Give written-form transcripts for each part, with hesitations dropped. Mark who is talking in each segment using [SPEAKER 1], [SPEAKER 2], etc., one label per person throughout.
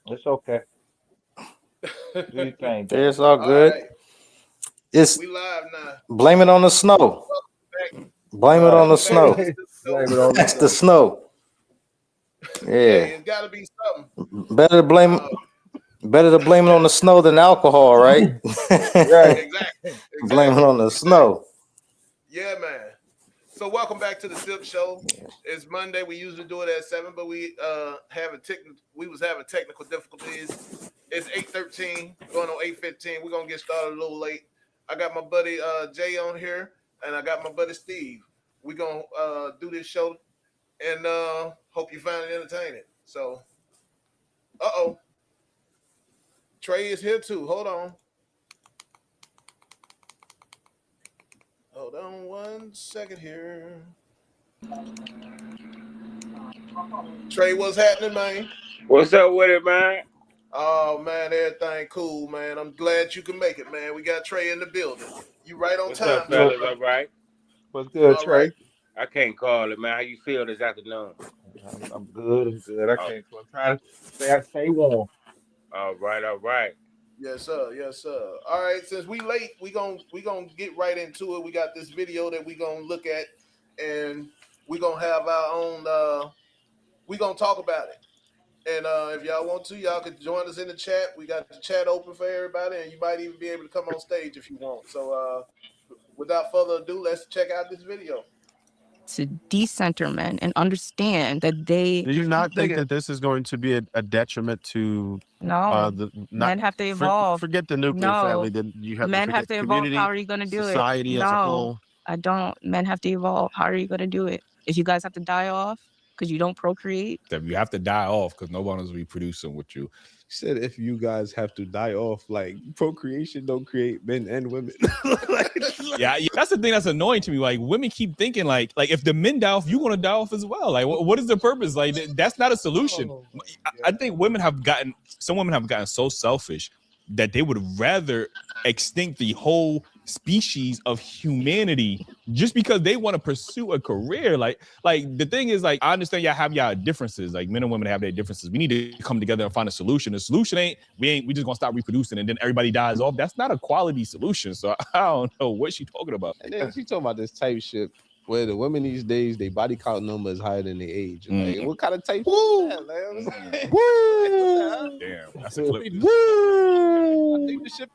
[SPEAKER 1] It's okay. Do your thing,
[SPEAKER 2] It's
[SPEAKER 1] Dom.
[SPEAKER 2] all
[SPEAKER 3] All
[SPEAKER 2] good.
[SPEAKER 3] right,
[SPEAKER 2] It's
[SPEAKER 3] we live now.
[SPEAKER 2] blame it on the snow.
[SPEAKER 3] Back,
[SPEAKER 2] Blame it
[SPEAKER 1] Right.
[SPEAKER 2] on the
[SPEAKER 3] welcome back to the
[SPEAKER 2] snow.
[SPEAKER 3] Sip Show.
[SPEAKER 1] Blame it on the
[SPEAKER 2] It's the
[SPEAKER 1] snow.
[SPEAKER 2] snow.
[SPEAKER 3] Hey,
[SPEAKER 2] Yeah.
[SPEAKER 3] it's got to be something.
[SPEAKER 2] Better to blame
[SPEAKER 3] Uh,
[SPEAKER 2] better to blame it on the snow than alcohol, right?
[SPEAKER 1] Right.
[SPEAKER 3] exactly,
[SPEAKER 2] Blame it
[SPEAKER 3] exactly,
[SPEAKER 2] on the
[SPEAKER 3] exactly.
[SPEAKER 2] snow.
[SPEAKER 3] Yeah, man. So welcome back to the Sip Show. It's Monday. We usually do it at 7, but we was having technical difficulties. It's 8:13, going on 8:15. We're gonna get started a little late. I got my buddy Jay on here, and I got my buddy Steve. We're gonna do this show and hope you find it entertaining. So oh, Trey is here too. Hold on 1 second here. Trey, what's happening, man?
[SPEAKER 4] What's up with it, man?
[SPEAKER 3] Oh man, everything cool, man. I'm glad you can make it, man. We got Trey in the building. You right on
[SPEAKER 4] What's up,
[SPEAKER 3] time,
[SPEAKER 1] Good.
[SPEAKER 3] too,
[SPEAKER 4] fellas?
[SPEAKER 3] bro.
[SPEAKER 4] All right.
[SPEAKER 1] What's good,
[SPEAKER 3] All right.
[SPEAKER 1] Trey?
[SPEAKER 4] I can't call it, man. How you feel this afternoon?
[SPEAKER 1] I'm good. I'm good. I
[SPEAKER 4] Oh,
[SPEAKER 1] can't. I'm trying to stay warm.
[SPEAKER 4] all right, all right.
[SPEAKER 3] Yes, sir. Yes, sir. All right. Since we late, we gonna get right into it. We got this video that we gonna look at, and we gonna have our own. We gonna talk about it. And if y'all want to, y'all could join us in the chat. We got the chat open for everybody, and you might even be able to come on stage if you want. So, without further ado, let's check out this video.
[SPEAKER 5] To decenter men and understand that they
[SPEAKER 6] Do you not think that this is going to be a detriment to
[SPEAKER 5] no
[SPEAKER 6] the not
[SPEAKER 5] men have to evolve.
[SPEAKER 6] forget the nuclear family?
[SPEAKER 5] No,
[SPEAKER 6] Then you have to
[SPEAKER 5] men have
[SPEAKER 6] forget
[SPEAKER 5] to evolve. How
[SPEAKER 6] community,
[SPEAKER 5] are you going to do it?
[SPEAKER 6] society as a
[SPEAKER 5] No,
[SPEAKER 6] whole.
[SPEAKER 5] I don't. Men have to evolve. How are you going to do it? If you guys have to die off because you don't procreate,
[SPEAKER 7] That you have to die off because no one is reproducing with you. He said if you guys have to die off, like procreation don't create men and women. Yeah, that's the thing that's annoying to me. Like women keep thinking like if the men die off, you want to die off as well. Like what is the purpose? Like that's not a solution. I think some women have gotten so selfish that they would rather extinct the whole species of humanity just because they want to pursue a career. Like the thing is, like, I understand y'all have y'all differences. Like men and women have their differences. We need to come together and find a solution. The solution ain't we just gonna stop reproducing and then everybody dies off. That's not a quality solution. So I don't know what she talking about. And then she talking about this type shit where the women these days, they body count number is higher than their age. Like, what kind of type
[SPEAKER 3] Woo!
[SPEAKER 7] is that, man?
[SPEAKER 1] Woo!
[SPEAKER 7] Damn, that's a clip.
[SPEAKER 1] Woo!
[SPEAKER 7] I think the shit.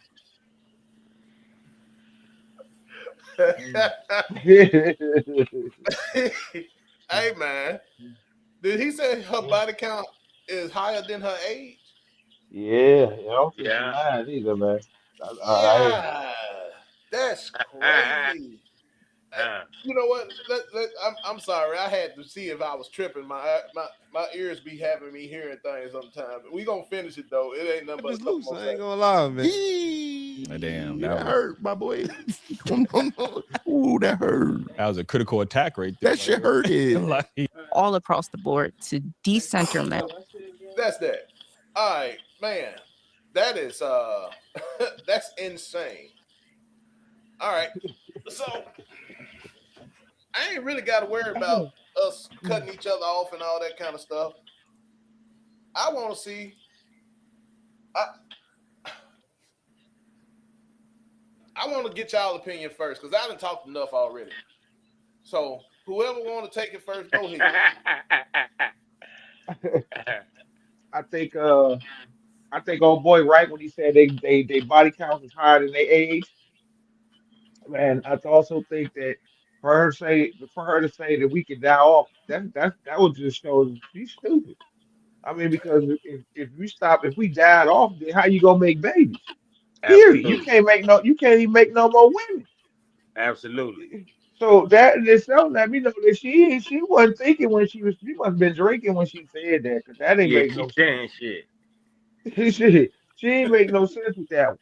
[SPEAKER 3] Hey, man. Did he say her body count is higher than her age?
[SPEAKER 1] Yeah, I don't think she
[SPEAKER 4] Yeah.
[SPEAKER 1] lying either, man.
[SPEAKER 3] Yeah, that's crazy. You know what? I'm sorry. I had to see if I was tripping. My ears be having me hearing things sometimes. We gonna finish it though. It ain't nothing but a
[SPEAKER 7] It's
[SPEAKER 3] couple
[SPEAKER 7] loose.
[SPEAKER 3] more
[SPEAKER 7] I ain't
[SPEAKER 3] seconds.
[SPEAKER 7] gonna lie, man.
[SPEAKER 6] Damn,
[SPEAKER 7] that
[SPEAKER 6] that
[SPEAKER 7] hurt, my boy. Ooh, that hurt.
[SPEAKER 6] That was a critical attack right there.
[SPEAKER 7] That shit hurted.
[SPEAKER 6] Like,
[SPEAKER 5] all across the board to decenter men.
[SPEAKER 3] That's that. All right, man. That is that's insane. All right, so I ain't really got to worry about us cutting each other off and all that kind of stuff. I want to see. I want to get y'all opinion first because I done talked enough already. So whoever want to take it first, go ahead.
[SPEAKER 1] I think old boy right when he said they body count is higher than their age. Man, I also think that for her to say that we can die off, that would just show she's stupid. I mean, because if we died off, then how you gonna make babies? Period.
[SPEAKER 4] Absolutely.
[SPEAKER 1] You can't even make no more women.
[SPEAKER 4] Absolutely.
[SPEAKER 1] So that in itself let me know that she wasn't thinking when she must have been drinking when she said that because that ain't
[SPEAKER 4] Yeah,
[SPEAKER 1] make no
[SPEAKER 4] keep
[SPEAKER 1] sense.
[SPEAKER 4] saying shit.
[SPEAKER 1] She ain't make no sense with that one.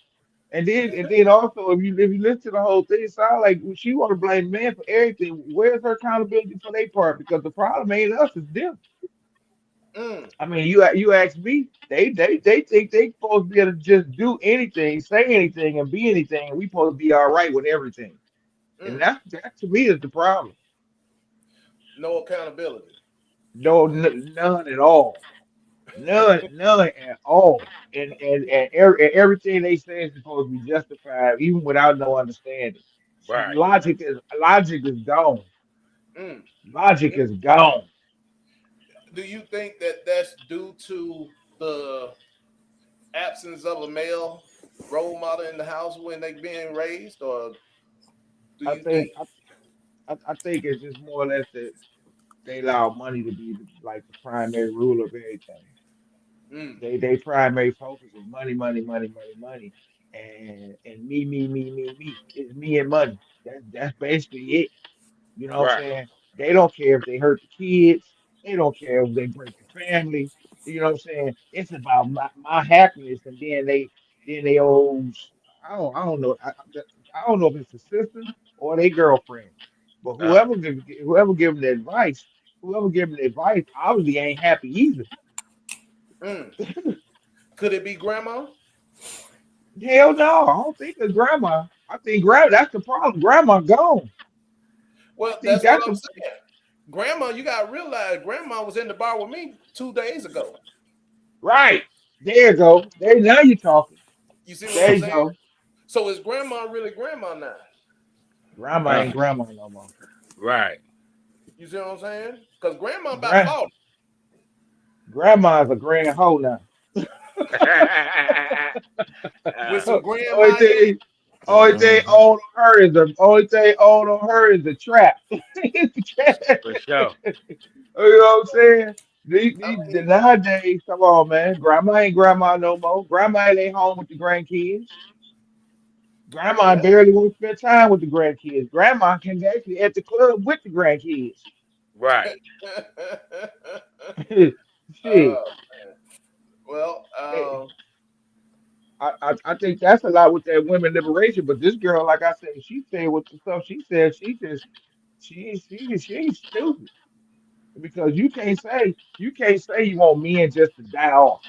[SPEAKER 1] And then also if you listen to the whole thing, it sounds like she want to blame men for everything. Where's her accountability for their part? Because the problem ain't us, it's them.
[SPEAKER 3] Mm,
[SPEAKER 1] I mean, you ask me, they think they supposed to be able to just do anything, say anything, and be anything, and we supposed to be all right with everything. And
[SPEAKER 3] mm.
[SPEAKER 1] that to me is the problem.
[SPEAKER 3] No accountability.
[SPEAKER 1] No, none at all. None at all. And everything they say is supposed to be justified, even without no understanding.
[SPEAKER 4] Right.
[SPEAKER 1] Logic is gone.
[SPEAKER 3] Mm.
[SPEAKER 1] Logic is gone.
[SPEAKER 3] Do you think that that's due to the absence of a male role model in the house when they being raised, or do
[SPEAKER 1] I
[SPEAKER 3] you think?
[SPEAKER 1] think I think it's just more or less that they allow money to be like the primary rule of everything.
[SPEAKER 3] Mm,
[SPEAKER 1] They primary focus is money, money, money, money, money, and me. It's me and money. That's basically it. You know what I'm
[SPEAKER 4] Right.
[SPEAKER 1] saying? They don't care if they hurt the kids. They don't care if they break the family. You know what I'm saying? It's about my happiness, and then they owes. I don't know. I don't know if it's a sister or their girlfriend, but
[SPEAKER 4] Uh,
[SPEAKER 1] whoever give them the advice, obviously ain't happy either.
[SPEAKER 3] mm. Could it be grandma?
[SPEAKER 1] Hell no, I don't think it's grandma. I think grandma. That's the problem. Grandma gone. I
[SPEAKER 3] Well,
[SPEAKER 1] think
[SPEAKER 3] that's what
[SPEAKER 1] that's
[SPEAKER 3] I'm
[SPEAKER 1] the
[SPEAKER 3] saying. Grandma, you gotta realize, grandma was in the bar with me 2 days ago.
[SPEAKER 1] right. There you go. There now you're talking.
[SPEAKER 3] You see what
[SPEAKER 1] There
[SPEAKER 3] I'm
[SPEAKER 1] you
[SPEAKER 3] saying?
[SPEAKER 1] go.
[SPEAKER 3] So is grandma really grandma now?
[SPEAKER 1] Grandma
[SPEAKER 4] uh,
[SPEAKER 1] ain't grandma no more.
[SPEAKER 4] right.
[SPEAKER 3] You see what I'm saying? Because grandma about
[SPEAKER 1] Grand,
[SPEAKER 3] 40.
[SPEAKER 1] grandma's a grand hoe now.
[SPEAKER 3] With some
[SPEAKER 1] Only
[SPEAKER 3] grandma in it.
[SPEAKER 1] thing, only thing owned on her is the trap. It's the trap.
[SPEAKER 4] For sure.
[SPEAKER 1] You know what I'm saying?
[SPEAKER 3] I
[SPEAKER 1] The
[SPEAKER 3] mean,
[SPEAKER 1] nowadays, come on, man. Grandma ain't grandma no more. Grandma ain't home with the grandkids. Grandma
[SPEAKER 3] yeah.
[SPEAKER 1] barely want to spend time with the grandkids. Grandma can actually at the club with the grandkids.
[SPEAKER 4] Right.
[SPEAKER 1] Shit.
[SPEAKER 3] Man. Well,
[SPEAKER 1] They- I think that's a lot with that women liberation. But this girl, like I said, she said what the stuff she said. She ain't stupid because you can't say you want men just to die off.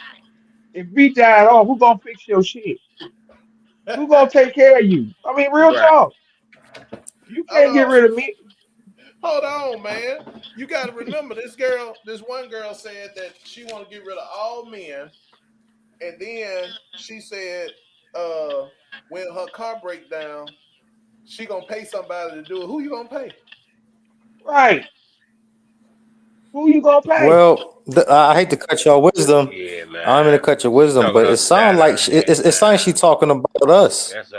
[SPEAKER 1] If we died off, who gonna fix your shit? Who gonna take care of you? I mean, real
[SPEAKER 4] Right.
[SPEAKER 1] talk. You
[SPEAKER 3] hold
[SPEAKER 1] can't get
[SPEAKER 3] on.
[SPEAKER 1] rid of me.
[SPEAKER 3] Hold on, man. You got to remember this one girl said that she want to get rid of all men. And then she said, when her car break down, she going to pay somebody to do it. Who you going to pay?
[SPEAKER 1] Right. Who you gonna pay?
[SPEAKER 2] Well, I hate to cut your wisdom.
[SPEAKER 4] Yeah,
[SPEAKER 2] I don't mean to
[SPEAKER 4] man.
[SPEAKER 2] cut your wisdom,
[SPEAKER 4] Talking
[SPEAKER 2] but it
[SPEAKER 4] up and
[SPEAKER 2] sounds
[SPEAKER 4] down
[SPEAKER 2] like
[SPEAKER 4] our neck,
[SPEAKER 2] it sounds like she
[SPEAKER 4] man.
[SPEAKER 2] talking about us.
[SPEAKER 4] That's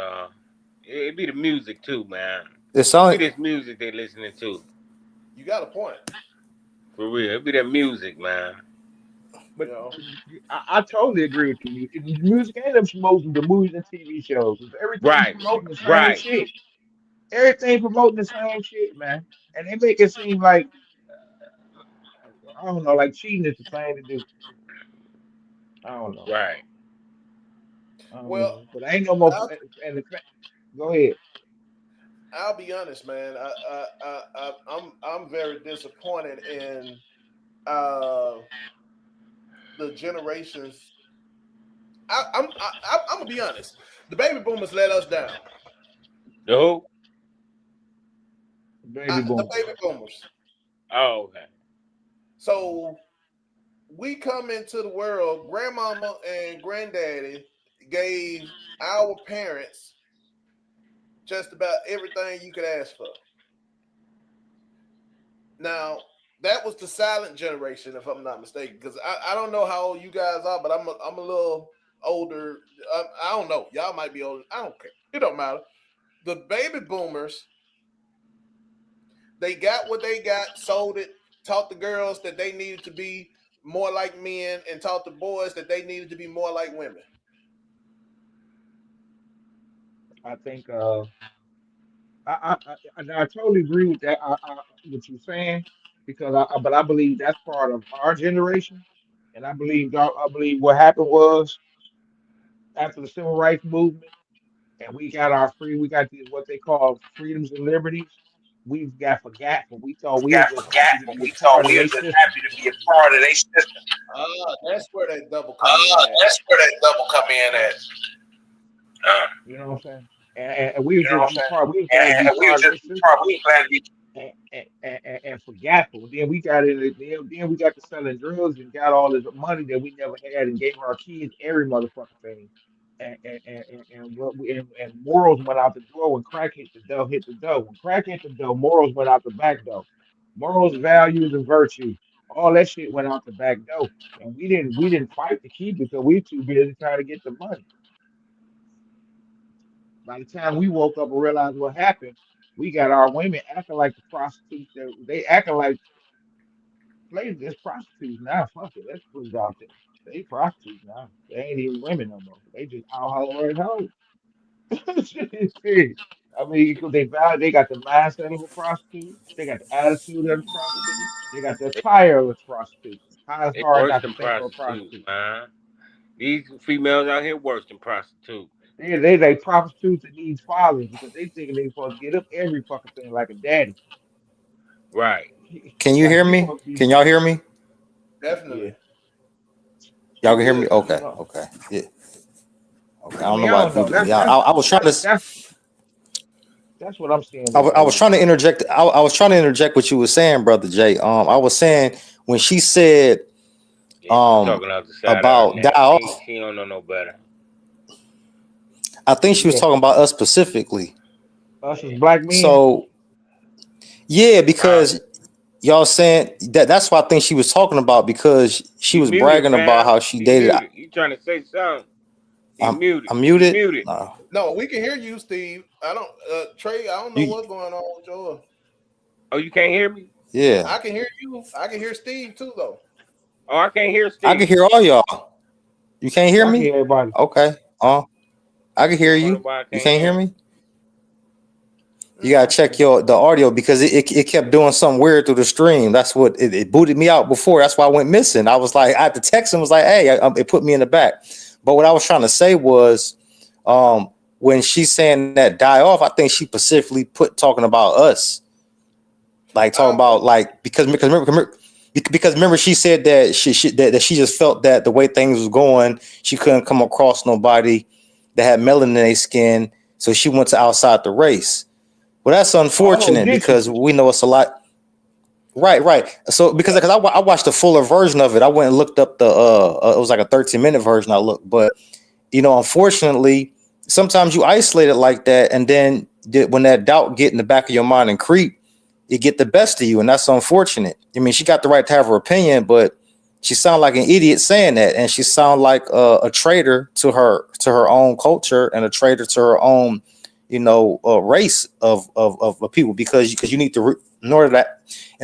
[SPEAKER 4] it be the music too, man.
[SPEAKER 2] It
[SPEAKER 4] It
[SPEAKER 2] sounds
[SPEAKER 4] be this music they listening to.
[SPEAKER 3] You got a point.
[SPEAKER 4] For real. It be that music, man.
[SPEAKER 1] But
[SPEAKER 3] You know?
[SPEAKER 1] I totally agree with you. The music ain't them promoting the movies and TV shows. Everything
[SPEAKER 4] Right.
[SPEAKER 1] promoting the same
[SPEAKER 4] Right.
[SPEAKER 1] shit. Everything promoting the same shit, man. And they make it seem like I don't know, like cheating is the thing to do. I don't know.
[SPEAKER 4] Right.
[SPEAKER 1] I don't
[SPEAKER 3] Well,
[SPEAKER 1] know. But ain't no more.
[SPEAKER 3] I'll,
[SPEAKER 1] Go ahead.
[SPEAKER 3] I'll be honest, man. I'm very disappointed in the generations. I'm gonna be honest. The baby boomers let us down.
[SPEAKER 4] The who?
[SPEAKER 1] Baby
[SPEAKER 3] The
[SPEAKER 1] boom.
[SPEAKER 3] baby boomers.
[SPEAKER 4] Oh, okay.
[SPEAKER 3] So we come into the world. Grandmama and granddaddy gave our parents just about everything you could ask for. Now that was the silent generation, if I'm not mistaken. Because I don't know how old you guys are, but I'm a little older. I don't know. Y'all might be older. I don't care. It don't matter. The baby boomers, they got what they got, sold it, taught the girls that they needed to be more like men, and taught the boys that they needed to be more like women.
[SPEAKER 1] I think I totally agree with that. What you're saying because but I believe that's part of our generation, and I believe what happened was after the civil rights movement, and we got these what they call freedoms and liberties. We've got forgotten. We thought we were
[SPEAKER 8] got
[SPEAKER 1] just happy to
[SPEAKER 8] forgotten.
[SPEAKER 1] be a
[SPEAKER 8] We thought
[SPEAKER 1] part of
[SPEAKER 8] we were
[SPEAKER 1] their
[SPEAKER 8] just
[SPEAKER 1] system.
[SPEAKER 8] happy to be a part of their system.
[SPEAKER 3] That's where that double come in at.
[SPEAKER 8] That's where that double come in at.
[SPEAKER 1] You know what I'm saying? And we
[SPEAKER 8] You
[SPEAKER 1] was
[SPEAKER 8] know what
[SPEAKER 1] just
[SPEAKER 8] I'm
[SPEAKER 1] be
[SPEAKER 8] saying?
[SPEAKER 1] part. We was glad to be
[SPEAKER 8] And we were
[SPEAKER 1] part of their
[SPEAKER 8] just
[SPEAKER 1] system.
[SPEAKER 8] part. We glad to be.
[SPEAKER 1] and forgetful. Then we got in. Then we got to selling drugs and got all this money that we never had and gave our kids every motherfucking thing. And morals went out the door when crack hit the dough. Hit the dough. When crack hit the dough, morals went out the back door. Morals, values, and virtue. All that shit went out the back door. And we didn't fight to keep it because we too busy trying to get the money. By the time we woke up and realized what happened, we got our women acting like the prostitutes. They acting like ladies as prostitutes now. Fuck it, let's put it out there. They prostitutes now. They ain't even women no more. They just out hollering hoes. I mean, 'cause they got the mindset of a prostitute. They got the attitude of a prostitute. They got the attire of a prostitute. How it's
[SPEAKER 4] They
[SPEAKER 1] hard
[SPEAKER 4] worse
[SPEAKER 1] not to
[SPEAKER 4] than
[SPEAKER 1] think of a
[SPEAKER 4] prostitutes,
[SPEAKER 1] prostitute.
[SPEAKER 4] man. These females out here worse than prostitutes.
[SPEAKER 1] They prostitutes that needs fathers because they think they supposed to get up every fucking thing like a daddy.
[SPEAKER 4] Right.
[SPEAKER 2] Can you
[SPEAKER 1] Like
[SPEAKER 2] hear
[SPEAKER 1] you
[SPEAKER 2] me?
[SPEAKER 1] supposed to be,
[SPEAKER 2] Can y'all hear me?
[SPEAKER 3] Definitely.
[SPEAKER 1] yeah.
[SPEAKER 2] Y'all
[SPEAKER 3] You
[SPEAKER 2] can hear me?
[SPEAKER 3] good?
[SPEAKER 2] Okay.
[SPEAKER 1] No,
[SPEAKER 2] Okay. Yeah. Okay. I
[SPEAKER 1] I
[SPEAKER 2] don't know
[SPEAKER 1] mean, I
[SPEAKER 2] why.
[SPEAKER 1] don't know.
[SPEAKER 2] Yeah. I was trying to.
[SPEAKER 1] That's what I'm saying
[SPEAKER 2] I was
[SPEAKER 1] though.
[SPEAKER 2] trying to interject. I was trying to interject what you were saying, brother Jay. I was saying when she said
[SPEAKER 4] Yeah, she's talking out the side of her
[SPEAKER 2] about die
[SPEAKER 4] neck.
[SPEAKER 2] off,
[SPEAKER 4] She don't know no better.
[SPEAKER 2] I think she was
[SPEAKER 1] Yeah,
[SPEAKER 2] talking about us specifically.
[SPEAKER 1] us as black men.
[SPEAKER 2] So yeah,
[SPEAKER 4] Huh?
[SPEAKER 2] because y'all saying that's what I think she was talking about because she
[SPEAKER 4] You
[SPEAKER 2] was
[SPEAKER 4] muted,
[SPEAKER 2] bragging about
[SPEAKER 4] fam.
[SPEAKER 2] how she
[SPEAKER 4] You
[SPEAKER 2] dated.
[SPEAKER 4] muted. You trying to say something? You
[SPEAKER 2] I'm,
[SPEAKER 4] muted.
[SPEAKER 2] I'm
[SPEAKER 4] You
[SPEAKER 2] muted.
[SPEAKER 4] muted.
[SPEAKER 2] No.
[SPEAKER 3] No, we can hear you, Steve. I don't, Trey. I don't know
[SPEAKER 2] You,
[SPEAKER 3] what's going on with yours.
[SPEAKER 4] Oh, you can't hear me?
[SPEAKER 2] yeah,
[SPEAKER 3] I can hear you. I can hear Steve too, though.
[SPEAKER 4] Oh, I can't hear
[SPEAKER 2] I can
[SPEAKER 4] Steve.
[SPEAKER 2] hear all y'all. You can't hear
[SPEAKER 1] I can
[SPEAKER 2] me?
[SPEAKER 1] hear everybody.
[SPEAKER 2] Okay. I can hear
[SPEAKER 4] I wonder
[SPEAKER 2] you.
[SPEAKER 4] why I
[SPEAKER 2] You
[SPEAKER 4] can't
[SPEAKER 2] can't
[SPEAKER 4] hear
[SPEAKER 2] hear
[SPEAKER 4] him.
[SPEAKER 2] me? You gotta
[SPEAKER 1] I can
[SPEAKER 2] check
[SPEAKER 1] hear.
[SPEAKER 2] the audio because it kept doing something weird through the stream. That's what it booted me out before. That's why I went missing. I was like, I had to text him. Was like, hey, it put me in the back. But what I was trying to say was, when she's saying that die off, I think she specifically talking about us, like talking about like because remember she said that that she just felt that the way things was going, she couldn't come across nobody that had melanin in their skin, so she went to outside the race. Well, that's
[SPEAKER 1] Oh,
[SPEAKER 2] unfortunate
[SPEAKER 1] did she?
[SPEAKER 2] because we know it's a lot. Right. So because I watched the fuller version of it. I went and looked up the it was like a 13-minute version I looked, but unfortunately, sometimes you isolate it like that, and then when that doubt get in the back of your mind and creep, it get the best of you, and that's unfortunate. I mean, she got the right to have her opinion, but she sounded like an idiot saying that, and she sounded like a traitor to her own culture and a traitor to her own race of people because you need to in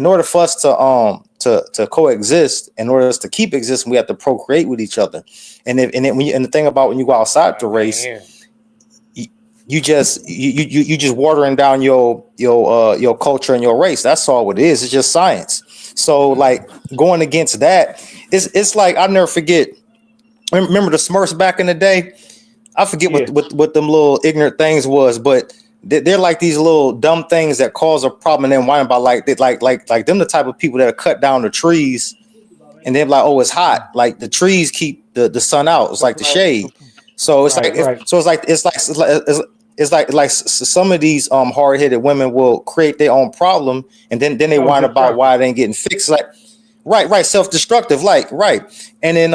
[SPEAKER 2] order for us to coexist, in order for us to keep existing, we have to procreate with each other. And the thing about when you go outside the race, you just watering down your culture and your race. That's all it is. It's just science. So like going against that, it's like I'll never forget. Remember the Smurfs back in the day? I forget
[SPEAKER 1] Yeah.
[SPEAKER 2] what them little ignorant things was, but they're like these little dumb things that cause a problem and then whine about like them the type of people that cut down the trees and they're like, oh, it's hot. Like the trees keep the sun out. It's like the shade. So it's
[SPEAKER 1] Right, right.
[SPEAKER 2] like some of these hard headed women will create their own problem and then they whine about why they ain't getting fixed. Like right, self-destructive, like right. And then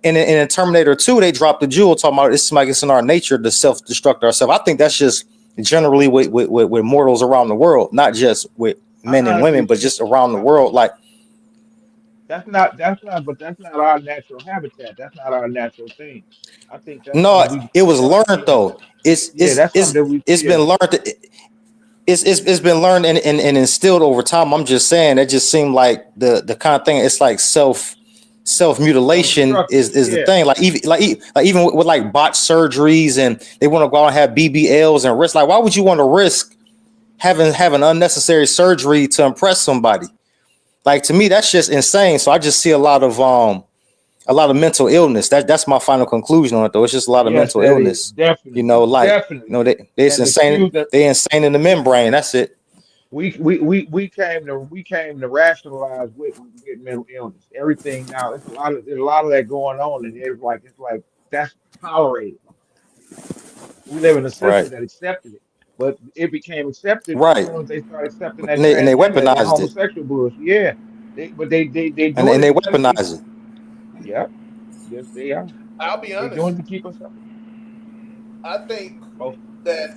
[SPEAKER 2] in Terminator 2, they dropped the jewel talking about it's like it's in our nature to self-destruct ourselves. I think that's just generally with mortals around the world, not just with men and women, but just around the world. Like
[SPEAKER 1] that's not but that's not our natural habitat. That's not our natural thing. I think that's
[SPEAKER 2] no,
[SPEAKER 1] something we
[SPEAKER 2] it was
[SPEAKER 1] that's
[SPEAKER 2] learned though.
[SPEAKER 1] that's something that we
[SPEAKER 2] It's been learned. It's been learned and instilled over time. I'm just saying it just seemed like the kind of thing. It's like self mutilation is the thing. Like even with like botched surgeries and they want to go out and have BBLs and risk. Like why would you want to risk having unnecessary surgery to impress somebody? Like to me that's just insane. So I just see a lot of mental illness. That's my final conclusion on it though. It's just a lot of mental illness.
[SPEAKER 1] Definitely,
[SPEAKER 2] It's insane. They insane in the membrane. That's it.
[SPEAKER 1] We came to rationalize with mental illness. Everything now, there's a lot of that going on, and it's like that's tolerated. We live in a system
[SPEAKER 2] Right.
[SPEAKER 1] that accepted it. but it became accepted as
[SPEAKER 2] Right.
[SPEAKER 1] soon as they started accepting that
[SPEAKER 2] And they
[SPEAKER 1] transgender and
[SPEAKER 2] weaponized it.
[SPEAKER 1] homosexual bullshit. Yeah, they
[SPEAKER 2] And
[SPEAKER 1] doing
[SPEAKER 2] they
[SPEAKER 1] it to just keep.
[SPEAKER 2] weaponize it.
[SPEAKER 1] Yep, yes they are.
[SPEAKER 3] I'll be
[SPEAKER 1] They doing
[SPEAKER 3] honest.
[SPEAKER 1] it to keep us up.
[SPEAKER 3] I think
[SPEAKER 1] Oh,
[SPEAKER 3] that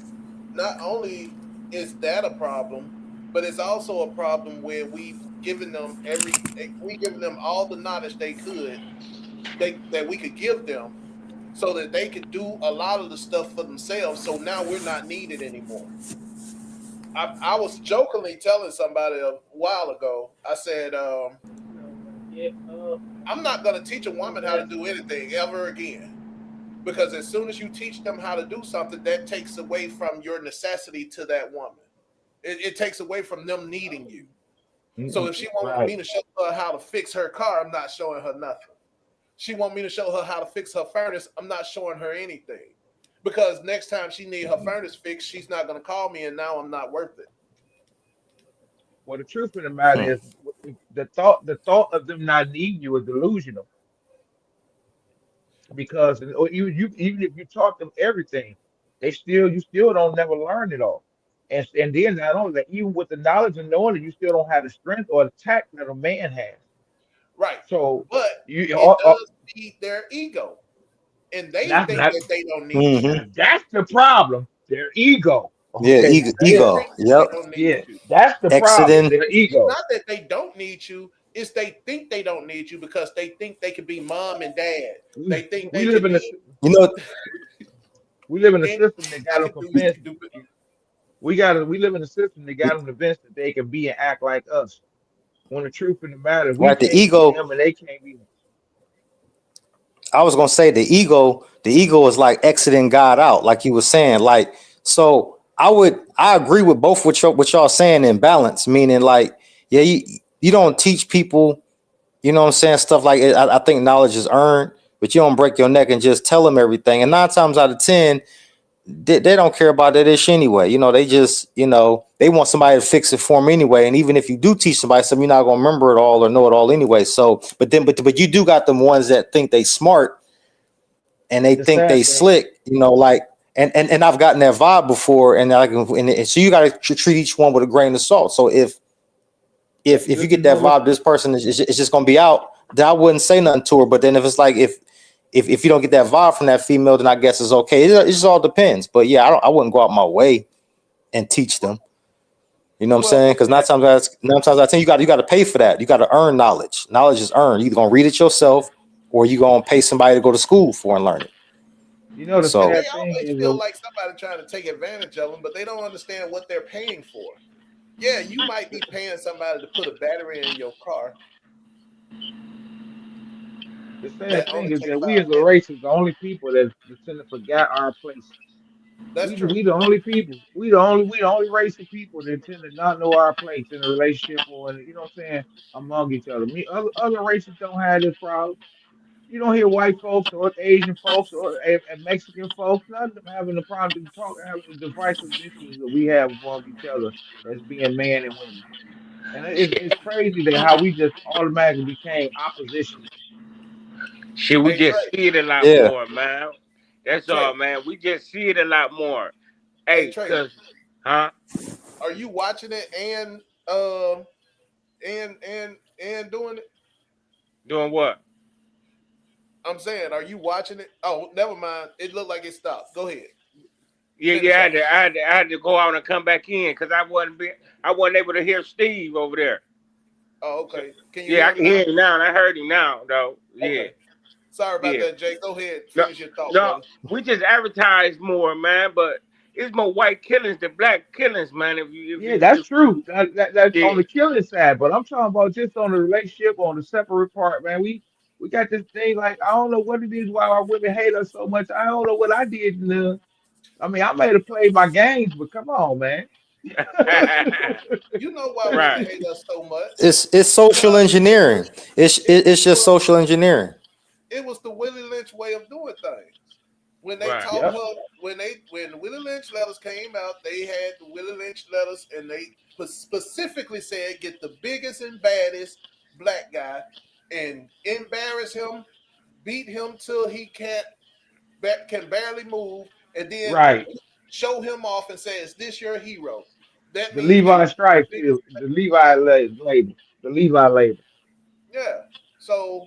[SPEAKER 3] not only is that a problem, but it's also a problem where we've given them all the knowledge that we could give them, so that they could do a lot of the stuff for themselves. So now we're not needed anymore. I was jokingly telling somebody a while ago. I said, I'm not going to teach a woman how to do anything ever again. Because as soon as you teach them how to do something, that takes away from your necessity to that woman. It takes away from them needing you. So if she wants
[SPEAKER 1] right.
[SPEAKER 3] me to show her how to fix her car, I'm not showing her nothing. She want me to show her how to fix her furnace, I'm not showing her anything. Because next time she need her furnace fixed, she's not going to call me, and now I'm not worth it.
[SPEAKER 1] Well, the truth of the matter is, the thought of them not needing you is delusional. Because even if you taught them everything, you still don't never learn it all. And then not only that, even with the knowledge and knowing it, you still don't have the strength or the tact that a man has.
[SPEAKER 3] Right.
[SPEAKER 1] So
[SPEAKER 3] But
[SPEAKER 1] you
[SPEAKER 3] it does feed their ego. And they
[SPEAKER 1] that's
[SPEAKER 3] think
[SPEAKER 1] not
[SPEAKER 3] that they don't need you.
[SPEAKER 1] that's the problem. Their ego.
[SPEAKER 2] Yeah,
[SPEAKER 1] Okay, now
[SPEAKER 3] They
[SPEAKER 2] ego.
[SPEAKER 3] think that
[SPEAKER 2] Yep.
[SPEAKER 3] they don't need
[SPEAKER 1] yeah,
[SPEAKER 3] you.
[SPEAKER 1] that's the problem.
[SPEAKER 2] Exiting.
[SPEAKER 1] Their
[SPEAKER 3] It's
[SPEAKER 1] ego.
[SPEAKER 3] not that they don't need you. It's they think they don't need you because they think they can be mom and dad. They think
[SPEAKER 1] We
[SPEAKER 3] they
[SPEAKER 1] live
[SPEAKER 3] can
[SPEAKER 1] in a
[SPEAKER 3] be.
[SPEAKER 2] You know,
[SPEAKER 1] we live in a
[SPEAKER 3] And
[SPEAKER 1] system that
[SPEAKER 3] I
[SPEAKER 1] got them
[SPEAKER 3] can do.
[SPEAKER 1] convinced. We live in a system that got them convinced that they can be and act like us. When the truth of the matter, we
[SPEAKER 2] right? The
[SPEAKER 1] can't be
[SPEAKER 2] ego.
[SPEAKER 1] them and they can't be.
[SPEAKER 2] I was gonna say the ego is like exiting God out, like you were saying. Like, so I agree with both what y'all saying in balance, meaning like, yeah, you don't teach people, you know what I'm saying, stuff like it. I think knowledge is earned, but you don't break your neck and just tell them everything. And 9 times out of 10, they don't care about that ish anyway. You know, they just, they want somebody to fix it for them anyway. And even if you do teach somebody something, you're not gonna remember it all or know it all anyway. So, but you do got them ones that think they smart and they
[SPEAKER 1] The
[SPEAKER 2] think they
[SPEAKER 1] sad thing,
[SPEAKER 2] slick, like, and I've gotten that vibe before, and so you got to treat each one with a grain of salt. So if you
[SPEAKER 1] you
[SPEAKER 2] get that
[SPEAKER 1] know what?
[SPEAKER 2] vibe, this person is just gonna be out, then I wouldn't say nothing to her. But then if it's like if you don't get that vibe from that female, then I guess it's okay. It just all depends. But yeah, I wouldn't go out my way and teach them. You know what I'm
[SPEAKER 3] Well,
[SPEAKER 2] saying? Because 9 times out of 10, you got to pay for that. You got to earn knowledge. Knowledge is earned. You're either gonna read it yourself or you gonna pay somebody to go to school for and learn it.
[SPEAKER 1] You know the
[SPEAKER 3] and
[SPEAKER 2] So
[SPEAKER 3] they
[SPEAKER 1] sad thing
[SPEAKER 3] always
[SPEAKER 1] is,
[SPEAKER 3] feel like somebody trying to take advantage of them, but they don't understand what they're paying for. Yeah, you might be paying somebody to put a battery in your car.
[SPEAKER 1] the sad
[SPEAKER 3] That
[SPEAKER 1] thing
[SPEAKER 3] only
[SPEAKER 1] is
[SPEAKER 3] takes
[SPEAKER 1] that we
[SPEAKER 3] 5
[SPEAKER 1] as a
[SPEAKER 3] minutes.
[SPEAKER 1] race is the only people that tend to forget our place.
[SPEAKER 3] That's true.
[SPEAKER 1] We the only people. We the only race of people that tend to not know our place in a relationship or you know what I'm saying, among each other. Other races don't have this problem. You don't hear white folks or Asian folks or and Mexican folks, none of them having the problem to talk, having the divisive issues that we have among each other as being man and women. And it's crazy that how we just automatically became opposition.
[SPEAKER 4] Shit, we
[SPEAKER 3] Hey Trey,
[SPEAKER 4] just see it a lot
[SPEAKER 2] yeah.
[SPEAKER 4] more, man. That's all,
[SPEAKER 3] Trey,
[SPEAKER 4] man. We just see it a lot more.
[SPEAKER 3] hey
[SPEAKER 4] Hey,
[SPEAKER 3] Trey,
[SPEAKER 4] cause, huh?
[SPEAKER 3] are you watching it and doing it?
[SPEAKER 4] Doing what?
[SPEAKER 3] I'm saying, are you watching it? Oh, never mind. It looked like it stopped. Go ahead.
[SPEAKER 4] Yeah,
[SPEAKER 3] Finish
[SPEAKER 4] yeah.
[SPEAKER 3] up.
[SPEAKER 4] I had to go out and come back in because I wasn't able to hear Steve over there.
[SPEAKER 3] Oh,
[SPEAKER 4] So,
[SPEAKER 3] okay. Can you
[SPEAKER 4] yeah,
[SPEAKER 3] hear
[SPEAKER 4] I
[SPEAKER 3] me
[SPEAKER 4] can
[SPEAKER 3] now?
[SPEAKER 4] hear him now. And I heard him now, though. Yeah,
[SPEAKER 3] Okay. Sorry about
[SPEAKER 4] yeah.
[SPEAKER 3] that, Jay. Go ahead.
[SPEAKER 4] No,
[SPEAKER 3] Finish your thought,
[SPEAKER 4] no,
[SPEAKER 3] brother.
[SPEAKER 4] we just advertise more, man. But it's more white killings than black killings, man.
[SPEAKER 1] Yeah, that's
[SPEAKER 4] If
[SPEAKER 1] true. That's
[SPEAKER 4] yeah,
[SPEAKER 1] on the killing side, but I'm talking about just on the relationship, on the separate part, man. We got this thing like I don't know what it is why our women hate us so much. I don't know what I did. I mean, I may have played my games, but come on, man.
[SPEAKER 3] You know why women
[SPEAKER 4] right.
[SPEAKER 3] hate us so much?
[SPEAKER 2] It's social
[SPEAKER 3] Because
[SPEAKER 2] engineering. It's just
[SPEAKER 3] well,
[SPEAKER 2] social engineering.
[SPEAKER 3] it was the Willie Lynch way of doing things. When they
[SPEAKER 4] Right.
[SPEAKER 3] taught
[SPEAKER 1] Yep.
[SPEAKER 3] her, when the Willie Lynch letters came out, they had the Willie Lynch letters, and they specifically said, get the biggest and baddest black guy and embarrass him, beat him till he can barely move, and then
[SPEAKER 1] Right.
[SPEAKER 3] show him off and say, "Is this your hero?" That
[SPEAKER 1] The
[SPEAKER 3] means
[SPEAKER 1] Levi
[SPEAKER 3] that
[SPEAKER 1] strike field, the Levi label, the Levi label.
[SPEAKER 3] yeah. So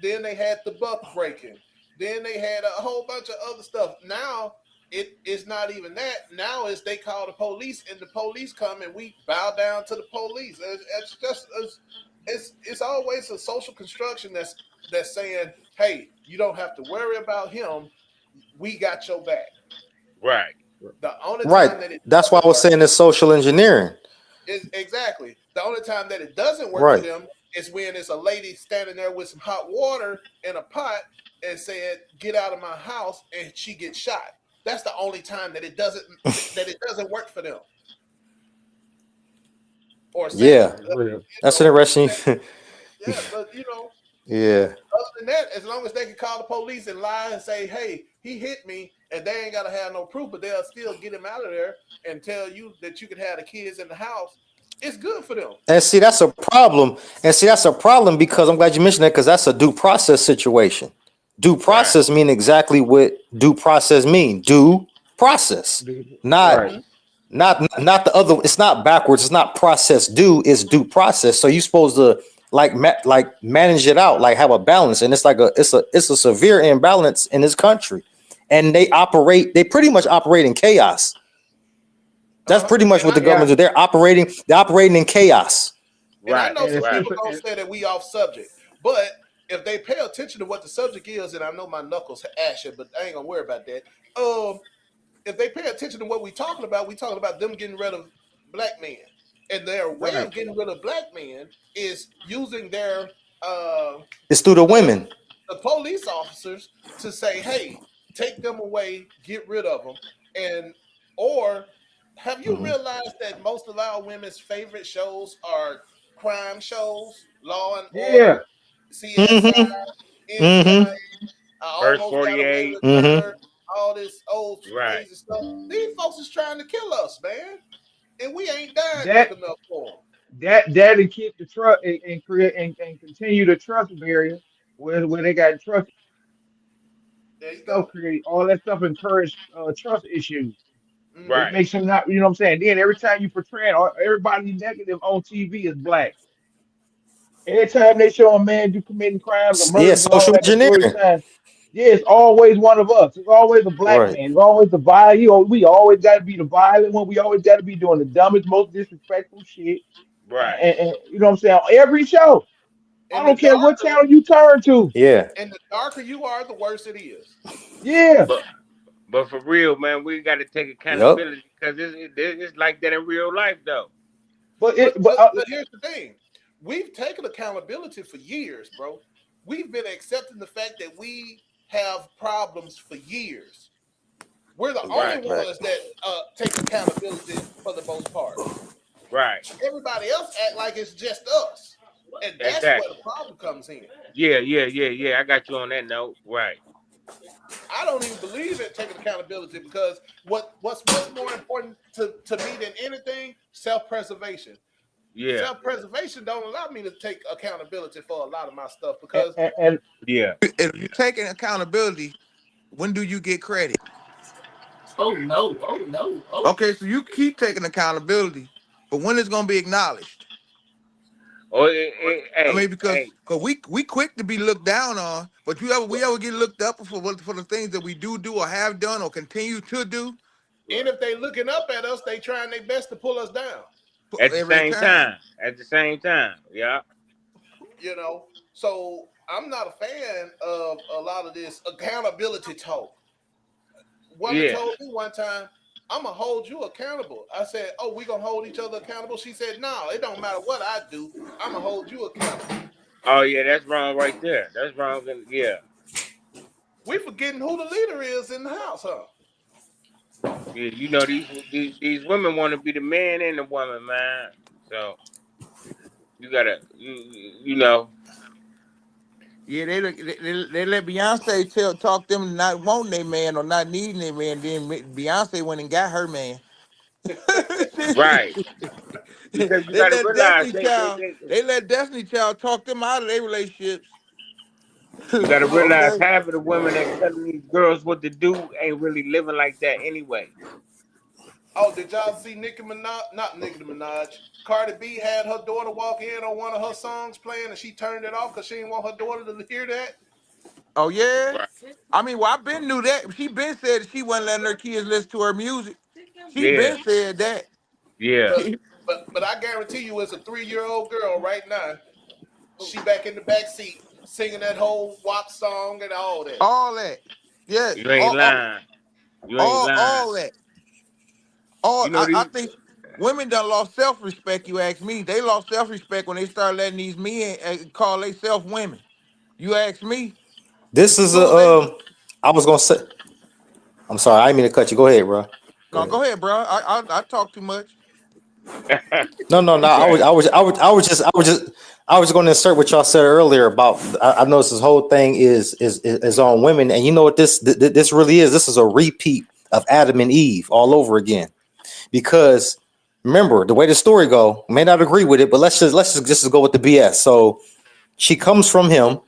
[SPEAKER 3] then they had the buck breaking. Then they had a whole bunch of other stuff. Now it is not even that. Now it's they call the police and the police come and we bow down to the police. It's just it's always a social construction that's saying, hey, you don't have to worry about him. We got your back.
[SPEAKER 4] Right.
[SPEAKER 3] The only time
[SPEAKER 2] Right.
[SPEAKER 3] that it
[SPEAKER 2] That's why I
[SPEAKER 3] doesn't
[SPEAKER 2] was
[SPEAKER 3] work
[SPEAKER 2] saying it's social engineering.
[SPEAKER 3] is exactly the only time that it doesn't work for
[SPEAKER 2] Right.
[SPEAKER 3] them is when it's a lady standing there with some hot water in a pot and said, "Get out of my house," and she gets shot. That's the only time that it doesn't work for them. Or
[SPEAKER 2] Yeah.
[SPEAKER 1] Real.
[SPEAKER 2] That's interesting.
[SPEAKER 3] yeah, but you know,
[SPEAKER 2] Yeah.
[SPEAKER 3] other than that, as long as they can call the police and lie and say, "Hey, he hit me," and they ain't gotta have no proof, but they'll still get him out of there and tell you that you can have the kids in the house. It's good for them.
[SPEAKER 2] And see, that's a problem. And see, that's a problem because I'm glad you mentioned that because that's a due process situation. Due process mean exactly what due process mean. Due process, not
[SPEAKER 1] Right.
[SPEAKER 2] not the other. It's not backwards. It's not process due. It's due process. So you're supposed to like manage it out, like have a balance. And it's like it's a severe imbalance in this country, and they pretty much operate in chaos. That's pretty much what the government do. They're operating in chaos.
[SPEAKER 3] And I know
[SPEAKER 1] And
[SPEAKER 3] some
[SPEAKER 1] it's
[SPEAKER 3] people
[SPEAKER 1] simple-
[SPEAKER 3] gonna say that we off subject, but if they pay attention to what the subject is, and I know my knuckles ashy, but I ain't gonna worry about that. If they pay attention to what we talking about them getting rid of black men, and their way of getting rid of black men is using their
[SPEAKER 2] It's through the women.
[SPEAKER 3] the police officers to say, "Hey, take them away, get rid of them," and or have you realized that most of our women's favorite shows are crime shows, Law and Order, CSI, NCIS, I
[SPEAKER 4] Verse
[SPEAKER 3] Almost Got Away
[SPEAKER 4] 48.
[SPEAKER 3] with Murder, all this old
[SPEAKER 4] Right.
[SPEAKER 3] crazy stuff. These folks is trying to kill us, man, and we ain't dying
[SPEAKER 1] That-
[SPEAKER 3] quick enough for them.
[SPEAKER 1] that to keep the trust and create and continue the trust barrier where they got trust
[SPEAKER 3] There you
[SPEAKER 1] stuff
[SPEAKER 3] go.
[SPEAKER 1] create all that stuff encourage trust issues.
[SPEAKER 3] Mhm.
[SPEAKER 1] It
[SPEAKER 4] Right.
[SPEAKER 1] makes them not, you know what I'm saying? Then every time you portray it, everybody negative on TV is black. Every time they show a man do committing crimes or
[SPEAKER 2] Yeah,
[SPEAKER 1] murders and all
[SPEAKER 2] social
[SPEAKER 1] that majority of
[SPEAKER 2] engineering.
[SPEAKER 1] the time, yeah, it's always one of us. It's always a black
[SPEAKER 2] Right.
[SPEAKER 1] man. It's always the violent. We always got to be the violent one. We always got to be doing the dumbest, most disrespectful shit.
[SPEAKER 4] Right.
[SPEAKER 1] And you know what I'm saying? On every show. I
[SPEAKER 3] And
[SPEAKER 1] don't
[SPEAKER 3] the
[SPEAKER 1] care what
[SPEAKER 3] darker,
[SPEAKER 1] channel you turn to.
[SPEAKER 2] Yeah.
[SPEAKER 3] and the darker you are, the worse it is.
[SPEAKER 1] Yeah.
[SPEAKER 4] But for real, man, we got to take accountability because it's like that in real life, though.
[SPEAKER 1] But
[SPEAKER 3] Here's the thing: we've taken accountability for years, bro. We've been accepting the fact that we have problems for years. We're the
[SPEAKER 4] Right,
[SPEAKER 3] only ones that take accountability for the most part.
[SPEAKER 4] Right.
[SPEAKER 3] Everybody else act like it's just us, and that's
[SPEAKER 4] Exactly.
[SPEAKER 3] where the problem comes in.
[SPEAKER 4] Yeah. I got you on that note. Right.
[SPEAKER 3] I don't even believe in taking accountability because what's more important to me than anything? Self-preservation.
[SPEAKER 4] Yeah.
[SPEAKER 3] Self-preservation don't allow me to take accountability for a lot of my stuff because
[SPEAKER 1] and
[SPEAKER 4] Yeah.
[SPEAKER 9] If you're taking accountability, when do you get credit?
[SPEAKER 10] Oh no.
[SPEAKER 9] Okay, so you keep taking accountability, but when it's gonna be acknowledged? I mean, because we quick to be looked down on, but we ever get looked up for the things that we do or have done or continue to do?
[SPEAKER 3] and if they looking up at us, they trying their best to pull us down.
[SPEAKER 4] At the same time. Yeah.
[SPEAKER 3] You know, so I'm not a fan of a lot of this accountability talk. Woman told me one time, I'm gonna hold you accountable. I said, "Oh, we gonna hold each other accountable?" She said, "No, it don't matter what I do. I'm gonna hold you accountable."
[SPEAKER 4] Oh yeah, that's wrong right there. That's wrong. Yeah.
[SPEAKER 3] We forgetting who the leader is in the house, huh?
[SPEAKER 4] Yeah, you know these women want to be the man and the woman, man. So you gotta, you know.
[SPEAKER 9] Yeah, they let Beyonce talk them not wanting their man or not needing their man. Then Beyonce went and got her man.
[SPEAKER 4] Right. Because you gotta realize
[SPEAKER 9] They let Destiny Child talk them out of their relationships.
[SPEAKER 4] You gotta realize
[SPEAKER 9] Okay.
[SPEAKER 4] half of the women that telling these girls what to do ain't really living like that anyway.
[SPEAKER 3] Oh, did y'all see Nicki Minaj? Not Nicki Minaj. Cardi B had her daughter walk in on one of her songs playing, and she turned it off because she didn't want her daughter to hear that.
[SPEAKER 9] Oh yeah.
[SPEAKER 4] Right.
[SPEAKER 9] I mean, well, I been knew that. She been said that she wasn't letting her kids listen to her music. She
[SPEAKER 4] Yeah,
[SPEAKER 9] been said that.
[SPEAKER 4] yeah.
[SPEAKER 3] But I guarantee you, it's a 3-year-old girl right now. She back in the back seat singing that whole WAP song and all that.
[SPEAKER 9] All that. Yes.
[SPEAKER 4] You ain't lying. You ain't lying.
[SPEAKER 9] All that. All
[SPEAKER 4] You know
[SPEAKER 9] I
[SPEAKER 4] these.
[SPEAKER 9] think women done lost self-respect, you ask me. They lost self-respect when they started letting these men call themselves women. You ask me.
[SPEAKER 2] This is
[SPEAKER 9] Soon as they,
[SPEAKER 2] I was gonna say. I'm sorry, I didn't mean to cut you. Go ahead, bro.
[SPEAKER 9] no, go ahead, bro. I talk too much.
[SPEAKER 2] No.
[SPEAKER 4] Right.
[SPEAKER 2] I was going to insert what y'all said earlier about. I noticed this whole thing is on women, and you know what this really is. This is a repeat of Adam and Eve all over again, because remember the way the story go. May not agree with it, but let's just go with the BS. So she comes from him,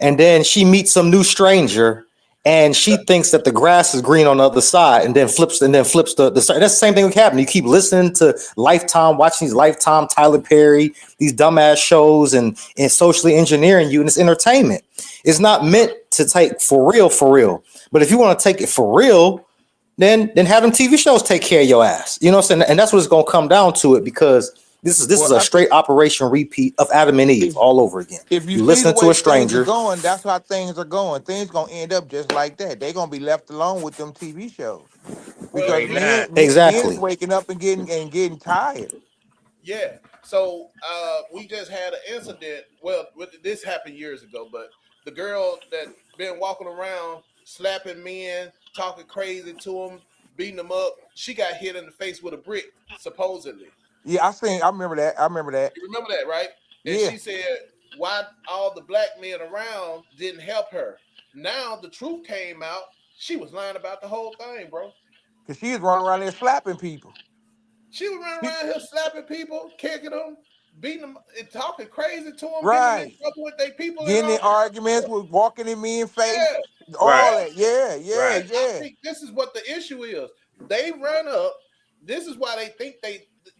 [SPEAKER 2] and then she meets some new stranger. And she thinks that the grass is green on the other side, and then flips the side. That's the same thing that happened. You keep listening to Lifetime, watching these Lifetime, Tyler Perry, these dumbass shows, and socially engineering you, and it's entertainment. It's not meant to take for real. But if you want to take it for real, then have them TV shows take care of your ass. You know what I'm saying? And that's what it's gonna come down to it, because this is a straight operation repeat of Adam and Eve all over again.
[SPEAKER 9] If you
[SPEAKER 2] You
[SPEAKER 9] see
[SPEAKER 2] listen
[SPEAKER 9] the
[SPEAKER 2] to
[SPEAKER 9] way
[SPEAKER 2] a
[SPEAKER 9] things are
[SPEAKER 2] stranger.
[SPEAKER 9] going, that's how things are going. Things gonna end up just like that. They gonna be left alone with them TV shows
[SPEAKER 4] You
[SPEAKER 3] Well,
[SPEAKER 9] because
[SPEAKER 4] ain't lying.
[SPEAKER 9] men's
[SPEAKER 2] Exactly.
[SPEAKER 9] waking up and getting tired.
[SPEAKER 3] yeah. So we just had an incident. Well, this happened years ago, but the girl that been walking around slapping men, talking crazy to them, beating them up, she got hit in the face with a brick, supposedly.
[SPEAKER 9] Yeah, I remember that.
[SPEAKER 3] You remember that, right? And
[SPEAKER 9] Yeah,
[SPEAKER 3] she said, why all the black men around didn't help her. Now the truth came out. She was lying about the whole thing, bro.
[SPEAKER 9] because she was running around there slapping people.
[SPEAKER 3] She was running
[SPEAKER 9] She-
[SPEAKER 3] around here slapping people, kicking them, beating them, and talking crazy to them, getting them in
[SPEAKER 9] right.
[SPEAKER 3] trouble with their people and
[SPEAKER 9] Getting
[SPEAKER 3] all
[SPEAKER 9] in arguments with walking in men's face.
[SPEAKER 3] that.
[SPEAKER 4] Right.
[SPEAKER 9] All that. Yeah.
[SPEAKER 3] And I think this is what the issue is. They run up. This is why they think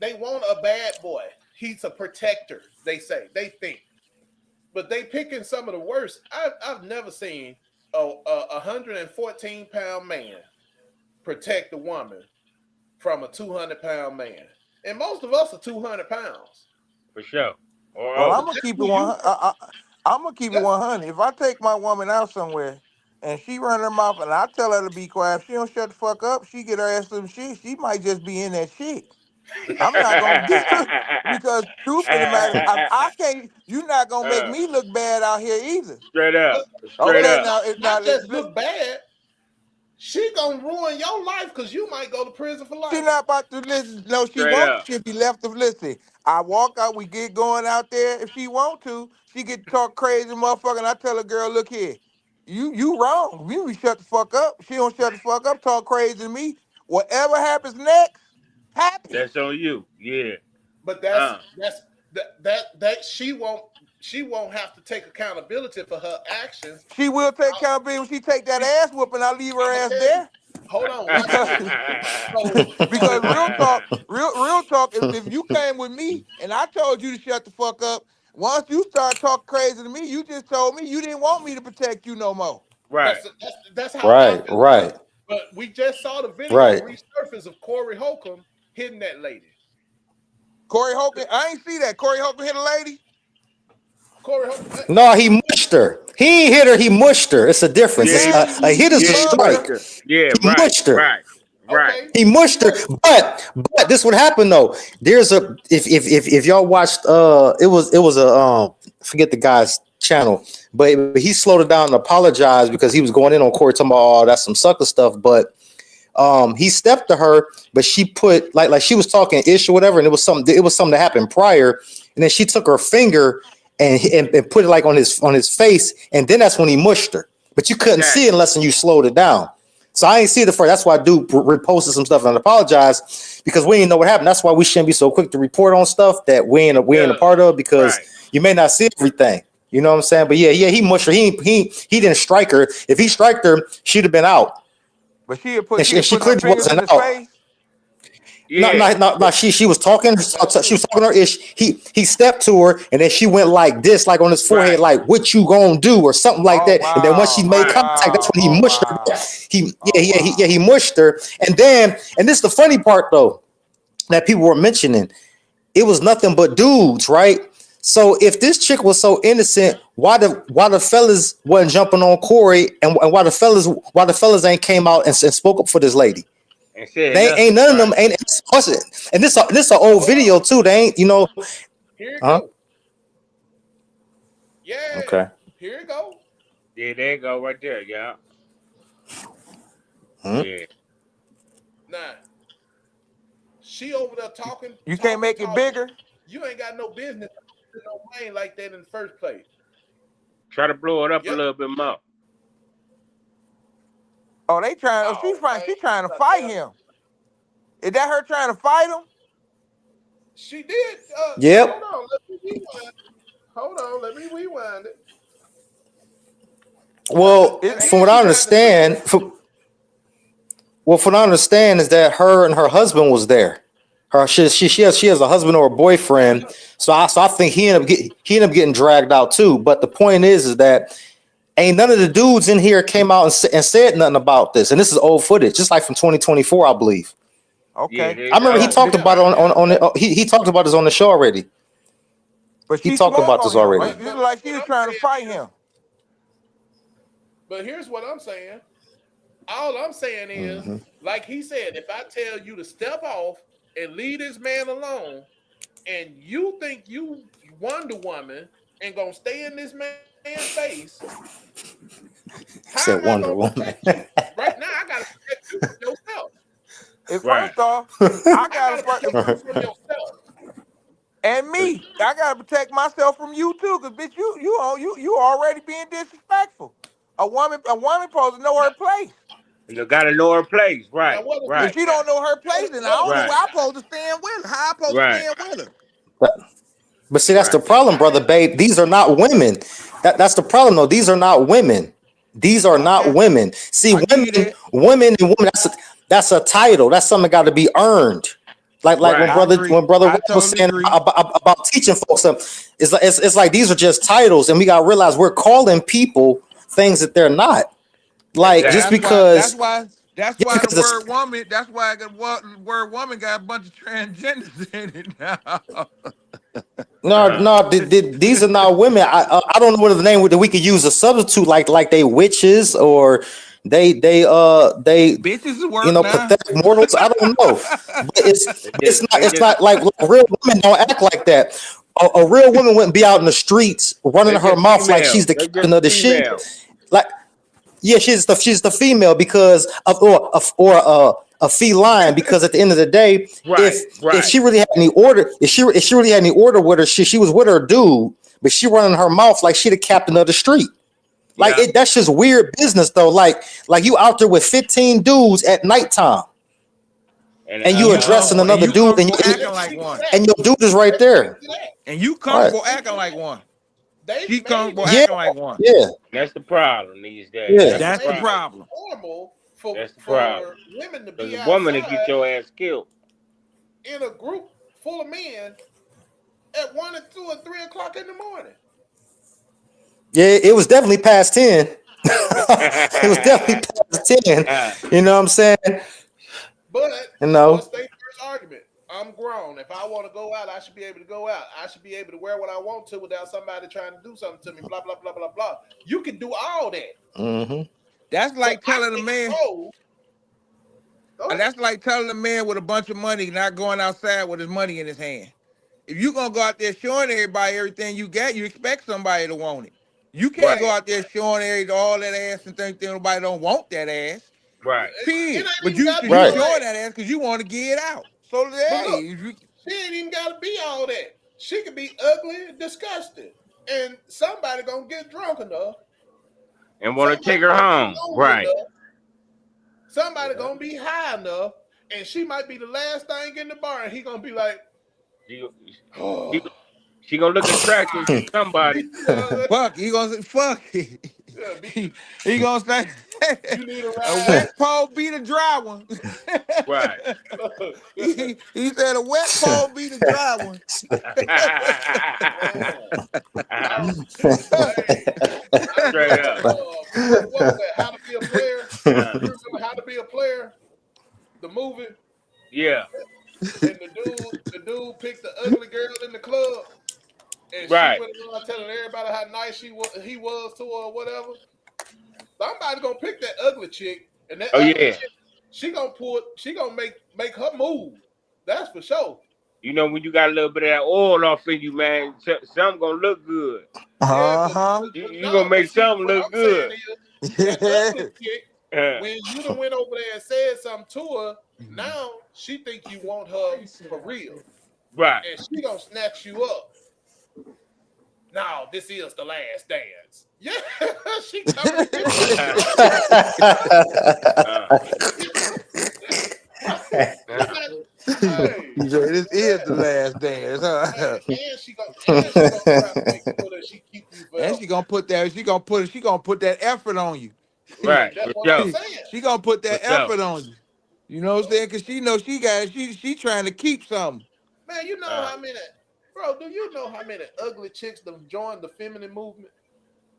[SPEAKER 3] they want a bad boy. He's a protector, they say. They think. But they picking some of the worst. I've never seen a 114-pound man protect a woman from a 200-pound man. And most of us are 200 pounds.
[SPEAKER 4] For sure. Or
[SPEAKER 9] Well, I'm
[SPEAKER 4] over.
[SPEAKER 9] gonna keep it
[SPEAKER 3] Who
[SPEAKER 9] one.
[SPEAKER 3] you-
[SPEAKER 9] I'm gonna keep it
[SPEAKER 3] That's
[SPEAKER 9] 100. If I take my woman out somewhere and she run her mouth and I tell her to be quiet, if she don't shut the fuck up, she get her ass some shit. She might just be in that shit. I'm not gonna because truth of the matter, I can't. You're not gonna make me look bad out here either.
[SPEAKER 4] Straight up.
[SPEAKER 3] Well,
[SPEAKER 4] Straight
[SPEAKER 9] Okay,
[SPEAKER 4] up.
[SPEAKER 9] now
[SPEAKER 3] not just look bad. She gonna ruin your life because you might go to prison for
[SPEAKER 9] she
[SPEAKER 3] life.
[SPEAKER 9] not about to listen. No, she
[SPEAKER 4] Straight
[SPEAKER 9] won't.
[SPEAKER 4] up.
[SPEAKER 9] She'll be left to listen. I walk out, we get going out there. If she want to, she get to talk crazy, motherfucker. And I tell her, girl, look here, you wrong. You shut the fuck up. She don't shut the fuck up, talk crazy to me. Whatever happens next, happens.
[SPEAKER 4] That's on you. Yeah.
[SPEAKER 3] But that she won't have to take accountability for her actions.
[SPEAKER 9] She will take accountability when she take that ass whooping. I leave her
[SPEAKER 3] I'ma
[SPEAKER 9] ass
[SPEAKER 3] tell
[SPEAKER 9] there.
[SPEAKER 3] Hold on.
[SPEAKER 9] Because real talk, if you came with me and I told you to shut the fuck up, once you start talking crazy to me, you just told me you didn't want me to protect you no more.
[SPEAKER 4] Right.
[SPEAKER 3] That's how I
[SPEAKER 2] Right,
[SPEAKER 3] feel.
[SPEAKER 2] right,
[SPEAKER 3] But we just saw the video
[SPEAKER 2] right.
[SPEAKER 3] resurface of Corey Holcomb hitting that lady.
[SPEAKER 9] Corey Holcomb, I ain't see that. Corey Holcomb hit a lady.
[SPEAKER 3] Corey Holcomb.
[SPEAKER 2] No, he mushed her. He ain't hit her. He mushed her. It's a difference.
[SPEAKER 4] Yeah.
[SPEAKER 2] It's a hit is a
[SPEAKER 4] Yeah,
[SPEAKER 2] strike.
[SPEAKER 4] Yeah,
[SPEAKER 2] He
[SPEAKER 4] right.
[SPEAKER 2] mushed her.
[SPEAKER 4] Right. Right.
[SPEAKER 3] Okay.
[SPEAKER 2] He mushed her. But this would happen though. There's a if y'all watched it was a forget the guy's channel, but he slowed it down and apologized because he was going in on Corey talking about, oh, that's some sucker stuff. But he stepped to her, but she put like she was talking ish or whatever, and it was something that happened prior, and then she took her finger and put it like on his face, and then that's when he mushed her. But you couldn't see it unless you slowed it down. So I ain't see it at first. That's why I do reposted some stuff and apologize because we didn't know what happened. That's why we shouldn't be so quick to report on stuff that we ain't a part of because you may not see everything. You know what I'm saying? But yeah, he mushed her. He didn't strike her. If he striked her, she'd have been out.
[SPEAKER 9] But she had put
[SPEAKER 2] And she
[SPEAKER 9] her
[SPEAKER 2] clearly
[SPEAKER 9] fingers in
[SPEAKER 2] wasn't
[SPEAKER 9] his
[SPEAKER 2] out.
[SPEAKER 9] face.
[SPEAKER 4] Yeah.
[SPEAKER 2] No. She was talking. She was talking to her ish. He stepped to her, and then she went like this, like on his forehead,
[SPEAKER 4] Right.
[SPEAKER 2] like "What you gonna do?" or something like
[SPEAKER 9] Oh
[SPEAKER 2] that. And then once she
[SPEAKER 9] wow!
[SPEAKER 2] made
[SPEAKER 9] Oh
[SPEAKER 2] contact, that's
[SPEAKER 9] wow!
[SPEAKER 2] when he
[SPEAKER 9] Oh
[SPEAKER 2] mushed her.
[SPEAKER 9] wow!
[SPEAKER 2] He mushed her. And then, and this is the funny part though, that people were mentioning. It was nothing but dudes, right? So if this chick was so innocent, why the fellas wasn't jumping on Corey, and why the fellas ain't came out and spoke up for this lady?
[SPEAKER 4] And said
[SPEAKER 2] They ain't none of them
[SPEAKER 4] right.
[SPEAKER 2] and this an old video too. They ain't,
[SPEAKER 3] Here it
[SPEAKER 2] huh?
[SPEAKER 3] go. Yeah.
[SPEAKER 2] Okay.
[SPEAKER 3] Here it go.
[SPEAKER 4] Yeah, there you go right there, y'all. Yeah.
[SPEAKER 3] Nah. She over there talking.
[SPEAKER 9] You can't make it bigger.
[SPEAKER 3] You ain't got no business in no lane like that in the first place.
[SPEAKER 4] Try to blow it up a little bit more.
[SPEAKER 9] Oh, they trying. Oh, she's trying to fight him. Is that her trying to fight him?
[SPEAKER 3] She did.
[SPEAKER 2] Yep.
[SPEAKER 3] Hold on. Let me rewind it.
[SPEAKER 2] Well, from what I understand, from what I understand is that her and her husband was there. She has a husband or a boyfriend. So I think he ended up getting dragged out too. But the point is that ain't none of the dudes in here came out and said nothing about this. And this is old footage, just like from 2024, I believe.
[SPEAKER 9] Okay.
[SPEAKER 2] I remember he talked about it on he talked about this on the show already.
[SPEAKER 9] But
[SPEAKER 2] he talked about this already.
[SPEAKER 9] It looked like she was trying to fight him.
[SPEAKER 3] But here's what I'm saying. All I'm saying is, like he said, if I tell you to step off and leave this man alone, and you think you Wonder Woman and gonna stay in this man's face,
[SPEAKER 2] Said Wonder Woman.
[SPEAKER 3] right now I gotta protect you from yourself.
[SPEAKER 9] First off, I gotta protect you from yourself. And me, I gotta protect myself from you too, because bitch, you already being disrespectful. A woman supposed to know her place.
[SPEAKER 4] You gotta know her place, right? Right.
[SPEAKER 9] If she don't know her place, then I don't know where I'm supposed to stand with her. How I'm supposed to stand with her?
[SPEAKER 2] But see, that's the problem, brother babe. These are not women. That's the problem, though. These are not women. These are not women. See, women. That's a title. That's something that got to be earned. Like when brother was saying about teaching folks something, it's like these are just titles, and we got to realize we're calling people things that they're not. Like just because.
[SPEAKER 9] That's why the word woman. That's why the word woman got a bunch of transgenders in it now.
[SPEAKER 2] No, these are not women. I don't know what the name that we could use a substitute like they witches or they
[SPEAKER 9] bitches work
[SPEAKER 2] pathetic mortals. I don't know, but it's not like real women don't act like that. A real woman wouldn't be out in the streets running her mouth like she's the captain of the ship. Like, yeah, she's the female because of or a feline, because at the end of the day, if she really had any order, if she really had any order with her, she was with her dude, but she running her mouth like she the captain of the street. Like that's just weird business though. Like you out there with 15 dudes at nighttime, and you addressing another dude, and your dude is right there,
[SPEAKER 9] and you comfortable acting like one. She comfortable acting like one.
[SPEAKER 2] Yeah,
[SPEAKER 4] that's the problem these days.
[SPEAKER 2] Yeah,
[SPEAKER 9] that's the problem.
[SPEAKER 4] That's the problem.
[SPEAKER 3] Women to be
[SPEAKER 4] a woman to get your ass killed
[SPEAKER 3] in a group full of men at 1 and 2 and 3 o'clock in the morning.
[SPEAKER 2] Yeah, it was definitely past 10. It was definitely past 10. You know what I'm saying?
[SPEAKER 3] But what's their first argument? I'm grown. If I want to go out, I should be able to go out. I should be able to wear what I want to without somebody trying to do something to me. Blah blah blah blah blah. You can do all that.
[SPEAKER 2] Mm-hmm.
[SPEAKER 9] That's like telling a man. That's like telling a man with a bunch of money not going outside with his money in his hand. If you gonna go out there showing everybody everything you got, you expect somebody to want it. You can't go out there showing everybody all that ass and think that nobody don't want that ass.
[SPEAKER 4] Right.
[SPEAKER 9] Period. But you showing that ass because you want to get it out. So
[SPEAKER 3] look, she ain't even gotta be all that. She could be ugly and disgusting, and somebody gonna get drunk enough
[SPEAKER 4] and want to take her home. Right.
[SPEAKER 3] Somebody gonna be high enough, and she might be the last thing in the bar, and he gonna be like,
[SPEAKER 4] she She gonna look attractive to somebody.
[SPEAKER 9] Fuck, he gonna say, fuck.
[SPEAKER 3] Yeah,
[SPEAKER 9] He gonna say,
[SPEAKER 3] you need a
[SPEAKER 9] a
[SPEAKER 3] ride.
[SPEAKER 9] wet pole beat a dry one.
[SPEAKER 4] Right.
[SPEAKER 9] He said a wet pole beat a dry one.
[SPEAKER 4] Straight up.
[SPEAKER 3] What was that? How to Be a Player? You
[SPEAKER 4] Uh,
[SPEAKER 3] remember How to Be a Player? The movie?
[SPEAKER 4] yeah.
[SPEAKER 3] And the dude picked the ugly girl in the club. And
[SPEAKER 4] Right.
[SPEAKER 3] she went around telling everybody how nice he was to her or whatever. Somebody's gonna pick that ugly chick, and that
[SPEAKER 4] Oh
[SPEAKER 3] ugly
[SPEAKER 4] yeah.
[SPEAKER 3] chick, she gonna make her move. That's for sure.
[SPEAKER 4] You know when you got a little bit of that oil off in you, man, something gonna look good.
[SPEAKER 9] Uh-huh.
[SPEAKER 4] You gonna make something
[SPEAKER 3] what
[SPEAKER 4] look
[SPEAKER 3] I'm
[SPEAKER 4] good.
[SPEAKER 3] saying is, that ugly chick,
[SPEAKER 4] Uh,
[SPEAKER 3] when you done went over there and said something to her, now she think you want her for real,
[SPEAKER 4] right.
[SPEAKER 3] and she gonna snatch you up. Now this is the last dance. Yeah, she coming. Hey.
[SPEAKER 9] This is the last dance, huh?
[SPEAKER 3] And she gonna try to make sure that she keep you forever.
[SPEAKER 9] And she gonna put that effort on you.
[SPEAKER 4] Right.
[SPEAKER 3] That's
[SPEAKER 4] For
[SPEAKER 3] what I'm
[SPEAKER 4] sure.
[SPEAKER 3] saying.
[SPEAKER 9] She gonna put that
[SPEAKER 4] For sure.
[SPEAKER 9] effort on you. You know what I'm saying? Cause she knows she trying to keep something.
[SPEAKER 3] Man, you know how many, bro? Do you know how many ugly chicks that joined the feminine movement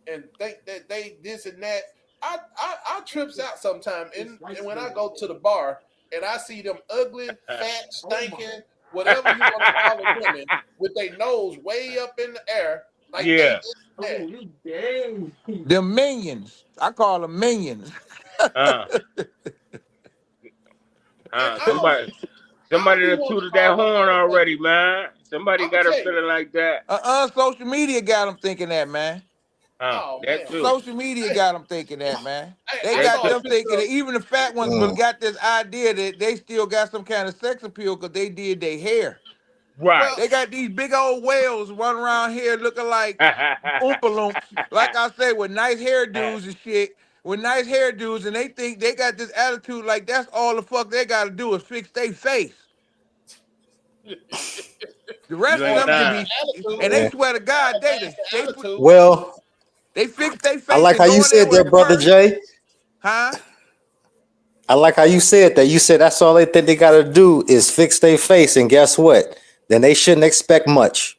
[SPEAKER 3] and think that they this and that? I trips out sometime, and when I go to the bar and I see them ugly, fat, stinking, whatever you want to call them women, with their nose way up in the air, like
[SPEAKER 4] Yeah.
[SPEAKER 9] The minions. I call them minions.
[SPEAKER 4] Somebody done tooted that horn already, man. Somebody got her feeling like that.
[SPEAKER 9] Social media got them thinking that, man.
[SPEAKER 4] That too.
[SPEAKER 9] Social media got them thinking that, man. They
[SPEAKER 3] I
[SPEAKER 9] got
[SPEAKER 3] saw a
[SPEAKER 9] them thinking that
[SPEAKER 3] picture-
[SPEAKER 9] even the fat ones but got this idea that they still got some kind of sex appeal because they did their hair.
[SPEAKER 4] Right.
[SPEAKER 9] They got these big old whales running around here looking like Oompa Loomps, like I say, with nice hairdos and shit, with nice hairdos, and they think they got this attitude like that's all the fuck they got to do is fix their face. The rest
[SPEAKER 4] You
[SPEAKER 9] of
[SPEAKER 4] ain't
[SPEAKER 9] them can
[SPEAKER 4] lying.
[SPEAKER 9] be, and they swear to God,
[SPEAKER 2] Well,
[SPEAKER 9] they fix their face.
[SPEAKER 2] I like how
[SPEAKER 9] and
[SPEAKER 2] you
[SPEAKER 9] go in there
[SPEAKER 2] said
[SPEAKER 9] with
[SPEAKER 2] that,
[SPEAKER 9] a
[SPEAKER 2] brother
[SPEAKER 9] perk.
[SPEAKER 2] Jay.
[SPEAKER 9] Huh?
[SPEAKER 2] I like how you said that. You said that's all they think they gotta do is fix their face, and guess what? Then they shouldn't expect much.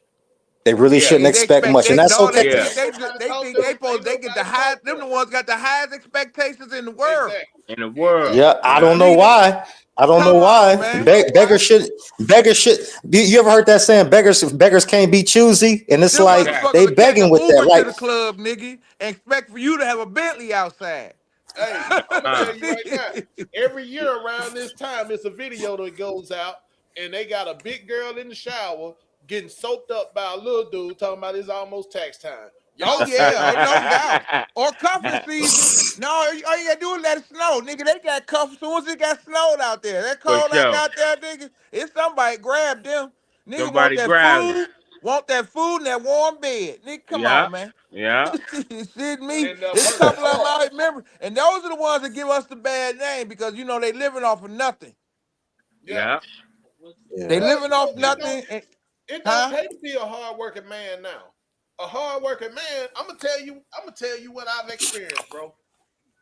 [SPEAKER 2] They really shouldn't expect much, and that's okay.
[SPEAKER 9] They think they get the highest. Them the ones got the highest expectations in the world.
[SPEAKER 4] In the world.
[SPEAKER 2] Yeah, I don't know why. I don't know why. Beggars should. You ever heard that saying? Beggars can't be choosy, and it's
[SPEAKER 9] Them
[SPEAKER 2] like
[SPEAKER 9] motherfuckers
[SPEAKER 2] they
[SPEAKER 9] will
[SPEAKER 2] begging
[SPEAKER 9] take
[SPEAKER 2] with
[SPEAKER 9] an
[SPEAKER 2] that.
[SPEAKER 9] Uber
[SPEAKER 2] Like,
[SPEAKER 9] to the club, nigga, and expect for you to have a Bentley outside.
[SPEAKER 3] Hey, I'm gonna tell you right now. Every year around this time, it's a video that goes out, and they got a big girl in the shower getting soaked up by a little dude talking about it's almost tax time.
[SPEAKER 9] Oh yeah, no doubt. Or cuffing season. No, all you gotta do is let it snow, nigga. They got cuffs as soon as it got snowed out there. That cold out there, nigga. It's somebody grab them. Nigga
[SPEAKER 4] Somebody
[SPEAKER 9] want
[SPEAKER 4] grab
[SPEAKER 9] that
[SPEAKER 4] them.
[SPEAKER 9] food. Want that food and that warm bed. Nigga, come on, man.
[SPEAKER 4] Yeah.
[SPEAKER 9] Shit, me. There's a couple of them out here, remember, and those are the ones that give us the bad name because you know they living off of nothing.
[SPEAKER 4] Yeah.
[SPEAKER 9] They living off nothing.
[SPEAKER 3] It don't pay to be a hard-working man now. A hard-working man, I'm gonna tell you what I've experienced, bro.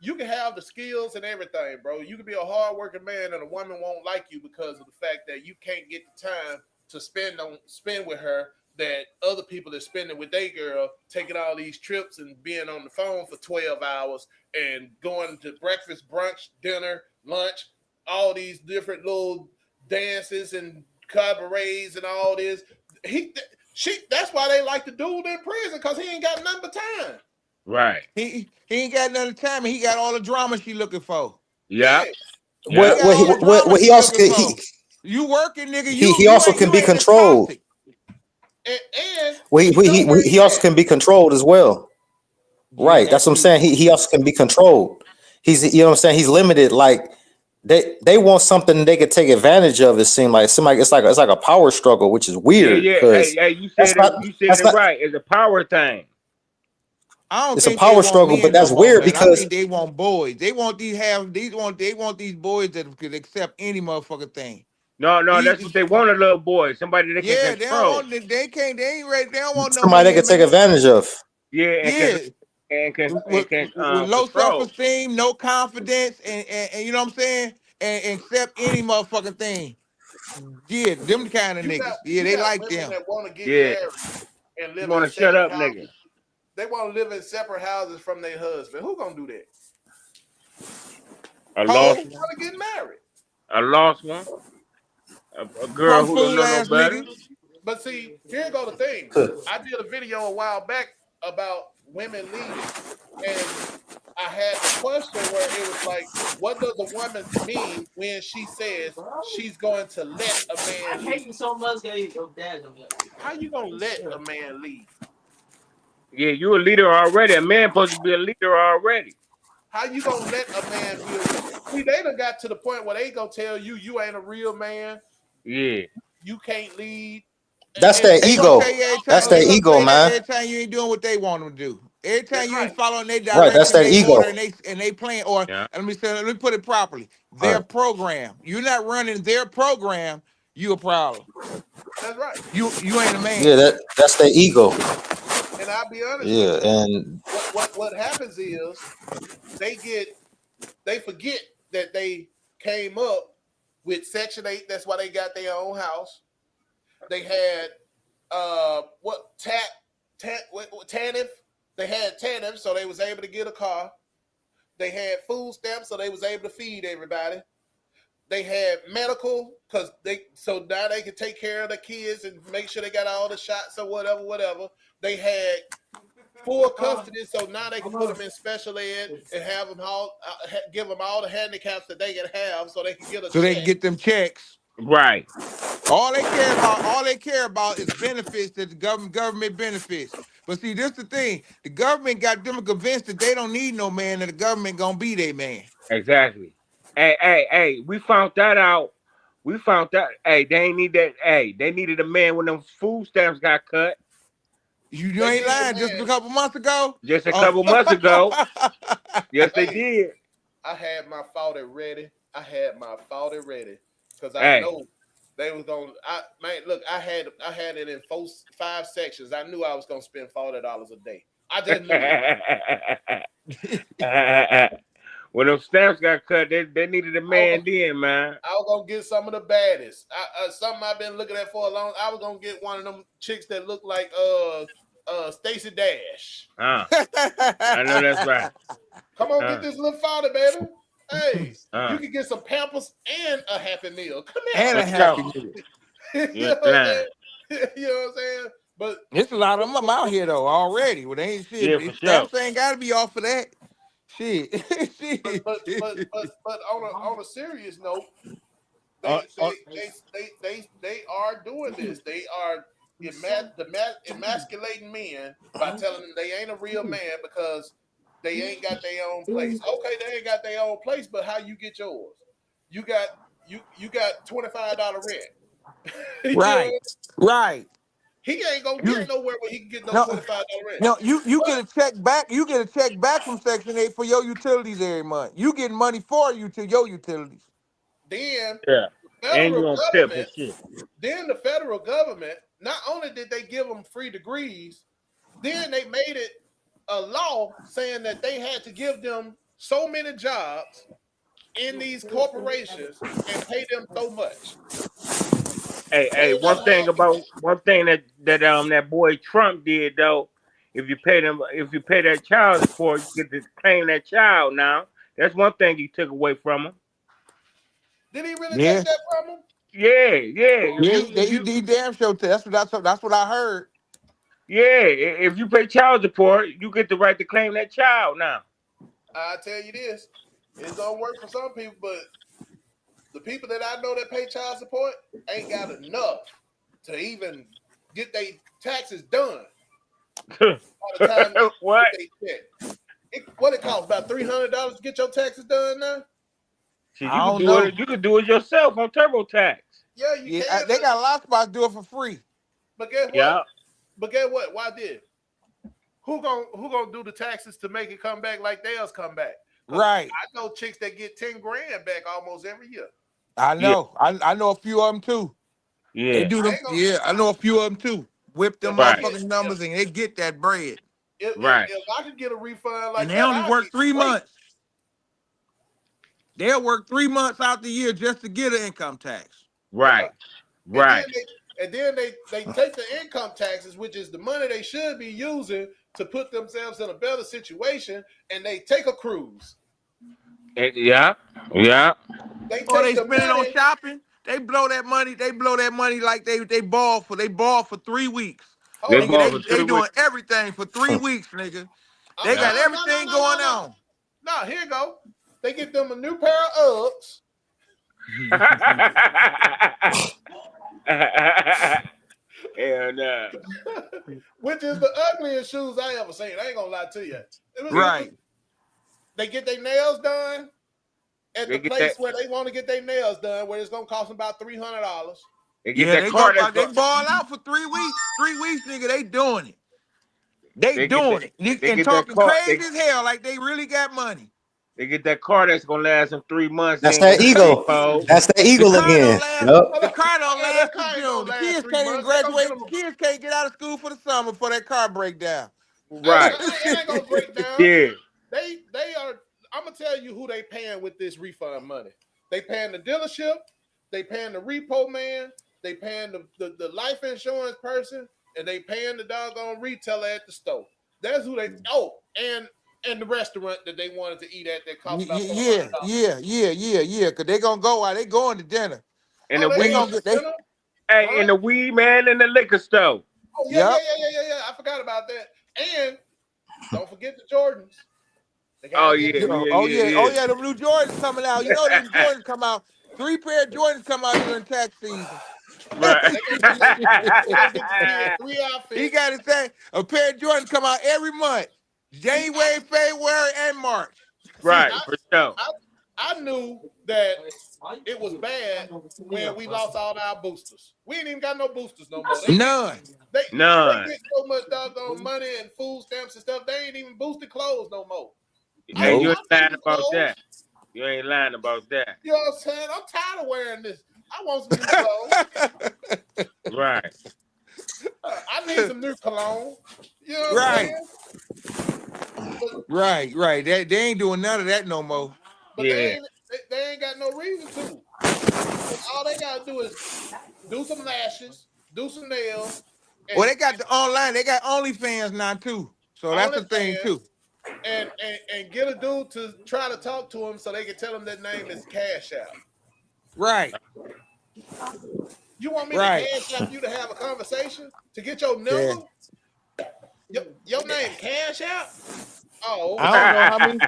[SPEAKER 3] You can have the skills and everything, bro. You can be a hard-working man and a woman won't like you because of the fact that you can't get the time to spend with her that other people are spending with their girl, taking all these trips and being on the phone for 12 hours and going to breakfast, brunch, dinner, lunch, all these different little dances and cabarets and all this. That's why they like the dude in prison because he ain't got nothing but time.
[SPEAKER 4] Right.
[SPEAKER 9] He ain't got nothing time and he got all the drama she looking for.
[SPEAKER 4] Yeah.
[SPEAKER 2] Well, he also
[SPEAKER 9] you working, nigga.
[SPEAKER 2] He also can be controlled. He also can be controlled as well. Right. That's what I'm saying. He also can be controlled. He's, you know what I'm saying? He's limited. Like they want something they could take advantage of. It seems like it's like a power struggle, which is weird.
[SPEAKER 4] Yeah. Hey, you said it right. It's a power thing.
[SPEAKER 2] It's a power struggle, but that's weird because
[SPEAKER 9] I think they want boys. They want these boys that could accept any motherfucking thing.
[SPEAKER 4] No, that's what they want, a little boy, somebody they can
[SPEAKER 9] Yeah, they don't
[SPEAKER 4] control.
[SPEAKER 9] want. They can't. They ain't ready. They don't want no
[SPEAKER 2] Somebody they
[SPEAKER 9] man,
[SPEAKER 2] can take
[SPEAKER 9] man.
[SPEAKER 2] advantage of.
[SPEAKER 4] Yeah,
[SPEAKER 9] Yeah, with low self
[SPEAKER 4] control.
[SPEAKER 9] esteem, no confidence, and you know what I'm saying, and accept any motherfucking thing. Yeah, them kind of niggas. Yeah,
[SPEAKER 3] you
[SPEAKER 9] they
[SPEAKER 3] got
[SPEAKER 9] like
[SPEAKER 3] women
[SPEAKER 9] them.
[SPEAKER 3] that want to get
[SPEAKER 4] Yeah,
[SPEAKER 3] married and
[SPEAKER 4] you
[SPEAKER 3] live
[SPEAKER 4] want
[SPEAKER 3] in
[SPEAKER 4] to shut
[SPEAKER 3] separate
[SPEAKER 4] up, nigga.
[SPEAKER 3] houses. They want to live in separate houses from their husband. Who gonna do that?
[SPEAKER 4] A
[SPEAKER 3] They
[SPEAKER 4] lost
[SPEAKER 3] want
[SPEAKER 4] one.
[SPEAKER 3] to get married.
[SPEAKER 4] A lost one. A girl
[SPEAKER 9] Punk
[SPEAKER 4] who don't
[SPEAKER 9] fool
[SPEAKER 4] know no
[SPEAKER 9] ass
[SPEAKER 4] better.
[SPEAKER 9] niggas.
[SPEAKER 3] But see, here go the thing. I did a video a while back about women leading, and I had the question where it was like, what does a woman mean when she says she's going to let a
[SPEAKER 10] I
[SPEAKER 3] man
[SPEAKER 10] hate
[SPEAKER 3] lead?
[SPEAKER 10] you so much that your dad don't get it.
[SPEAKER 3] How you gonna let a man lead?
[SPEAKER 4] Yeah, you a leader already. A man supposed to be a leader already.
[SPEAKER 3] How you gonna let a man be a leader? See, they done got to the point where they gonna tell you you ain't a real man,
[SPEAKER 4] Yeah.
[SPEAKER 3] you can't lead.
[SPEAKER 2] That's
[SPEAKER 3] And
[SPEAKER 2] their
[SPEAKER 9] They gonna
[SPEAKER 2] ego.
[SPEAKER 9] tell you every
[SPEAKER 2] That's
[SPEAKER 9] time.
[SPEAKER 2] their
[SPEAKER 9] They gonna
[SPEAKER 2] ego,
[SPEAKER 9] say that
[SPEAKER 2] man.
[SPEAKER 9] every time you ain't doing what they want them to do. Every time
[SPEAKER 3] that's
[SPEAKER 9] you ain't
[SPEAKER 3] right.
[SPEAKER 9] following their
[SPEAKER 2] Right. That's
[SPEAKER 9] direction,
[SPEAKER 2] their
[SPEAKER 9] they
[SPEAKER 2] ego.
[SPEAKER 9] order, and they plan. Or
[SPEAKER 4] Yeah.
[SPEAKER 9] let me put it properly.
[SPEAKER 2] All
[SPEAKER 9] Their
[SPEAKER 2] right.
[SPEAKER 9] program. You're not running their program. You a problem.
[SPEAKER 3] That's right.
[SPEAKER 9] You ain't a
[SPEAKER 2] Yeah,
[SPEAKER 9] man.
[SPEAKER 2] that's their ego.
[SPEAKER 3] And I'll be honest with
[SPEAKER 2] Yeah,
[SPEAKER 3] you.
[SPEAKER 2] and
[SPEAKER 3] What happens is they forget that they came up with Section 8. That's why they got their own house. They had TANF. They had TANF, so they was able to get a car. They had food stamps, so they was able to feed everybody. They had medical because so now they can take care of the kids and make sure they got all the shots or whatever. They had full custody, so now they can put them in special ed and have them give them all the handicaps that they can have, so they can get a
[SPEAKER 9] So they
[SPEAKER 3] check.
[SPEAKER 9] can get them checks.
[SPEAKER 4] Right.
[SPEAKER 9] All they care about is benefits that the government benefits. But see, this the thing. The government got them convinced that they don't need no man, and the government gonna be their man.
[SPEAKER 4] Exactly. Hey, we found that out. We found that. Hey, they ain't need that. Hey, they needed a man when them food stamps got cut
[SPEAKER 9] You
[SPEAKER 3] They
[SPEAKER 9] ain't
[SPEAKER 3] needed a
[SPEAKER 9] lying. Just a
[SPEAKER 3] man.
[SPEAKER 9] couple months ago.
[SPEAKER 4] just a
[SPEAKER 9] Oh.
[SPEAKER 4] couple months ago. Yes, they
[SPEAKER 3] Hey,
[SPEAKER 4] did.
[SPEAKER 3] I had my fodder ready. Because I
[SPEAKER 4] Hey.
[SPEAKER 3] know they was gonna. Look, I had it in 5 sections. I knew I was gonna spend $40 a day. I just knew it.
[SPEAKER 4] When them stamps got cut, they needed a man
[SPEAKER 3] I
[SPEAKER 4] then, man.
[SPEAKER 3] was gonna get some of the baddest. Something I've been looking at for a long. I was gonna get one of them chicks that look like Stacey Dash.
[SPEAKER 4] I know that's right.
[SPEAKER 3] Come on, get this little fodder, baby. Hey, you
[SPEAKER 4] Uh,
[SPEAKER 3] can get some Pampers and a Happy Meal. Come
[SPEAKER 9] And
[SPEAKER 3] here.
[SPEAKER 9] a
[SPEAKER 4] for
[SPEAKER 9] happy
[SPEAKER 4] sure.
[SPEAKER 9] meal.
[SPEAKER 3] You
[SPEAKER 4] You
[SPEAKER 3] know what I'm
[SPEAKER 4] understand?
[SPEAKER 3] saying? You know what I'm saying? But
[SPEAKER 9] There's a lot of them out here though already. Well, they ain't shit.
[SPEAKER 4] Yeah, for sure.
[SPEAKER 9] Stamps ain't gotta be off of that. Shit.
[SPEAKER 3] but on a serious note,
[SPEAKER 7] Uh, uh,
[SPEAKER 3] they are doing this. They are emasculating men by telling them they ain't a real man because they ain't got their own place. Okay, they ain't got their own place, but how you get yours? You got $25 rent. You know,
[SPEAKER 9] Right.
[SPEAKER 3] he ain't gonna
[SPEAKER 9] You
[SPEAKER 3] get nowhere where he can get no
[SPEAKER 9] no,
[SPEAKER 3] $25 rent.
[SPEAKER 9] no, you
[SPEAKER 3] But
[SPEAKER 9] get a check back. You get a check back from Section 8 for your utilities every month. You getting money for you to your utilities.
[SPEAKER 3] then
[SPEAKER 4] Yeah.
[SPEAKER 3] the
[SPEAKER 4] And you
[SPEAKER 3] federal
[SPEAKER 4] on tip and
[SPEAKER 3] government, not only did they give them free degrees, then they made it a law saying that they had to give them so many jobs in these corporations and pay them so much. They
[SPEAKER 4] Hey,
[SPEAKER 3] ain't got to have
[SPEAKER 4] one thing that boy Trump did though, if you pay that child support, you get to claim that child now. That's one thing he took away from him.
[SPEAKER 3] Did he really
[SPEAKER 9] Yeah.
[SPEAKER 3] take that from them?
[SPEAKER 4] Yeah.
[SPEAKER 9] Yeah, he damn sure. That's what I heard.
[SPEAKER 4] If you pay child support, you get the right to claim that child now.
[SPEAKER 3] I tell you this, it's gonna work for some people, but the people that I know that pay child support ain't got enough to even get their taxes done. By the time
[SPEAKER 4] What?
[SPEAKER 3] they check. What it costs about $300 to get your taxes done now?
[SPEAKER 4] See,
[SPEAKER 9] I don't know.
[SPEAKER 4] You could do it yourself on TurboTax.
[SPEAKER 3] Yeah, you
[SPEAKER 9] Yeah,
[SPEAKER 3] can.
[SPEAKER 9] they got a lot of spots do it for free.
[SPEAKER 3] But guess what?
[SPEAKER 4] Yeah.
[SPEAKER 3] Why did? Who gonna do the taxes to make it come back like theirs come back?
[SPEAKER 9] Right.
[SPEAKER 3] I know chicks that get 10 grand back almost every year.
[SPEAKER 9] I
[SPEAKER 4] Yeah,
[SPEAKER 9] know. I know a few of them too. They
[SPEAKER 4] yeah,
[SPEAKER 9] do
[SPEAKER 3] I
[SPEAKER 9] them.
[SPEAKER 3] ain't gonna.
[SPEAKER 9] Yeah, I know a few of them too. Whip them
[SPEAKER 3] If I
[SPEAKER 4] right,
[SPEAKER 3] get
[SPEAKER 9] motherfucking numbers and they get that bread.
[SPEAKER 4] right,
[SPEAKER 3] if I could get a refund
[SPEAKER 9] And
[SPEAKER 3] like
[SPEAKER 9] they
[SPEAKER 3] that,
[SPEAKER 9] only
[SPEAKER 3] I'd
[SPEAKER 9] work
[SPEAKER 3] be
[SPEAKER 9] 3 months.
[SPEAKER 3] great.
[SPEAKER 9] They'll work 3 months out the year just to get an income tax.
[SPEAKER 3] Yeah.
[SPEAKER 4] right,
[SPEAKER 3] And
[SPEAKER 4] right.
[SPEAKER 3] then they take the income taxes, which is the money they should be using to put themselves in a better situation, and they take a cruise.
[SPEAKER 4] Yeah, yeah.
[SPEAKER 3] They
[SPEAKER 9] Or
[SPEAKER 3] take
[SPEAKER 9] they
[SPEAKER 3] the
[SPEAKER 9] spend it on
[SPEAKER 3] money.
[SPEAKER 9] shopping. They blow that money. They blow that money like they ball for 3 weeks.
[SPEAKER 3] Hold
[SPEAKER 4] They
[SPEAKER 3] on,
[SPEAKER 9] Nigga,
[SPEAKER 4] bought
[SPEAKER 3] hold
[SPEAKER 4] for
[SPEAKER 3] on.
[SPEAKER 9] they
[SPEAKER 4] 3 weeks.
[SPEAKER 9] doing everything for 3 weeks, nigga. They
[SPEAKER 4] Yeah.
[SPEAKER 9] got
[SPEAKER 3] No, no, no,
[SPEAKER 9] everything
[SPEAKER 3] no, no,
[SPEAKER 9] going
[SPEAKER 3] no.
[SPEAKER 9] on.
[SPEAKER 3] No, here you go. They get them a new pair of Uggs,
[SPEAKER 4] Hell no.
[SPEAKER 3] which is the ugliest shoes I ever seen. I ain't gonna lie to you.
[SPEAKER 9] Right.
[SPEAKER 3] They get their nails done at
[SPEAKER 4] They
[SPEAKER 3] the
[SPEAKER 4] get that.
[SPEAKER 3] place where they want to get their nails done, where it's gonna cost them about $300.
[SPEAKER 4] They get
[SPEAKER 9] Yeah,
[SPEAKER 4] that
[SPEAKER 9] they
[SPEAKER 4] car.
[SPEAKER 9] go.
[SPEAKER 4] That's
[SPEAKER 9] They
[SPEAKER 4] go.
[SPEAKER 9] ball out for 3 weeks. 3 weeks, nigga. They doing it. They
[SPEAKER 4] They get that.
[SPEAKER 9] doing it.
[SPEAKER 4] They
[SPEAKER 9] And
[SPEAKER 4] get that
[SPEAKER 9] talking
[SPEAKER 4] car.
[SPEAKER 9] crazy as hell, like they really got money.
[SPEAKER 4] They get that car that's gonna last them 3 months. They
[SPEAKER 2] That's
[SPEAKER 4] ain't gonna
[SPEAKER 2] that
[SPEAKER 4] be
[SPEAKER 2] ego.
[SPEAKER 4] repoed.
[SPEAKER 2] That's that
[SPEAKER 9] The
[SPEAKER 2] eagle
[SPEAKER 9] car don't
[SPEAKER 2] again.
[SPEAKER 9] last.
[SPEAKER 2] Yep.
[SPEAKER 3] Hold
[SPEAKER 9] The
[SPEAKER 3] up.
[SPEAKER 9] car don't
[SPEAKER 3] That
[SPEAKER 9] last to
[SPEAKER 3] car ain't
[SPEAKER 9] June.
[SPEAKER 3] gonna
[SPEAKER 9] The
[SPEAKER 3] last
[SPEAKER 9] kids
[SPEAKER 3] 3
[SPEAKER 9] can't even
[SPEAKER 3] months. They gonna get
[SPEAKER 9] graduate.
[SPEAKER 3] them.
[SPEAKER 9] The kids can't get out of school for the summer before that car break down.
[SPEAKER 4] Right.
[SPEAKER 3] It ain't gonna break down.
[SPEAKER 4] Yeah.
[SPEAKER 3] They are. I'm gonna tell you who they paying with this refund money. They paying the dealership. They paying the repo man. They paying the life insurance person, and they paying the doggone retailer at the store. That's who they. Oh, and the restaurant that they wanted to eat at that cost about $400.
[SPEAKER 9] Yeah. Cause they gonna go out. They going to dinner.
[SPEAKER 4] And the
[SPEAKER 3] Oh, they
[SPEAKER 9] They
[SPEAKER 3] going
[SPEAKER 4] weed.
[SPEAKER 9] gonna
[SPEAKER 3] to
[SPEAKER 9] get they.
[SPEAKER 3] dinner,
[SPEAKER 4] Hey,
[SPEAKER 3] right?
[SPEAKER 4] and the weed man in the liquor store.
[SPEAKER 3] Oh yeah,
[SPEAKER 9] Yep.
[SPEAKER 3] yeah. I forgot about that. And don't forget the Jordans. They
[SPEAKER 4] Oh
[SPEAKER 3] gotta get
[SPEAKER 4] yeah,
[SPEAKER 3] them.
[SPEAKER 4] yeah,
[SPEAKER 9] Oh
[SPEAKER 4] yeah,
[SPEAKER 9] yeah. Oh yeah. The blue Jordans coming out. You know them
[SPEAKER 4] yeah.
[SPEAKER 9] Jordans come out. 3 pair of Jordans come out during tax season.
[SPEAKER 4] Right.
[SPEAKER 3] They gonna get the kid 3
[SPEAKER 9] He
[SPEAKER 3] outfits.
[SPEAKER 9] got to say a pair of Jordans come out every month.
[SPEAKER 3] See,
[SPEAKER 9] January, February, and March.
[SPEAKER 3] see,
[SPEAKER 4] Right, for sure.
[SPEAKER 3] I knew that it was bad when we lost all our boosters. We ain't even got no boosters no more.
[SPEAKER 9] None.
[SPEAKER 3] They
[SPEAKER 4] None.
[SPEAKER 3] get so much doggone money and food stamps and stuff. They ain't even boosted clothes no more.
[SPEAKER 4] Hey, you
[SPEAKER 9] Nope.
[SPEAKER 4] ain't
[SPEAKER 3] I
[SPEAKER 4] lying
[SPEAKER 3] need
[SPEAKER 4] about that.
[SPEAKER 3] clothes.
[SPEAKER 4] You ain't lying about that.
[SPEAKER 3] You know what I'm saying? I'm tired of wearing this. I want some new clothes.
[SPEAKER 4] Right.
[SPEAKER 3] I need some new cologne. You know what I'm
[SPEAKER 9] Right.
[SPEAKER 3] saying?
[SPEAKER 9] Right. They ain't doing none of that no more.
[SPEAKER 3] But
[SPEAKER 4] Yeah.
[SPEAKER 3] they ain't got no reason to. All they gotta do is do some lashes, do some nails,
[SPEAKER 9] Well,
[SPEAKER 3] and
[SPEAKER 9] they got the online. They got OnlyFans now too. So that's the thing
[SPEAKER 3] OnlyFans,
[SPEAKER 9] too.
[SPEAKER 3] and get a dude to try to talk to him so they can tell him that name is Cash App.
[SPEAKER 9] Right.
[SPEAKER 3] You want me
[SPEAKER 9] Right.
[SPEAKER 3] to Cash App you to have a conversation to get your
[SPEAKER 9] Yeah.
[SPEAKER 3] number? Your name Cash App? Oh,
[SPEAKER 9] I don't know how many.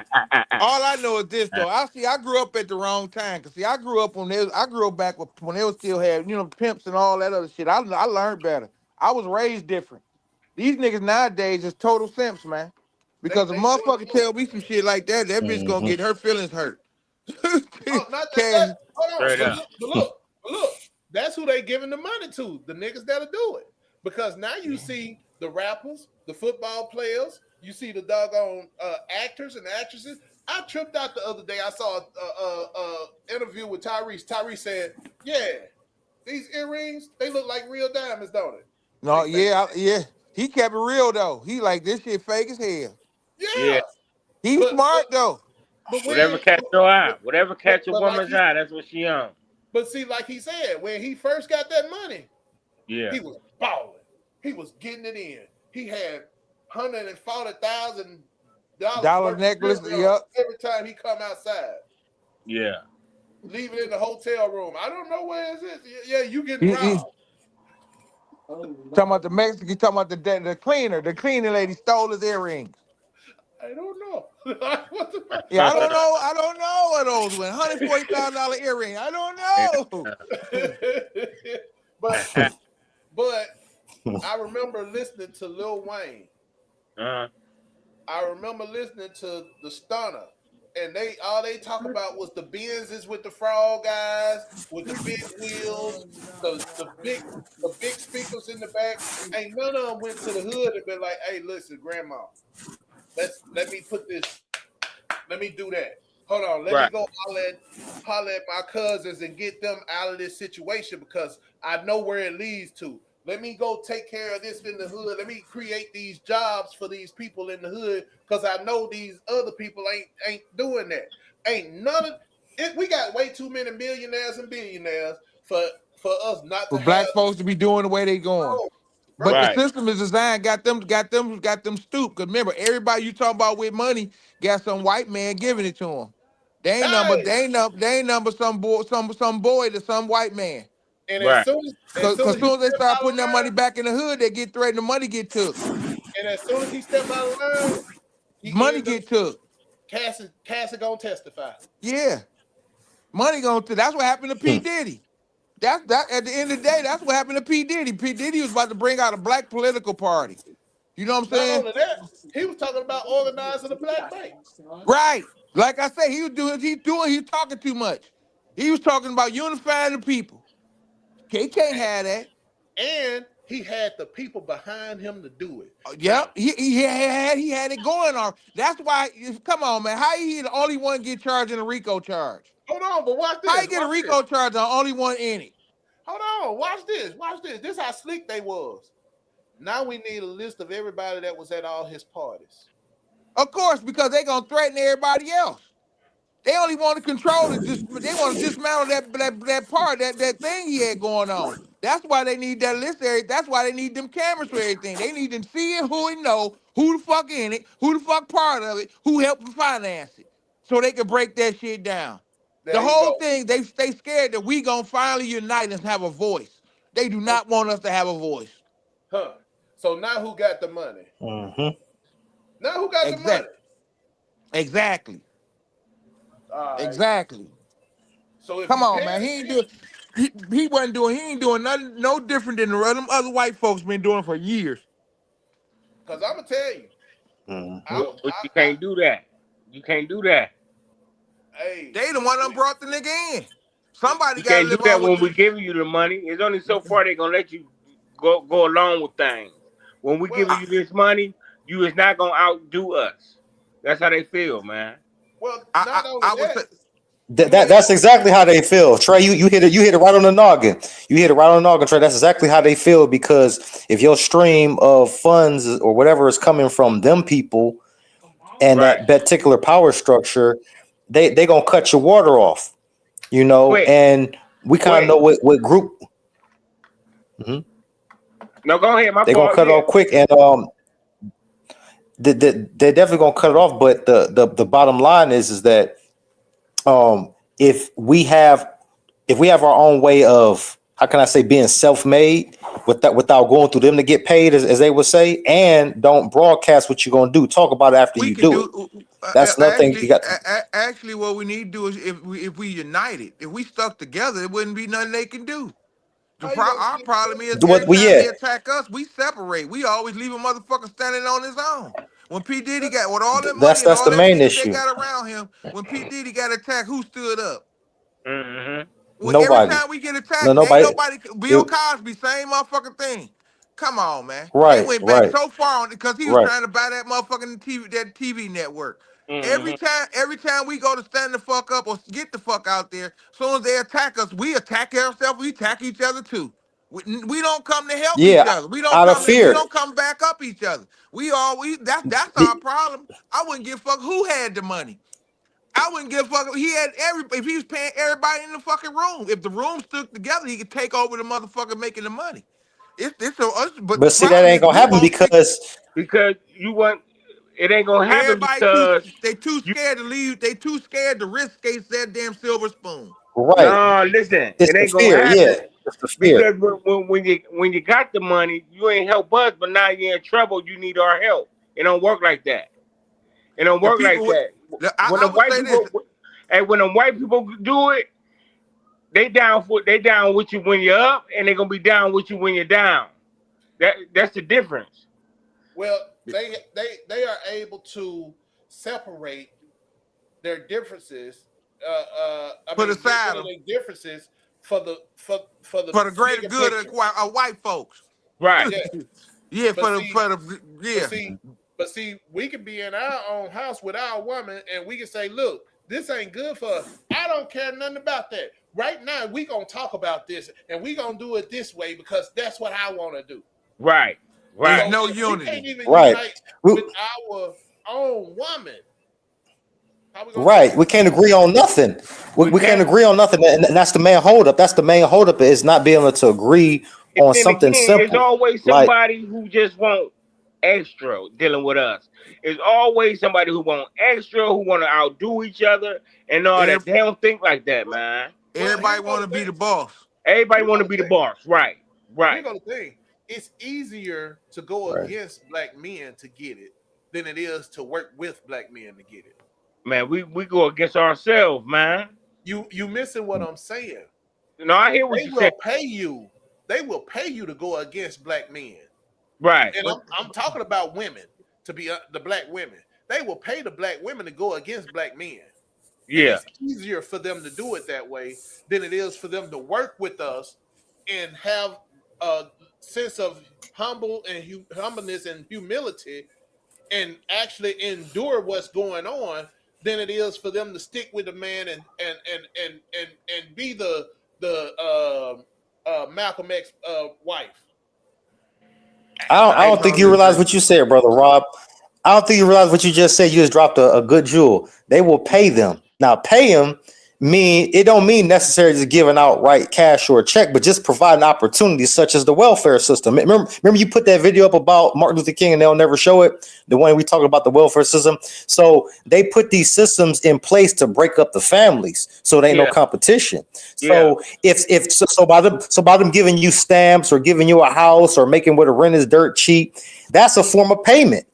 [SPEAKER 9] All I know is this though. I grew up at the wrong time. Cause see, I grew up back when they was still had, pimps and all that other shit. I learned better. I was raised different. These niggas nowadays is total simps, man. Because a
[SPEAKER 3] they doing
[SPEAKER 9] motherfucker tell me some shit like that, that bitch gonna get her feelings hurt.
[SPEAKER 3] not just
[SPEAKER 9] Cash.
[SPEAKER 3] that. Hold on,
[SPEAKER 4] Straight up.
[SPEAKER 3] but look, that's who they giving the money to. The niggas that'll do it. Because now you see the rappers, the football players, you see the doggone actors and actresses. I tripped out the other day. I saw a interview with Tyrese. Tyrese said, "Yeah, these earrings they look like real diamonds, don't it?"
[SPEAKER 9] No,
[SPEAKER 3] They say,
[SPEAKER 9] yeah. He kept it real though. He like this shit fake as hell.
[SPEAKER 4] Yeah.
[SPEAKER 3] "Yeah."
[SPEAKER 9] He
[SPEAKER 3] But
[SPEAKER 9] smart though.
[SPEAKER 4] Whatever catch your eye. Whatever catch a
[SPEAKER 3] but like
[SPEAKER 4] woman's eye, that's what she on.
[SPEAKER 3] but see, like he said, when he first got that money,
[SPEAKER 4] Yeah.
[SPEAKER 3] he was balling. He was getting it in. He had $140,000
[SPEAKER 9] Dollar
[SPEAKER 3] worth
[SPEAKER 9] necklace,
[SPEAKER 3] of jewelry
[SPEAKER 9] yep.
[SPEAKER 3] every time he come outside.
[SPEAKER 4] Yeah.
[SPEAKER 3] Leave it in the hotel room. I don't know where is it. Yeah, you getting
[SPEAKER 9] He
[SPEAKER 3] robbed.
[SPEAKER 9] talking about the Mexican, talking about the cleaner. The cleaning lady stole his earrings.
[SPEAKER 3] I don't know. What the fuck?
[SPEAKER 9] Yeah, I don't know. I don't know what those were. $140,000 earring. I don't know.
[SPEAKER 3] but I remember listening to Lil Wayne.
[SPEAKER 4] Uh-huh.
[SPEAKER 3] I remember listening to the Stunner, and all they talk about was the Benzes with the frog guys, with the big wheels, the big speakers in the back. Ain't none of them went to the hood and been like, "Hey, listen, Grandma, let me put this, let me do that." Hold on, let me
[SPEAKER 4] Right.
[SPEAKER 3] go holler at my cousins and get them out of this situation because I know where it leads to. Let me go take care of this in the hood. Let me create these jobs for these people in the hood because I know these other people ain't doing that. Ain't none of it. We got way too many millionaires and billionaires for us not
[SPEAKER 9] For
[SPEAKER 3] to have.
[SPEAKER 9] black folks to be doing the way they going.
[SPEAKER 3] Bro,
[SPEAKER 9] But the
[SPEAKER 4] Right.
[SPEAKER 9] system is designed, got them stooped. Cause remember, everybody you talking about with money got some white man giving it to them. They ain't number,
[SPEAKER 3] hey,
[SPEAKER 9] they ain't number some boy to some white man.
[SPEAKER 3] and
[SPEAKER 4] Right.
[SPEAKER 3] as soon as he
[SPEAKER 9] Soon as they
[SPEAKER 3] step
[SPEAKER 9] start
[SPEAKER 3] out of
[SPEAKER 9] putting that money
[SPEAKER 3] line,
[SPEAKER 9] back in the hood, they get threatened. The money get took.
[SPEAKER 3] and as soon as he step out of line, he
[SPEAKER 9] Money
[SPEAKER 3] ends up
[SPEAKER 9] get took.
[SPEAKER 3] Cassie gonna testify.
[SPEAKER 9] Yeah, money going to. That's what happened to P
[SPEAKER 2] Hmm.
[SPEAKER 9] Diddy. That's that. At the end of the day, that's what happened to P Diddy. P Diddy was about to bring out a black political party. You know what I'm
[SPEAKER 3] Not
[SPEAKER 9] saying?
[SPEAKER 3] only that, he was talking about organizing a black bank.
[SPEAKER 9] Right. Like I said, he's talking too much. He was talking about unifying the people. He can't have that.
[SPEAKER 3] And he had the people behind him to do it.
[SPEAKER 9] Yep, he had it going on. That's why. Come on, man. How he the only one get charged in a RICO charge?
[SPEAKER 3] Hold on, but watch
[SPEAKER 9] How
[SPEAKER 3] this.
[SPEAKER 9] he get a
[SPEAKER 3] Watch
[SPEAKER 9] RICO
[SPEAKER 3] this.
[SPEAKER 9] charge? The only one in it.
[SPEAKER 3] Hold on, watch this. Watch this. This is how slick they was. Now we need a list of everybody that was at all his parties.
[SPEAKER 9] Of course, because they gonna threaten everybody else. They only want to control it. They want to dismantle that thing he had going on. That's why they need that list area. That's why they need them cameras for everything. They need to see it, who he know, who the fuck in it, who the fuck part of it, who helped finance it, so they can break that shit down. The
[SPEAKER 3] There you
[SPEAKER 9] whole
[SPEAKER 3] go.
[SPEAKER 9] thing, they scared that we gonna finally unite and have a voice. They do not want us to have a voice.
[SPEAKER 3] Huh. So now who got the money?
[SPEAKER 2] Mm-hmm.
[SPEAKER 3] Now who got the money?
[SPEAKER 9] Exactly.
[SPEAKER 3] All right.
[SPEAKER 9] Exactly.
[SPEAKER 3] So if
[SPEAKER 9] Come
[SPEAKER 3] you
[SPEAKER 9] on,
[SPEAKER 3] pay
[SPEAKER 9] man. He ain't doing nothing no different than the other white folks been doing for years.
[SPEAKER 3] because I'm gonna tell you,
[SPEAKER 2] Mm-hmm.
[SPEAKER 4] But you can't do that. You can't do that.
[SPEAKER 3] hey,
[SPEAKER 9] They the one that brought the nigga in. Somebody
[SPEAKER 4] You
[SPEAKER 9] gotta
[SPEAKER 4] can't do
[SPEAKER 9] live
[SPEAKER 4] that
[SPEAKER 9] on with
[SPEAKER 4] when we
[SPEAKER 9] the
[SPEAKER 4] giving you the money. It's only so far they're gonna let you go along with things. When we giving you this money, you is not gonna outdo us. That's how they feel, man.
[SPEAKER 3] well, not only
[SPEAKER 9] I would say
[SPEAKER 3] that,
[SPEAKER 2] That's exactly how they feel, Trey. You hit it right on the noggin. You hit it right on the noggin, Trey. That's exactly how they feel because if your stream of funds or whatever is coming from them people and
[SPEAKER 4] Right.
[SPEAKER 2] that particular power structure, they gonna cut your water off, you know.
[SPEAKER 4] Quick.
[SPEAKER 2] And we kind of know what group. Mhm.
[SPEAKER 4] No, go ahead. My
[SPEAKER 2] They gonna
[SPEAKER 4] fault.
[SPEAKER 2] cut it
[SPEAKER 4] Yeah.
[SPEAKER 2] off quick, and they're definitely gonna cut it off. But the bottom line is that if we have our own way of, how can I say, being self-made without going through them to get paid, as they would say, and don't broadcast what you're gonna do, talk about it after
[SPEAKER 9] we
[SPEAKER 2] you
[SPEAKER 9] could
[SPEAKER 2] do it.
[SPEAKER 9] do
[SPEAKER 2] That's nothing you got.
[SPEAKER 9] actually what we need to do is if we united, if we stuck together, it wouldn't be nothing they can do.
[SPEAKER 3] how you gonna
[SPEAKER 9] Our
[SPEAKER 3] see
[SPEAKER 9] problem is
[SPEAKER 2] Do what
[SPEAKER 9] every
[SPEAKER 2] we
[SPEAKER 9] time he
[SPEAKER 2] at.
[SPEAKER 9] attack us, we separate. We always leave a motherfucker standing on his own. When P. Diddy got with all that money and
[SPEAKER 2] That's
[SPEAKER 9] all
[SPEAKER 2] the
[SPEAKER 9] that
[SPEAKER 2] main
[SPEAKER 9] people they
[SPEAKER 2] issue.
[SPEAKER 9] got around him, when P. Diddy got attacked, who stood up?
[SPEAKER 4] Mm-hmm.
[SPEAKER 9] Well, every
[SPEAKER 2] Nobody.
[SPEAKER 9] time we get attacked,
[SPEAKER 2] No,
[SPEAKER 9] ain't
[SPEAKER 2] nobody.
[SPEAKER 9] nobody. Bill
[SPEAKER 2] It-
[SPEAKER 9] Cosby, same motherfucking thing. Come on, man. They
[SPEAKER 2] right,
[SPEAKER 9] went back
[SPEAKER 2] right,
[SPEAKER 9] so far on it because he was
[SPEAKER 2] right.
[SPEAKER 9] trying to buy that motherfucking TV network.
[SPEAKER 4] Mm-hmm.
[SPEAKER 9] Every time we go to stand the fuck up or get the fuck out there, as soon as they attack us, we attack ourselves. We attack each other too. We don't come to help each
[SPEAKER 2] Yeah,
[SPEAKER 9] other.
[SPEAKER 2] out of
[SPEAKER 9] We
[SPEAKER 2] fear.
[SPEAKER 9] don't come back up each other. That's our problem. I wouldn't give a fuck who had the money. I wouldn't give a fuck. If he was paying everybody in the fucking room. If the room stood together, he could take over the motherfucker making the money. But
[SPEAKER 2] But
[SPEAKER 9] the
[SPEAKER 2] see, that
[SPEAKER 9] problem
[SPEAKER 2] ain't
[SPEAKER 9] is
[SPEAKER 2] gonna
[SPEAKER 9] we
[SPEAKER 2] happen
[SPEAKER 9] won't stick.
[SPEAKER 4] Because you want it ain't gonna happen
[SPEAKER 9] Everybody
[SPEAKER 4] because
[SPEAKER 9] too
[SPEAKER 4] you
[SPEAKER 9] scared to leave. They too scared to risk that damn silver spoon.
[SPEAKER 2] right.
[SPEAKER 4] no listen.
[SPEAKER 2] It's
[SPEAKER 4] It
[SPEAKER 2] the
[SPEAKER 4] ain't gonna
[SPEAKER 2] fear.
[SPEAKER 4] happen
[SPEAKER 2] Yeah, it's the fear.
[SPEAKER 4] because when you got the money, you ain't help us, but now you're in trouble. You need our help. It don't work like that. It don't
[SPEAKER 9] The
[SPEAKER 4] work
[SPEAKER 9] people
[SPEAKER 4] like
[SPEAKER 9] would.
[SPEAKER 4] that. When
[SPEAKER 9] I
[SPEAKER 4] the
[SPEAKER 9] would
[SPEAKER 4] white
[SPEAKER 9] say this.
[SPEAKER 4] people and when the white people do it, they down with you when you're up, and they're gonna be down with you when you're down. That's the difference.
[SPEAKER 3] well, they are able to separate their differences.
[SPEAKER 9] Put aside
[SPEAKER 3] their
[SPEAKER 9] them
[SPEAKER 3] differences for the
[SPEAKER 9] for the greater
[SPEAKER 3] bigger
[SPEAKER 9] good
[SPEAKER 3] picture.
[SPEAKER 9] of white folks.
[SPEAKER 4] Right.
[SPEAKER 3] Yeah,
[SPEAKER 9] Yeah,
[SPEAKER 3] but
[SPEAKER 9] yeah.
[SPEAKER 3] but see, we could be in our own house with our woman, and we can say, "Look, This ain't good for us. I don't care nothing about that. Right now, we gonna talk about this, and we gonna do it this way because that's what I want to do.
[SPEAKER 4] Right.
[SPEAKER 9] There's
[SPEAKER 4] Right.
[SPEAKER 9] no
[SPEAKER 3] So if we can't
[SPEAKER 9] unity.
[SPEAKER 3] even
[SPEAKER 2] Right.
[SPEAKER 3] unite
[SPEAKER 2] We,
[SPEAKER 3] with our own woman. How we gonna do
[SPEAKER 2] right.
[SPEAKER 3] it?
[SPEAKER 2] We can't agree on nothing. We can't
[SPEAKER 4] can't.
[SPEAKER 2] agree on nothing. And that's the main holdup. That's the main holdup is not being able to agree
[SPEAKER 4] And
[SPEAKER 2] on
[SPEAKER 4] then
[SPEAKER 2] something
[SPEAKER 4] again, it's
[SPEAKER 2] simple.
[SPEAKER 4] always
[SPEAKER 2] Like,
[SPEAKER 4] somebody who just want extra dealing with us. It's always somebody who want extra, who want to outdo each other and all that.
[SPEAKER 9] Every-
[SPEAKER 4] They don't think like that, man.
[SPEAKER 3] Well,
[SPEAKER 9] Everybody
[SPEAKER 3] here go
[SPEAKER 9] want to
[SPEAKER 3] the
[SPEAKER 9] be
[SPEAKER 3] thing.
[SPEAKER 9] the boss.
[SPEAKER 4] Everybody
[SPEAKER 3] Here
[SPEAKER 4] want
[SPEAKER 3] go
[SPEAKER 4] to
[SPEAKER 3] the
[SPEAKER 4] be the
[SPEAKER 3] thing.
[SPEAKER 4] boss. Right.
[SPEAKER 3] Here
[SPEAKER 4] Right.
[SPEAKER 3] go the thing. It's easier to go
[SPEAKER 2] right.
[SPEAKER 3] against black men to get it than it is to work with black men to get it.
[SPEAKER 4] Man, we go against ourselves, man.
[SPEAKER 3] You missing what I'm saying.
[SPEAKER 4] No, I hear what
[SPEAKER 3] They
[SPEAKER 4] you
[SPEAKER 3] will
[SPEAKER 4] said.
[SPEAKER 3] pay you. They will pay you to go against black men.
[SPEAKER 4] Right.
[SPEAKER 3] And I'm talking about women, to be the black women. They will pay the black women to go against black men. And
[SPEAKER 4] Yeah.
[SPEAKER 3] it's easier for them to do it that way than it is for them to work with us and have a sense of humbleness and humility and actually endure what's going on than it is for them to stick with the man and be the Malcolm X wife.
[SPEAKER 2] I
[SPEAKER 9] I
[SPEAKER 2] don't think you
[SPEAKER 9] totally
[SPEAKER 2] realize
[SPEAKER 9] agree.
[SPEAKER 2] what you said, brother Rob. I don't think you realize what you just said. You just dropped a good jewel. They will pay them. Now, pay them it don't mean necessarily just giving out right cash or a check, but just providing opportunities such as the welfare system. Remember you put that video up about Martin Luther King and they'll never show it. The one we talk about the welfare system. So they put these systems in place to break up the families, so there ain't no
[SPEAKER 4] Yeah.
[SPEAKER 2] competition.
[SPEAKER 4] Yeah.
[SPEAKER 2] So so by them giving you stamps or giving you a house or making where the rent is dirt cheap, that's a form of payment.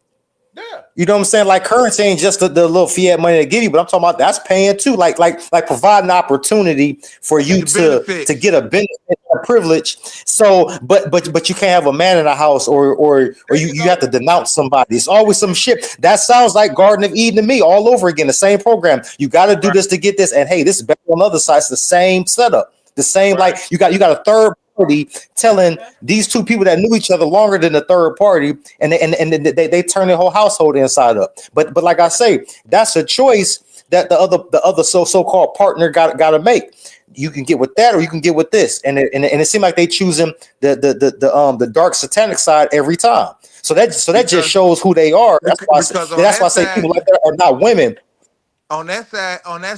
[SPEAKER 3] Yeah.
[SPEAKER 2] You know what I'm saying? Like currency ain't just the little fiat money they give you, but I'm talking about that's paying too. Like providing opportunity for you
[SPEAKER 9] The
[SPEAKER 2] to
[SPEAKER 9] benefits.
[SPEAKER 2] get a benefit, a privilege. So, but you can't have a man in the house or you have to denounce somebody. It's always some shit. That sounds like Garden of Eden to me, all over again. The same program. You got to do this to get this, and hey, this is better on other sides. The same setup. The same
[SPEAKER 4] Right.
[SPEAKER 2] like you got a third party telling these two people that knew each other longer than the third party, and they turn their whole household inside up. But like I say, that's a choice that the other so-called partner got to make. You can get with that, or you can get with this, and it seemed like they choosing the dark satanic side every time. So that
[SPEAKER 9] Because
[SPEAKER 2] just shows who they are. That's why
[SPEAKER 9] because on
[SPEAKER 2] that's why I
[SPEAKER 9] that
[SPEAKER 2] say
[SPEAKER 9] side,
[SPEAKER 2] people like that are not women.
[SPEAKER 9] on that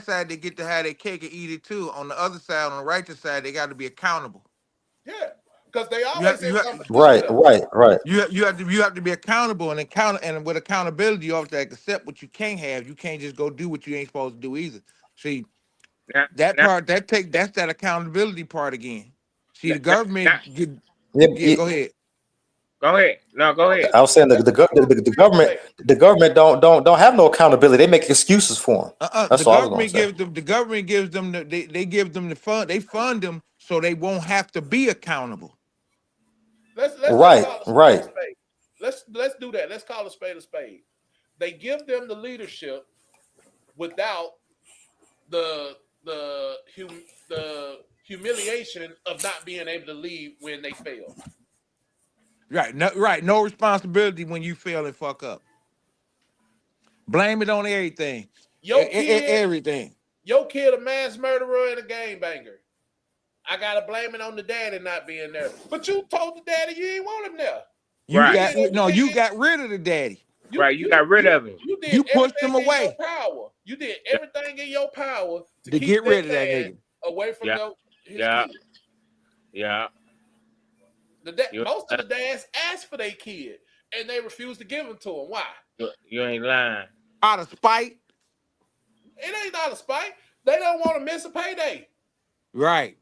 [SPEAKER 9] side, they get to have their cake and eat it too. On the other side, on the righteous side, they got to be accountable.
[SPEAKER 3] Yeah. Because they
[SPEAKER 9] You
[SPEAKER 3] always
[SPEAKER 9] have,
[SPEAKER 3] in
[SPEAKER 9] you have,
[SPEAKER 3] competition
[SPEAKER 2] Right,
[SPEAKER 3] with us.
[SPEAKER 2] right.
[SPEAKER 9] you have to be accountable and with accountability, you have to accept what you can't have. You can't just go do what you ain't supposed to do either. See,
[SPEAKER 4] Now,
[SPEAKER 9] that
[SPEAKER 4] now,
[SPEAKER 9] part that's that accountability part again. See, the
[SPEAKER 4] now,
[SPEAKER 9] government
[SPEAKER 4] now,
[SPEAKER 9] yeah, go ahead.
[SPEAKER 4] go ahead. No, go ahead.
[SPEAKER 2] I was saying the government don't have no accountability. They make excuses for them. That's
[SPEAKER 9] The
[SPEAKER 2] all I was gonna say.
[SPEAKER 9] government gives them they give them the fund. They fund them so they won't have to be accountable.
[SPEAKER 3] Let's
[SPEAKER 2] Right,
[SPEAKER 3] just call a spade
[SPEAKER 2] right.
[SPEAKER 3] a spade. Let's do that. Let's call a spade a spade. They give them the leadership without the humiliation of not being able to lead when they fail.
[SPEAKER 9] Right. No responsibility when you fail and fuck up. Blame it on everything. Everything.
[SPEAKER 3] Your kid a mass murderer and a gangbanger. I gotta blame it on the daddy not being there. But you told the daddy you ain't want him there.
[SPEAKER 9] You
[SPEAKER 4] Right.
[SPEAKER 9] got rid of the daddy.
[SPEAKER 4] Right. You got rid of him.
[SPEAKER 3] You did
[SPEAKER 9] You pushed
[SPEAKER 3] everything
[SPEAKER 9] him
[SPEAKER 3] in your
[SPEAKER 9] away
[SPEAKER 3] power. You did everything in your power to
[SPEAKER 9] to
[SPEAKER 3] keep
[SPEAKER 9] get rid
[SPEAKER 3] that
[SPEAKER 9] of that
[SPEAKER 3] dad
[SPEAKER 9] nigga.
[SPEAKER 3] away from
[SPEAKER 4] Yeah.
[SPEAKER 3] his
[SPEAKER 4] Yeah.
[SPEAKER 3] kid.
[SPEAKER 4] Yeah.
[SPEAKER 3] Most of the dads asked for their kid and they refused to give them to him. Why?
[SPEAKER 4] You ain't lying.
[SPEAKER 9] Out of spite.
[SPEAKER 3] It ain't out of spite. They don't want to miss a payday.
[SPEAKER 9] Right.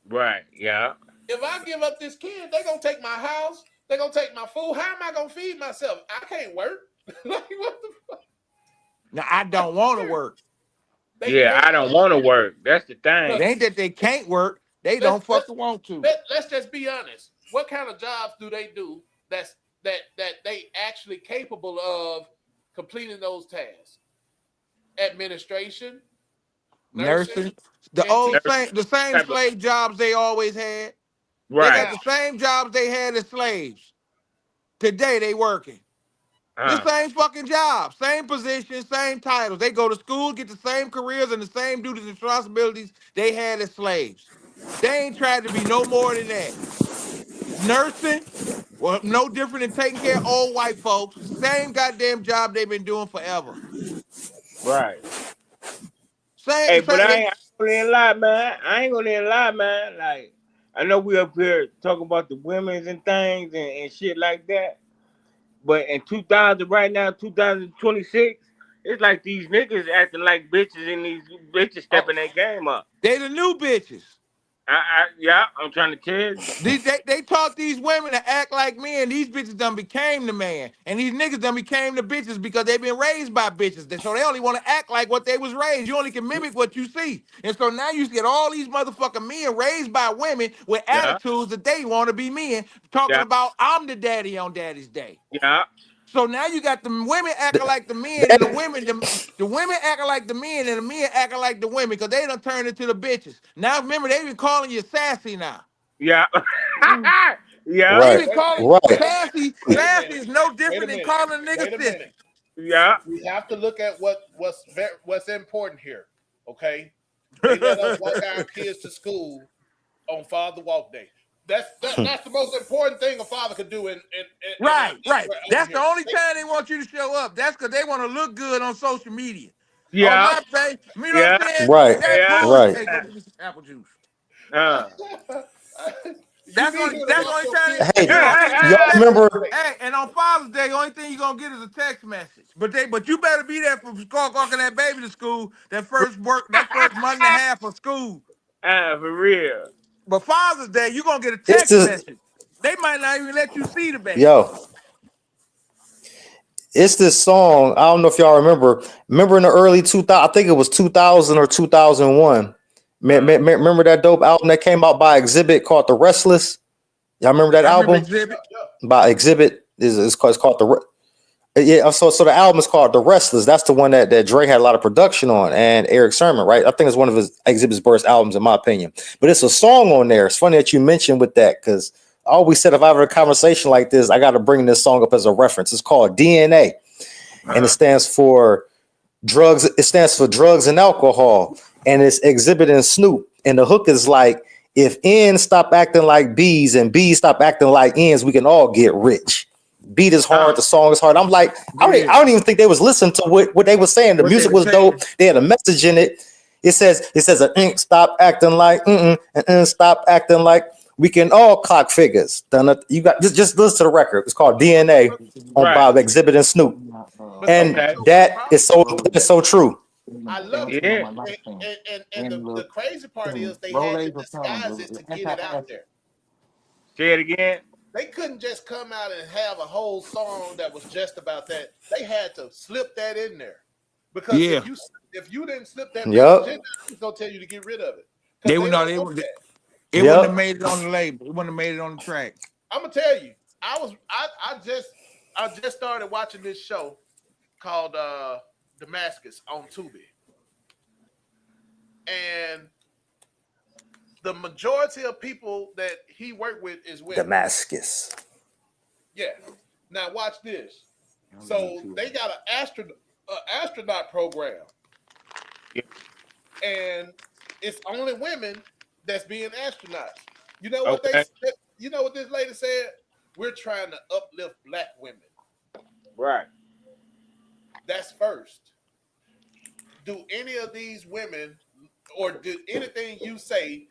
[SPEAKER 4] Right. Yeah.
[SPEAKER 3] If I give up this kid, they're gonna take my house, they're gonna take my food. How am I gonna feed myself? I can't work. Like what the fuck?
[SPEAKER 9] Now I don't want to work.
[SPEAKER 4] Yeah, I don't want to work. That's the thing.
[SPEAKER 9] It ain't that they can't work. They don't fucking want to.
[SPEAKER 3] Let's just be honest. What kind of jobs do they do that they actually capable of completing those tasks? Administration,
[SPEAKER 9] Nursing. The same slave jobs they always had.
[SPEAKER 4] Right.
[SPEAKER 9] They got the same jobs they had as slaves. Today they working. The same fucking job, same position, same titles. They go to school, get the same careers and the same duties and responsibilities they had as slaves. They ain't tried to be no more than that. Nursing, well, no different than taking care of old white folks. Same goddamn job they've been doing forever.
[SPEAKER 4] Right.
[SPEAKER 9] Same,
[SPEAKER 4] Hey, but I
[SPEAKER 9] same.
[SPEAKER 4] ain't gonna lie, man. I ain't gonna lie, man. Like, I know we up here talking about the women's and things and shit like that. But in 2000, right now, 2026, it's like these niggas acting like bitches and these bitches stepping their game up.
[SPEAKER 9] They the new bitches.
[SPEAKER 4] Yeah, I'm trying to tell you.
[SPEAKER 9] They taught these women to act like men. These bitches done became the man. And these niggas done became the bitches because they've been raised by bitches. So they only want to act like what they was raised. You only can mimic what you see. And so now you get all these motherfucking men raised by women with
[SPEAKER 4] Yeah.
[SPEAKER 9] attitudes that they want to be men, talking
[SPEAKER 4] Yeah.
[SPEAKER 9] about I'm the daddy on Daddy's Day.
[SPEAKER 4] Yeah.
[SPEAKER 9] So now you got the women acting like the men, and the women acting like the men, and the men acting like the women, because they done turned into the bitches. Now remember, they been calling you sassy now.
[SPEAKER 4] Yeah. Yeah.
[SPEAKER 9] They
[SPEAKER 2] Right.
[SPEAKER 9] been calling
[SPEAKER 2] Right.
[SPEAKER 9] sassy.
[SPEAKER 3] Wait a
[SPEAKER 9] Sassy
[SPEAKER 3] minute.
[SPEAKER 9] is no
[SPEAKER 3] Wait
[SPEAKER 9] different
[SPEAKER 3] a
[SPEAKER 9] than
[SPEAKER 3] minute.
[SPEAKER 9] calling a nigga
[SPEAKER 3] Wait a
[SPEAKER 9] sissy.
[SPEAKER 3] minute.
[SPEAKER 4] Yeah.
[SPEAKER 3] We have to look at what's important here. Okay, they let us walk our kids to school on Father Walk Day. That's the most important thing a father could do in
[SPEAKER 9] Right.
[SPEAKER 3] over
[SPEAKER 9] That's the
[SPEAKER 3] here.
[SPEAKER 9] only time they want you to show up. That's because they want to look good on social media.
[SPEAKER 4] Yeah.
[SPEAKER 9] Oh, my baby. You know
[SPEAKER 4] Yeah.
[SPEAKER 9] what I'm saying?
[SPEAKER 2] Right.
[SPEAKER 9] That's
[SPEAKER 4] Yeah.
[SPEAKER 9] bullshit.
[SPEAKER 2] Right.
[SPEAKER 9] Hey, go get me some apple juice.
[SPEAKER 3] You
[SPEAKER 9] That's
[SPEAKER 3] need
[SPEAKER 9] only
[SPEAKER 3] to
[SPEAKER 9] that's the
[SPEAKER 3] walk
[SPEAKER 9] only
[SPEAKER 3] your
[SPEAKER 9] time.
[SPEAKER 3] kids.
[SPEAKER 2] Hey,
[SPEAKER 9] You know, and
[SPEAKER 2] y'all remember?
[SPEAKER 9] hey, and on Father's Day, the only thing you're gonna get is a text message. But you better be there for walking that baby to school, that first month and a half of school.
[SPEAKER 4] For real.
[SPEAKER 9] But Father's Day, you're gonna get a
[SPEAKER 2] It's
[SPEAKER 9] text
[SPEAKER 2] this.
[SPEAKER 9] message. They might not even let you see the baby.
[SPEAKER 2] Yo, it's this song. I don't know if y'all remember. Remember in the early 2000, I think it was 2000 or 2001. Remember that dope album that came out by Exhibit called The Restless? Y'all remember that
[SPEAKER 9] I remember
[SPEAKER 2] album
[SPEAKER 9] Exhibit.
[SPEAKER 2] by Exhibit? It's called yeah. So the album is called The Restless. That's the one that Dre had a lot of production on, and Eric Sermon, right? I think it's one of his Exhibit's best albums in my opinion. But it's a song on there. It's funny that you mentioned with that because I always said if I have a conversation like this, I got to bring this song up as a reference. It's called DNA, and it stands for drugs. It stands for drugs and alcohol, and it's Exhibit and Snoop. And the hook is like, if N's stop acting like B's and B's stop acting like N's, we can all get rich. Beat is hard, the song is hard. I'm like, I don't even think they was listening to what they were saying. The music was dope. They had a message in it. It says stop acting like stop acting like we can all clock figures. You got just listen to the record. It's called DNA on Bob Exhibit and Snoop. And that is so true.
[SPEAKER 3] I love it. And the crazy part is they had to disguise it to get it out there.
[SPEAKER 4] Say it again.
[SPEAKER 3] They couldn't just come out and have a whole song that was just about that. They had to slip that in there. Because if you didn't slip that message in, I was gonna tell you to get rid of it.
[SPEAKER 9] It wouldn't have made it on the label. It wouldn't have made it on the track.
[SPEAKER 3] I'm gonna tell you, I just started watching this show called Damascus on Tubi. And the majority of people that he worked with is women.
[SPEAKER 2] Damascus.
[SPEAKER 3] Yeah. Now watch this. So they got an astronaut program.
[SPEAKER 4] Yeah.
[SPEAKER 3] And it's only women that's being astronauts. You know what they said? You know what this lady said? We're trying to uplift black women.
[SPEAKER 4] Right.
[SPEAKER 3] That's first. Do any of these women or did anything you say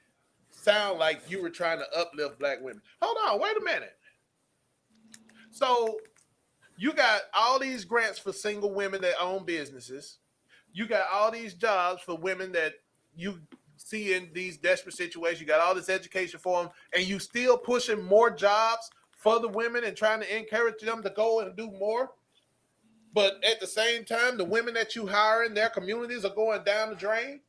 [SPEAKER 3] sound like you were trying to uplift black women? Hold on, wait a minute. So you got all these grants for single women that own businesses. You got all these jobs for women that you see in these desperate situations. You got all this education for them, and you still pushing more jobs for the women and trying to encourage them to go and do more. But at the same time, the women that you hire in their communities are going down the drain.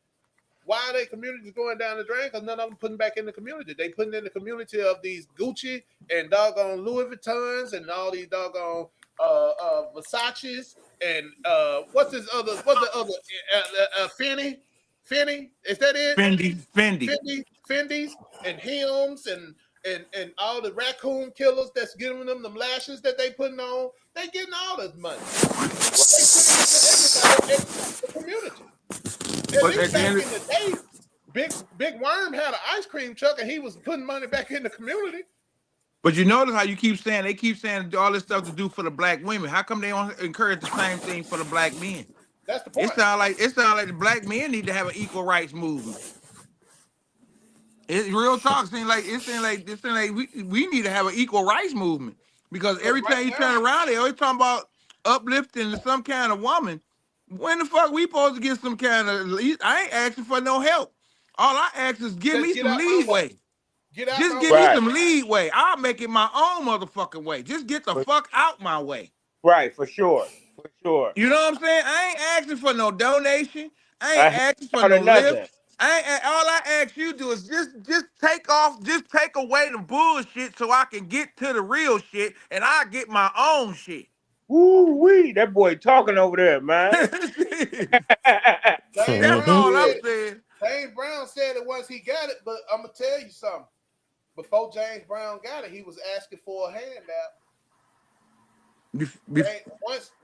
[SPEAKER 3] Why are their communities going down the drain? Because none of them putting back in the community. They putting in the community of these Gucci and doggone Louis Vuittons and all these doggone Versace's and what's the other Fendi? Is that it?
[SPEAKER 9] Fendi
[SPEAKER 3] Fendi's and Helms and and all the raccoon killers that's giving them lashes that they putting on, they getting all this money. They putting it to everybody in the community. At
[SPEAKER 9] But
[SPEAKER 3] least
[SPEAKER 9] at the
[SPEAKER 3] back
[SPEAKER 9] end
[SPEAKER 3] in the day, Big Worm had an ice cream truck and he was putting money back in the community.
[SPEAKER 9] But you notice how you keep saying they keep saying all this stuff to do for the black women. How come they don't encourage the same thing for the black men?
[SPEAKER 3] That's the point.
[SPEAKER 9] It sounds like the black men need to have an equal rights movement. It's real talk. Seem like we need to have an equal rights movement because every time you turn around, they always talking about uplifting some kind of woman. When the fuck we supposed to get some kind of? I ain't asking for no help. All I ask is give me some leeway. Just give me some leeway. I'll make it my own motherfucking way. Just get the fuck out my way.
[SPEAKER 4] Right, for sure. For sure.
[SPEAKER 9] You know what I'm saying? I ain't asking for no donation. I ain't asking for no lift. All I ask you to do is just take away the bullshit so I can get to the real shit and I get my own shit.
[SPEAKER 4] Woo wee, that boy talking over there, man.
[SPEAKER 3] That's all I'm saying. James Brown said it once he got it, but I'm gonna tell you something. Before James Brown got it, he was asking for a handout.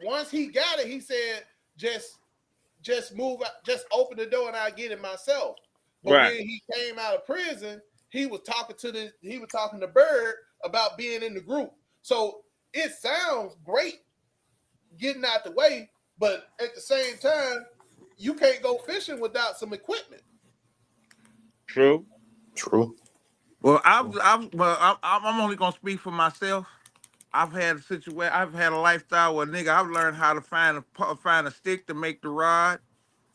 [SPEAKER 3] Once he got it, he said, just move out, just open the door and I'll get it myself. But when he came out of prison, he was talking to Bird about being in the group. So it sounds great getting out the way, but at the same time, you can't go fishing without some equipment.
[SPEAKER 4] True.
[SPEAKER 9] Well, I'm only gonna speak for myself. I've had a situation. I've had a lifestyle where nigga, I've learned how to find a stick to make the rod,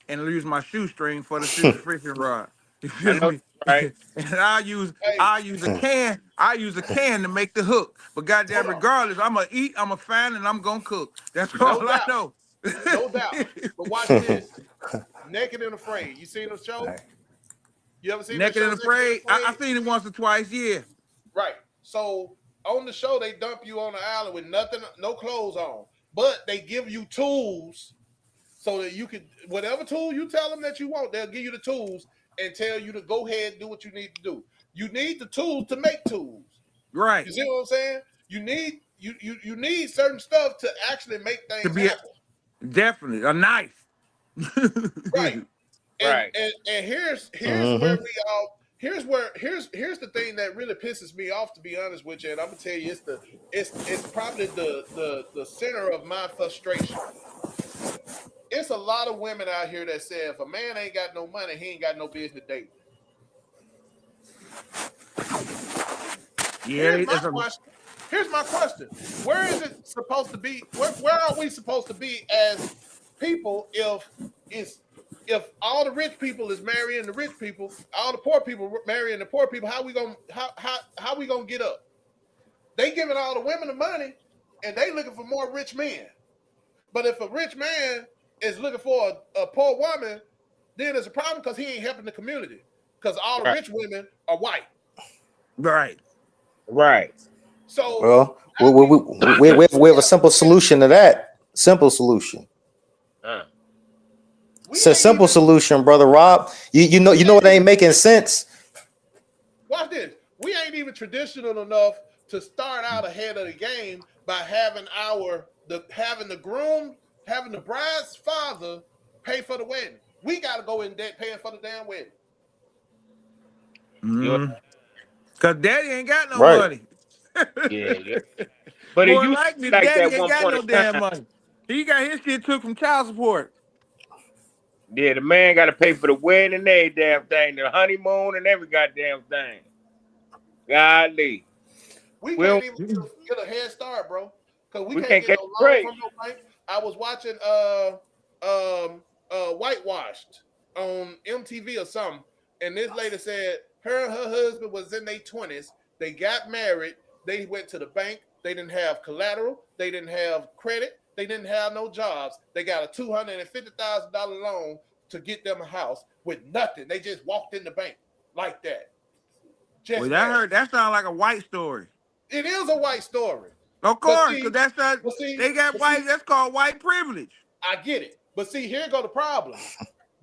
[SPEAKER 9] and use my shoestring for the fishing rod. You feel me?
[SPEAKER 4] Right.
[SPEAKER 9] And I use a can. I use a can to make the hook. But goddamn, regardless, I'm gonna eat, I'm gonna find, and I'm gonna cook. That's all I know.
[SPEAKER 3] No doubt. But watch this. Naked and Afraid. You seen the show? You ever seen
[SPEAKER 9] Naked and Afraid? I seen it once or twice. Yeah.
[SPEAKER 3] Right. So on the show, they dump you on the island with nothing, no clothes on, but they give you tools so that you can, whatever tool you tell them that you want, they'll give you the tools and tell you to go ahead and do what you need to do. You need the tools to make tools.
[SPEAKER 9] Right.
[SPEAKER 3] You see what I'm saying? You need certain stuff to actually make things happen.
[SPEAKER 9] Definitely a knife.
[SPEAKER 3] Right. And here's where we all here's the thing that really pisses me off, to be honest with you, and I'm gonna tell you it's probably the center of my frustration. It's a lot of women out here that say if a man ain't got no money, he ain't got no business dating.
[SPEAKER 9] Yeah,
[SPEAKER 3] here's my question. Where is it supposed to be? Where are we supposed to be as people if all the rich people is marrying the rich people, all the poor people marrying the poor people? How we gonna get up? They giving all the women the money and they looking for more rich men. But if a rich man is looking for a poor woman, then there's a problem because he ain't helping the community. Because all the rich women are white.
[SPEAKER 4] Right.
[SPEAKER 3] So
[SPEAKER 2] we have a simple solution to that. Simple solution. It's a simple solution, brother Rob. You know what ain't making sense.
[SPEAKER 3] Watch this. We ain't even traditional enough to start out ahead of the game by having the bride's father pay for the wedding. We got to go in debt paying for the damn wedding.
[SPEAKER 9] Cause daddy ain't got no money.
[SPEAKER 4] Yeah. But
[SPEAKER 9] more
[SPEAKER 4] it used
[SPEAKER 9] likely,
[SPEAKER 4] like
[SPEAKER 9] daddy
[SPEAKER 4] that
[SPEAKER 9] ain't
[SPEAKER 4] one
[SPEAKER 9] got
[SPEAKER 4] point
[SPEAKER 9] no
[SPEAKER 4] in
[SPEAKER 9] damn
[SPEAKER 4] time.
[SPEAKER 9] money. He got his shit took from child support.
[SPEAKER 4] Yeah, the man got to pay for the wedding and every damn thing, the honeymoon and every goddamn thing. Golly.
[SPEAKER 3] We can't even get a head start, bro. Because we can't get no loan
[SPEAKER 4] break
[SPEAKER 3] from no bank. I was watching Whitewashed on MTV or something, and this lady said her and her husband was in their 20s. They got married. They went to the bank. They didn't have collateral. They didn't have credit. They didn't have no jobs. They got a $250,000 loan to get them a house with nothing. They just walked in the bank like that.
[SPEAKER 9] Well, that sounds like a white story.
[SPEAKER 3] It is a white story.
[SPEAKER 9] Of course, because that's not. They got white. That's called white privilege.
[SPEAKER 3] I get it, but see, here go the problem.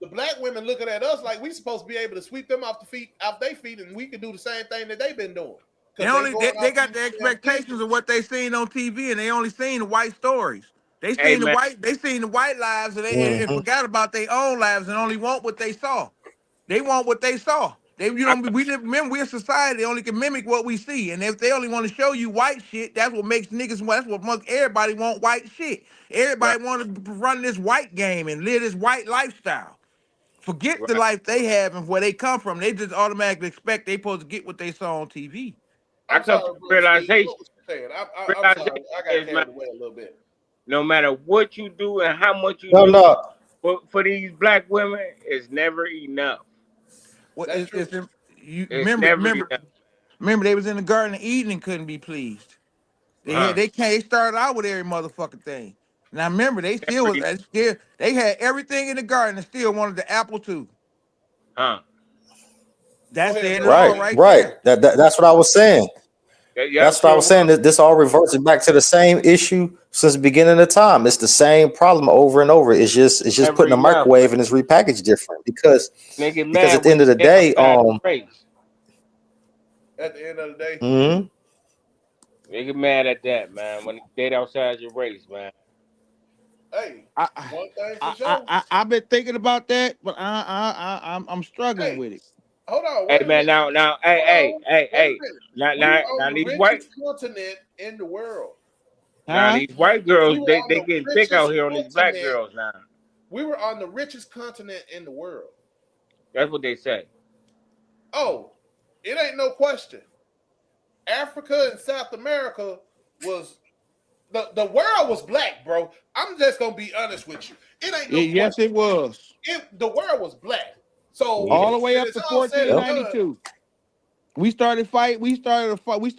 [SPEAKER 3] The black women looking at us like we supposed to be able to sweep them off their feet, and we can do the same thing that they've been doing.
[SPEAKER 9] They
[SPEAKER 3] because
[SPEAKER 9] only
[SPEAKER 3] going
[SPEAKER 9] they
[SPEAKER 3] off
[SPEAKER 9] got
[SPEAKER 3] these
[SPEAKER 9] the
[SPEAKER 3] damn
[SPEAKER 9] expectations
[SPEAKER 3] pictures.
[SPEAKER 9] of what they seen on TV, and they only seen the white stories. They
[SPEAKER 4] Hey
[SPEAKER 9] seen
[SPEAKER 4] man,
[SPEAKER 9] the white lives, and they and
[SPEAKER 2] Hmm.
[SPEAKER 9] forgot about their own lives, and only want what they saw. They want what they saw.
[SPEAKER 4] I,
[SPEAKER 9] We live. Remember, we're a society. They only can mimic what we see, and if they only want to show you white shit, that's what makes niggas. That's what makes everybody want white shit.
[SPEAKER 4] right,
[SPEAKER 9] Everybody want to run this white game and live this white lifestyle. Forget the
[SPEAKER 4] right.
[SPEAKER 9] life they have and where they come from. They just automatically expect they supposed to get what they saw on TV.
[SPEAKER 4] I
[SPEAKER 3] I'm
[SPEAKER 4] come to
[SPEAKER 3] sorry,
[SPEAKER 4] the
[SPEAKER 3] brother Steve.
[SPEAKER 4] realization.
[SPEAKER 3] What was you saying? I'm
[SPEAKER 4] Realization
[SPEAKER 3] sorry. I got
[SPEAKER 4] is, man,
[SPEAKER 3] carried away a little bit.
[SPEAKER 4] no matter what you do and how much you
[SPEAKER 2] No,
[SPEAKER 4] do
[SPEAKER 2] no.
[SPEAKER 4] for these black women, it's never enough.
[SPEAKER 9] What
[SPEAKER 3] That's true.
[SPEAKER 9] you
[SPEAKER 4] It's never
[SPEAKER 9] remember?
[SPEAKER 4] enough.
[SPEAKER 9] Remember, they was in the Garden of Eden and couldn't be pleased.
[SPEAKER 4] Huh?
[SPEAKER 9] They started out with every motherfucking thing. Now remember, they still
[SPEAKER 4] Never
[SPEAKER 9] was
[SPEAKER 4] enough.
[SPEAKER 9] they had everything in the garden and still wanted the apple too.
[SPEAKER 4] Huh?
[SPEAKER 3] Go
[SPEAKER 9] That
[SPEAKER 3] ahead,
[SPEAKER 9] said it
[SPEAKER 3] brother
[SPEAKER 2] Right,
[SPEAKER 9] all
[SPEAKER 3] Steve.
[SPEAKER 9] right
[SPEAKER 2] right.
[SPEAKER 9] there.
[SPEAKER 2] That's what I was saying.
[SPEAKER 4] Yeah,
[SPEAKER 2] That's what I
[SPEAKER 4] sure
[SPEAKER 2] was saying.
[SPEAKER 4] was.
[SPEAKER 2] This all reverts back to the same issue since the beginning of time. It's the same problem over and over. It's just
[SPEAKER 4] Never
[SPEAKER 2] putting a
[SPEAKER 4] enough, man.
[SPEAKER 2] microwave and it's repackaged different because
[SPEAKER 4] They get
[SPEAKER 2] at
[SPEAKER 4] mad
[SPEAKER 2] the
[SPEAKER 4] when
[SPEAKER 2] end of the
[SPEAKER 4] they
[SPEAKER 2] day,
[SPEAKER 4] outside the race.
[SPEAKER 3] At the end of the day,
[SPEAKER 2] mhm,
[SPEAKER 4] They get mad at that, man. When they dead outside your race, man.
[SPEAKER 3] hey,
[SPEAKER 9] I
[SPEAKER 3] one thing for sure.
[SPEAKER 9] I've been thinking about that, but I'm struggling
[SPEAKER 3] Hey,
[SPEAKER 9] with it.
[SPEAKER 3] hold on.
[SPEAKER 4] Hey
[SPEAKER 3] Wait a
[SPEAKER 4] man,
[SPEAKER 3] minute.
[SPEAKER 4] now,
[SPEAKER 3] Hold on. Wait a
[SPEAKER 4] hey.
[SPEAKER 3] minute.
[SPEAKER 4] Now,
[SPEAKER 3] We were
[SPEAKER 4] now,
[SPEAKER 3] on
[SPEAKER 4] now
[SPEAKER 3] the
[SPEAKER 4] these white,
[SPEAKER 3] richest continent in the world.
[SPEAKER 4] now
[SPEAKER 9] Huh?
[SPEAKER 4] these white
[SPEAKER 3] We
[SPEAKER 4] girls,
[SPEAKER 3] were
[SPEAKER 4] they
[SPEAKER 3] on
[SPEAKER 4] they
[SPEAKER 3] the
[SPEAKER 4] getting thick out
[SPEAKER 3] richest
[SPEAKER 4] here on these black
[SPEAKER 3] continent.
[SPEAKER 4] girls now.
[SPEAKER 3] We were on the richest continent in the world.
[SPEAKER 4] That's what they say.
[SPEAKER 3] Oh, it ain't no question. Africa and South America was the world was black, bro. I'm just gonna be honest with you. It ain't no
[SPEAKER 9] Yes,
[SPEAKER 3] question.
[SPEAKER 9] it was.
[SPEAKER 3] The world was black. So
[SPEAKER 2] yeah,
[SPEAKER 9] All the way
[SPEAKER 3] when
[SPEAKER 9] up
[SPEAKER 3] it's
[SPEAKER 9] to
[SPEAKER 3] all said and
[SPEAKER 2] yep,
[SPEAKER 3] done,
[SPEAKER 9] 1492. We started fight. We started a fight. We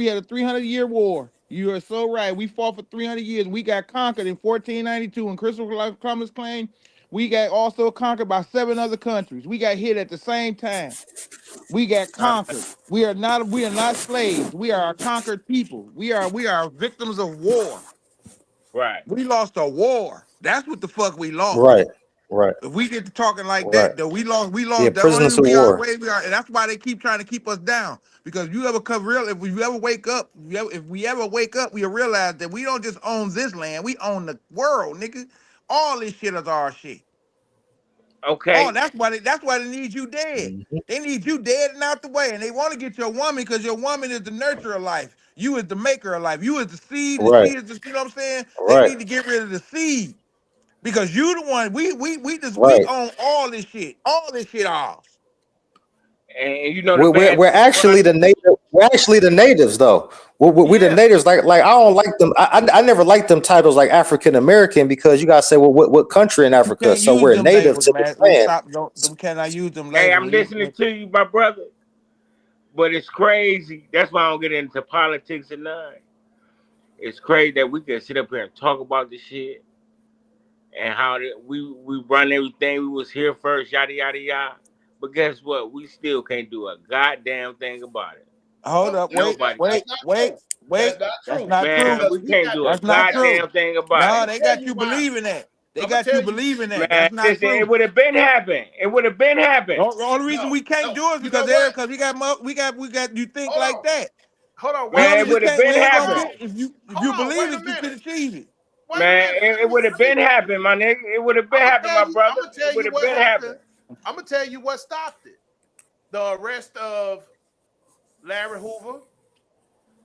[SPEAKER 9] had a 300-year war. You are so right. We fought for 300 years. We got conquered in 1492 when Christopher Columbus claimed. We got also conquered by 7 other countries. We got hit at the same time. We got
[SPEAKER 4] Uh,
[SPEAKER 9] conquered. We are not slaves. We are a conquered people. We are victims of war.
[SPEAKER 4] right.
[SPEAKER 9] We lost a war. That's what the fuck we lost.
[SPEAKER 2] right, right,
[SPEAKER 9] If we get to talking like
[SPEAKER 2] right.
[SPEAKER 9] that, though, we lost.
[SPEAKER 2] Yeah,
[SPEAKER 9] The only
[SPEAKER 2] prisoners
[SPEAKER 9] reason
[SPEAKER 2] of
[SPEAKER 9] we are
[SPEAKER 2] war.
[SPEAKER 9] where we are, and that's why they keep trying to keep us down. Because you ever come real, if you ever wake up, if we ever wake up, we realize that we don't just own this land, we own the world, nigga. All this shit is our shit. Oh,
[SPEAKER 4] Okay.
[SPEAKER 9] that's why they need you dead.
[SPEAKER 2] Mhm.
[SPEAKER 9] They need you dead and out the way, and they want to get your woman because your woman is the nurturer of life. You is the maker of life. You is the seed. The
[SPEAKER 2] Right,
[SPEAKER 9] seed is the, you know what I'm saying? They
[SPEAKER 2] right,
[SPEAKER 9] need to get rid of the seed. Because you the one, we
[SPEAKER 2] right.
[SPEAKER 9] own all this shit. All this shit ours.
[SPEAKER 4] And you know the
[SPEAKER 2] We're
[SPEAKER 4] bad
[SPEAKER 2] we're
[SPEAKER 4] thing about
[SPEAKER 2] actually
[SPEAKER 4] it?
[SPEAKER 2] the native. We're actually the natives, though. We the
[SPEAKER 9] Yeah.
[SPEAKER 2] natives. Like I don't like them. I never liked them titles like African American because you gotta say, well, what country in
[SPEAKER 9] You
[SPEAKER 2] Africa?
[SPEAKER 9] can't
[SPEAKER 2] So
[SPEAKER 9] use
[SPEAKER 2] we're
[SPEAKER 9] them
[SPEAKER 2] native
[SPEAKER 9] labels,
[SPEAKER 2] to the
[SPEAKER 9] man. We
[SPEAKER 2] land.
[SPEAKER 9] stop we cannot use them
[SPEAKER 4] Hey,
[SPEAKER 9] labels.
[SPEAKER 4] I'm listening to you, my brother. But it's crazy. That's why I don't get into politics and none. It's crazy that we can sit up here and talk about this shit and how we run everything. We was here first, yada yada yada. But guess what? We still can't do a goddamn thing about it.
[SPEAKER 9] Hold up,
[SPEAKER 4] Nobody can.
[SPEAKER 3] that's not true. That's not
[SPEAKER 9] That's
[SPEAKER 3] true.
[SPEAKER 9] not
[SPEAKER 4] Man,
[SPEAKER 9] true.
[SPEAKER 3] Because
[SPEAKER 4] we
[SPEAKER 3] we
[SPEAKER 4] can't
[SPEAKER 3] got
[SPEAKER 4] do
[SPEAKER 3] the
[SPEAKER 4] a
[SPEAKER 9] That's not
[SPEAKER 3] power.
[SPEAKER 9] true.
[SPEAKER 4] goddamn thing about
[SPEAKER 3] I'm
[SPEAKER 9] No,
[SPEAKER 4] it.
[SPEAKER 3] gonna
[SPEAKER 9] they
[SPEAKER 3] tell
[SPEAKER 9] got
[SPEAKER 3] you
[SPEAKER 9] you
[SPEAKER 3] why.
[SPEAKER 9] believing that. They
[SPEAKER 3] I'm gonna
[SPEAKER 9] got you
[SPEAKER 3] tell you.
[SPEAKER 9] believing that.
[SPEAKER 4] Man,
[SPEAKER 9] That's not
[SPEAKER 4] listen, it
[SPEAKER 9] true.
[SPEAKER 4] would have been happened. It would have been happened.
[SPEAKER 9] The only reason
[SPEAKER 3] No,
[SPEAKER 9] we can't
[SPEAKER 3] no.
[SPEAKER 9] do it is
[SPEAKER 3] You know
[SPEAKER 9] because
[SPEAKER 3] what?
[SPEAKER 9] we got you think
[SPEAKER 3] Hold
[SPEAKER 9] like
[SPEAKER 3] on.
[SPEAKER 9] that.
[SPEAKER 3] Hold on.
[SPEAKER 9] We
[SPEAKER 3] Wait a
[SPEAKER 4] Man, it
[SPEAKER 9] only we
[SPEAKER 4] would
[SPEAKER 3] minute.
[SPEAKER 4] have
[SPEAKER 9] can't we
[SPEAKER 4] been
[SPEAKER 9] ain't gonna
[SPEAKER 4] happened.
[SPEAKER 9] get if you
[SPEAKER 3] Hold on.
[SPEAKER 9] believe
[SPEAKER 3] Wait a
[SPEAKER 9] it, you can
[SPEAKER 3] minute.
[SPEAKER 9] achieve it.
[SPEAKER 3] Wait a
[SPEAKER 4] Man,
[SPEAKER 3] minute.
[SPEAKER 4] it would have been happened, my nigga. It would have been happened, my
[SPEAKER 3] I'm
[SPEAKER 4] brother.
[SPEAKER 3] gonna
[SPEAKER 4] It
[SPEAKER 3] tell
[SPEAKER 4] would
[SPEAKER 3] you
[SPEAKER 4] have
[SPEAKER 3] what
[SPEAKER 4] been happened.
[SPEAKER 3] happened. I'm gonna tell you what stopped it. The arrest of Larry Hoover,